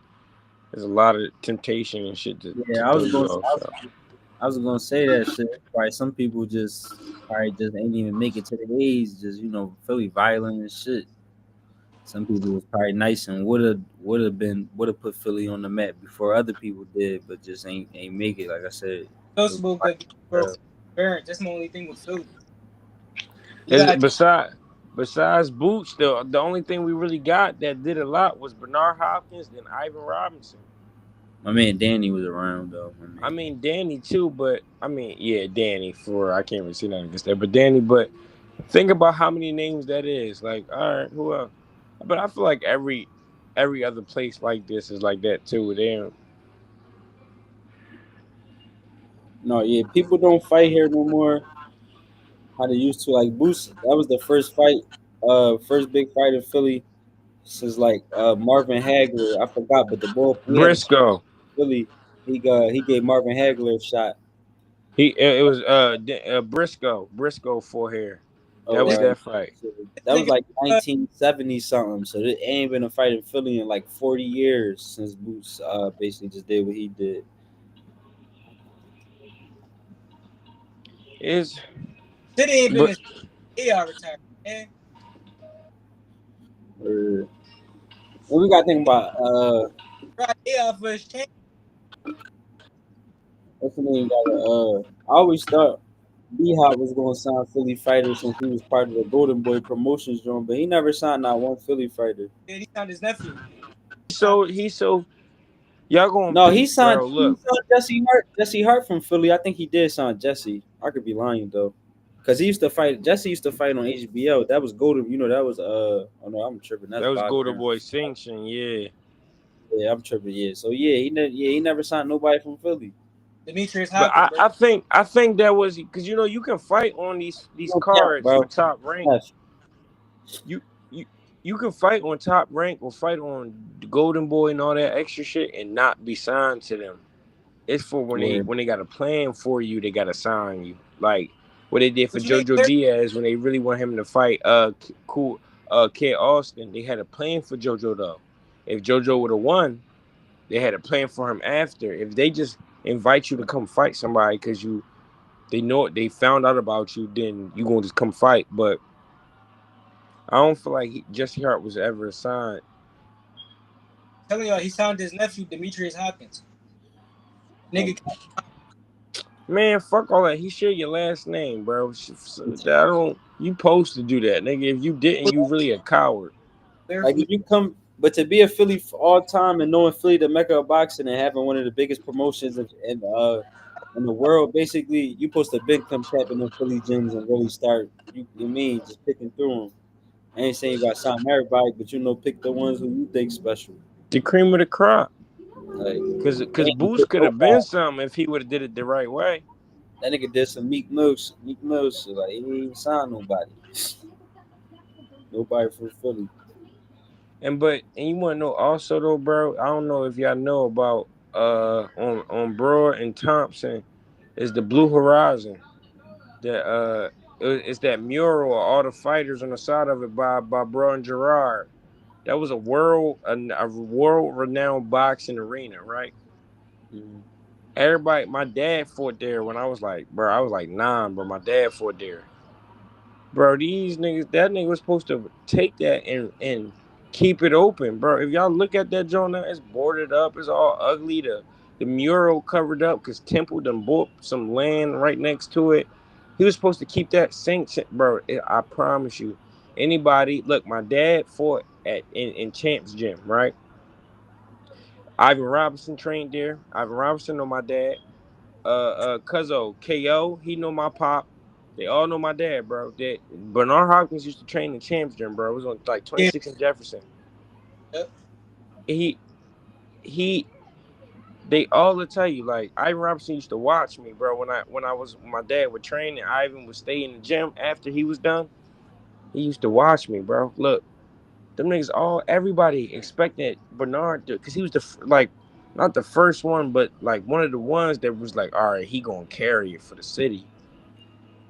[SPEAKER 3] There's a lot of temptation and shit to
[SPEAKER 2] Yeah,
[SPEAKER 3] throw you off. So.
[SPEAKER 2] I was gonna say that shit. Right, some people just probably just ain't even make it to the age, just Philly violent and shit. Some people was probably nice and would have put Philly on the map before other people did, but just ain't make it. Like I said,
[SPEAKER 1] those people could bro parents. That's my only thing with Philly. You
[SPEAKER 3] Is
[SPEAKER 1] got
[SPEAKER 3] besides Boots, the only thing we really got that did a lot was Bernard Hopkins, then Ivan Robinson.
[SPEAKER 2] my man Danny was around though.
[SPEAKER 3] I mean Danny too, but I mean yeah, Danny for I can't really see nothing against that, but Danny. But think about how many names that is. Like, all right, who else? But I feel like every other place like this is like that too. Damn.
[SPEAKER 2] No, yeah, people don't fight here no more how they used to. Like Boots, that was the first big fight in Philly since like Marvin Hagler. I forgot, but the ball we had a
[SPEAKER 3] Briscoe.
[SPEAKER 2] Philly. He gave Marvin Hagler a shot.
[SPEAKER 3] It was Briscoe for hair. That
[SPEAKER 2] Oh,
[SPEAKER 1] this
[SPEAKER 3] was
[SPEAKER 2] all right.
[SPEAKER 3] that fight.
[SPEAKER 2] So
[SPEAKER 1] this
[SPEAKER 2] that was
[SPEAKER 1] nigga.
[SPEAKER 2] like 1970 something. So there ain't been a fight in Philly in like 40 years since Boots basically just did what he did.
[SPEAKER 3] Is
[SPEAKER 1] City ain't been
[SPEAKER 3] but
[SPEAKER 1] this. AR retired. Man,
[SPEAKER 2] Or what we got to think about
[SPEAKER 1] right AR for his change.
[SPEAKER 2] what's the name? I always thought B Hop was going to sign Philly fighter since he was part of the Golden Boy Promotions joint, but he never signed not one Philly fighter.
[SPEAKER 1] He signed his nephew.
[SPEAKER 3] so y'all going
[SPEAKER 2] No,
[SPEAKER 3] peep, bro.
[SPEAKER 2] he
[SPEAKER 3] Look,
[SPEAKER 2] signed Jesse Hart from Philly. I think he did sign Jesse. I could be lying though. Cause he used to fight. Jesse used to fight on HBO. That was Golden. That was Oh no, I'm tripping. That's
[SPEAKER 3] that was
[SPEAKER 2] Bob
[SPEAKER 3] Golden
[SPEAKER 2] Arum.
[SPEAKER 3] Boy sanction, yeah.
[SPEAKER 2] Yeah, I'm tripping. Yeah. So yeah, he never signed nobody from Philly.
[SPEAKER 1] Demetrius
[SPEAKER 3] But
[SPEAKER 1] Hopkins,
[SPEAKER 3] I,
[SPEAKER 1] bro.
[SPEAKER 3] I think I think that was because you can fight on these
[SPEAKER 2] No cap,
[SPEAKER 3] cards for
[SPEAKER 2] bro.
[SPEAKER 3] top rank.
[SPEAKER 2] Yes.
[SPEAKER 3] You you you can fight on top rank or fight on the Golden Boy and all that extra shit and not be signed to them. It's for
[SPEAKER 2] Word.
[SPEAKER 3] when they got a plan for you, they gotta sign you. Like what they did for
[SPEAKER 1] But you made
[SPEAKER 3] JoJo
[SPEAKER 1] clear.
[SPEAKER 3] Diaz when they really want him to fight cool Kid Austin, they had a plan for JoJo though. If JoJo would have won, they had a plan for him after. If they just invite you to come fight somebody because they know it, they found out about you, then you gonna just come fight. But I don't feel like Jesse Hart was ever assigned.
[SPEAKER 1] Telling y'all, he signed his nephew Demetrius Hopkins. Nigga,
[SPEAKER 3] Man, fuck all that. He shared your last name, bro. I don't. You supposed to do that, nigga. If you didn't, you really a coward.
[SPEAKER 2] Like if you come, but to be a Philly for all time and knowing Philly the mecca of boxing and having one of the biggest promotions in the world, basically you supposed to been come tapping in Philly gyms and really start. You mean just picking through them. I ain't saying you got to sign everybody, but pick the ones who you think special.
[SPEAKER 3] The cream of the crop.
[SPEAKER 2] Like
[SPEAKER 3] Cause
[SPEAKER 2] damn,
[SPEAKER 3] Boost
[SPEAKER 2] pick
[SPEAKER 3] could have been
[SPEAKER 2] nobody.
[SPEAKER 3] something if he would have did it the right way.
[SPEAKER 2] That nigga did some Meek Mill shit. Like he ain't signed nobody. Nobody from Philly.
[SPEAKER 3] And you wanna know also though, bro, I don't know if y'all know about on Broad and Thompson is the Blue Horizon. That it's that mural of all the fighters on the side of it by Bro and Gerard. That was a world renowned boxing arena, right?
[SPEAKER 2] Mm-hmm.
[SPEAKER 3] Everybody, my dad fought there when I was like, bro, I was like 9, bro. My dad fought there. Bro, these niggas, that nigga was supposed to take that and keep it open, bro. If y'all look at that joint now, it's boarded up, it's all ugly. The mural covered up because Temple done bought some land right next to it. He was supposed to keep that sanctioned, bro. I promise you. Anybody, look, my dad fought in Champs Gym, right? Ivan Robinson trained there. Ivan Robinson know my dad. Cuzzo KO, he know my pop. They all know my dad, bro. Bernard Hopkins used to train in Champs Gym, bro. It was on like
[SPEAKER 1] yeah,
[SPEAKER 3] 26 and Jefferson.
[SPEAKER 1] yep.
[SPEAKER 3] He he they all will tell you, like Ivan Robinson used to watch me, bro. When I was my dad would train and Ivan would stay in the gym after he was done. He used to watch me, bro. Look, them niggas everybody expected Bernard to, because he was like not the first one, but like one of the ones that was like, all right, he gonna carry it for the city.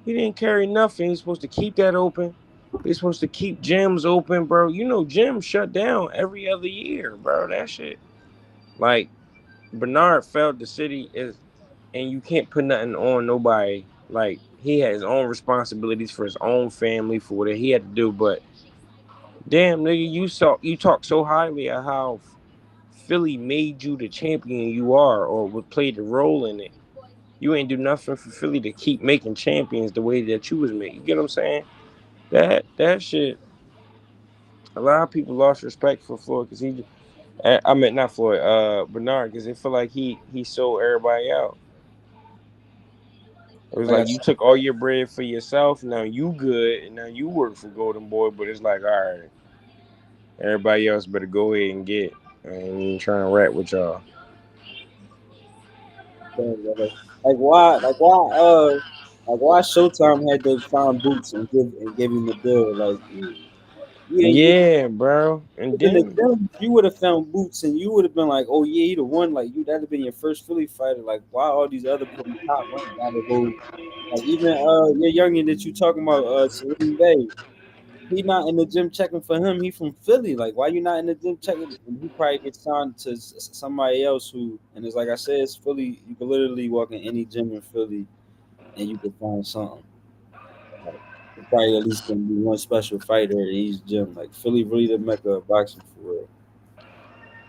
[SPEAKER 3] He didn't carry nothing. He's supposed to keep that open. He's supposed to keep gyms open, bro. You know, gyms shut down every other year, bro. That shit. Like Bernard felt the city is, and you can't put nothing on nobody. Like he had his own responsibilities for his own family for what he had to do. But damn, nigga, you talk so highly of how Philly made you the champion you are, or would play the role in it. You ain't do nothing for Philly to keep making champions the way that you was made. You get what I'm saying? That shit. A lot of people lost respect for Floyd because I meant not Floyd, Bernard, because they feel like he sold everybody out. It was
[SPEAKER 2] Like I
[SPEAKER 3] like you
[SPEAKER 2] said,
[SPEAKER 3] took all your bread for yourself. Now you good, and now you work for Golden Boy. But it's like, all right, everybody else better go ahead and get. I ain't even trying to rap with y'all.
[SPEAKER 2] like why Showtime had to find Boots and give him the deal. Like you didn't get
[SPEAKER 3] Yeah, bro. And
[SPEAKER 2] in the
[SPEAKER 3] then
[SPEAKER 2] gym, you would have found Boots and you would have been like, oh yeah, he the one. Like you that'd have been your first Philly fighter. Like why all these other from the top rank gotta go? Like even your youngin that you talking about, Salim Bay. He not in the gym checking for him. He from Philly. Like, why you not in the gym checking? And he probably gets signed to somebody else who. And it's like I said, it's Philly. You can literally walk in any gym in Philly and you can find something. Like, there's probably at least gonna be one special fighter in each gym. Like Philly, really the mecca of boxing for real.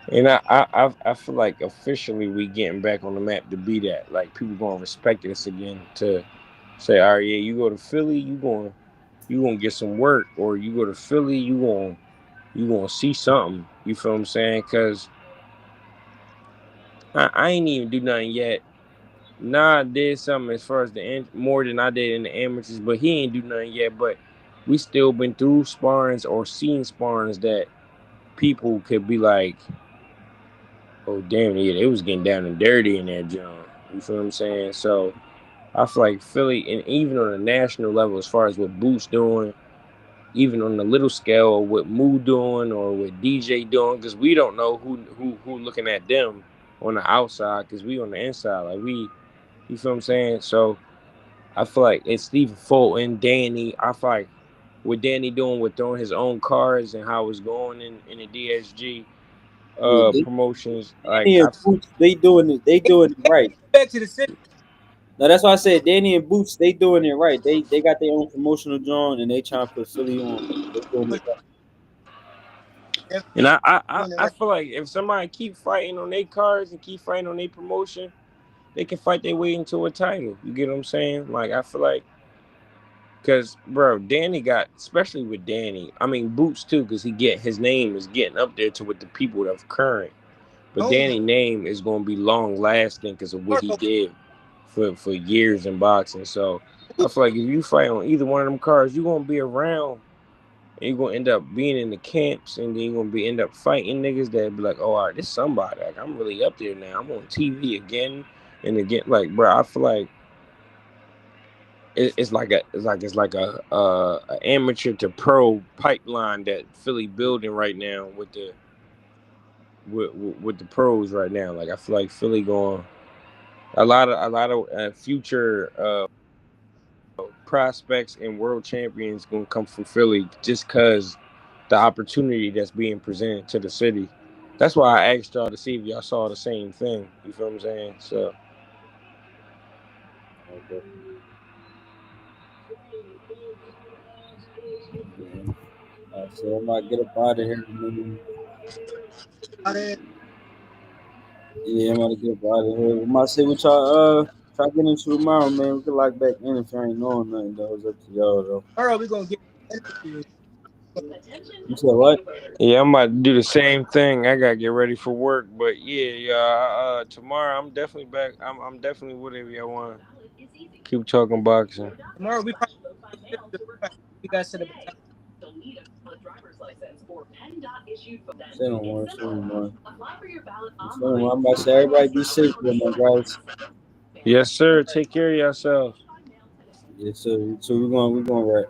[SPEAKER 3] and I feel like officially we getting back on the map to be that. Like people gonna respect us again to say, all right, yeah, you go to Philly, you gonna get some work, or you go to Philly, you gonna see something. You feel what I'm saying? Cause I ain't even do nothing yet. Nah, I did something as far as more than I did in the amateurs, but he ain't do nothing yet. But we still been through sparrings or seen sparrings that people could be like, oh damn, yeah, they was getting down and dirty in that jump. You feel what I'm saying? So I feel like Philly, and even on a national level, as far as what Boots doing, even on the little scale, what Moo doing or what DJ doing, because we don't know who looking at them on the outside, because we on the inside, like you feel what I'm saying? So I feel like it's Stephen Fulton, Danny. I feel like what Danny doing with throwing his own cards and how it's going in the DSG
[SPEAKER 2] Yeah,
[SPEAKER 3] promotions. Like
[SPEAKER 2] Danny and Boots, they doing it. They doing it right.
[SPEAKER 1] Back to the city.
[SPEAKER 2] No, that's why I said Danny and Boots, they doing it right. They got their own promotional drawing and they trying to put Philly on. They doing it right.
[SPEAKER 3] and
[SPEAKER 1] Doing it
[SPEAKER 3] I
[SPEAKER 1] right.
[SPEAKER 3] feel like if somebody keep fighting on their cards and keep fighting on their promotion, they can fight their way into a title. You get what I'm saying? Like I feel like because bro, Danny got especially with Danny. I mean Boots too, because his name is getting up there to with the people that are current. But
[SPEAKER 1] Boom.
[SPEAKER 3] Danny's name is going to be long lasting because of what he
[SPEAKER 1] Marco.
[SPEAKER 3] did for years in boxing. So I feel like if you fight on either one of them cards, you're going to be around and you're going to end up being in the camps and then you're going to end up fighting niggas that be like, oh, all right, this somebody. Like, I'm really up there now. I'm on TV again and again. Like, bro, I feel like it's like a amateur to pro pipeline that Philly building right now with the pros right now. Like I feel like Philly going a lot of future prospects and world champions gonna come from Philly just cause the opportunity that's being presented to the city. That's why I asked y'all to see if y'all saw the same thing. You feel what I'm saying? So
[SPEAKER 2] Okay. Yeah. So I'm about to get up out of here. Man. Yeah, I'm about to get up out of here. I'm about to say what y'all try getting into tomorrow, man. We can lock back in if you ain't knowing nothing though. It's up to y'all though.
[SPEAKER 1] Tomorrow we're gonna get interviews.
[SPEAKER 2] You said what?
[SPEAKER 3] yeah, I'm about to do the same thing. I gotta get ready for work, but yeah, tomorrow I'm definitely back. I'm definitely whatever y'all want. Keep talking boxing.
[SPEAKER 1] Tomorrow we probably we got set up a time.
[SPEAKER 2] Say no more. Say no more. Say no more. I'm about to say everybody be safe, with my guys.
[SPEAKER 3] Yes, sir. Take care of yourself.
[SPEAKER 2] Yeah, so we're going right.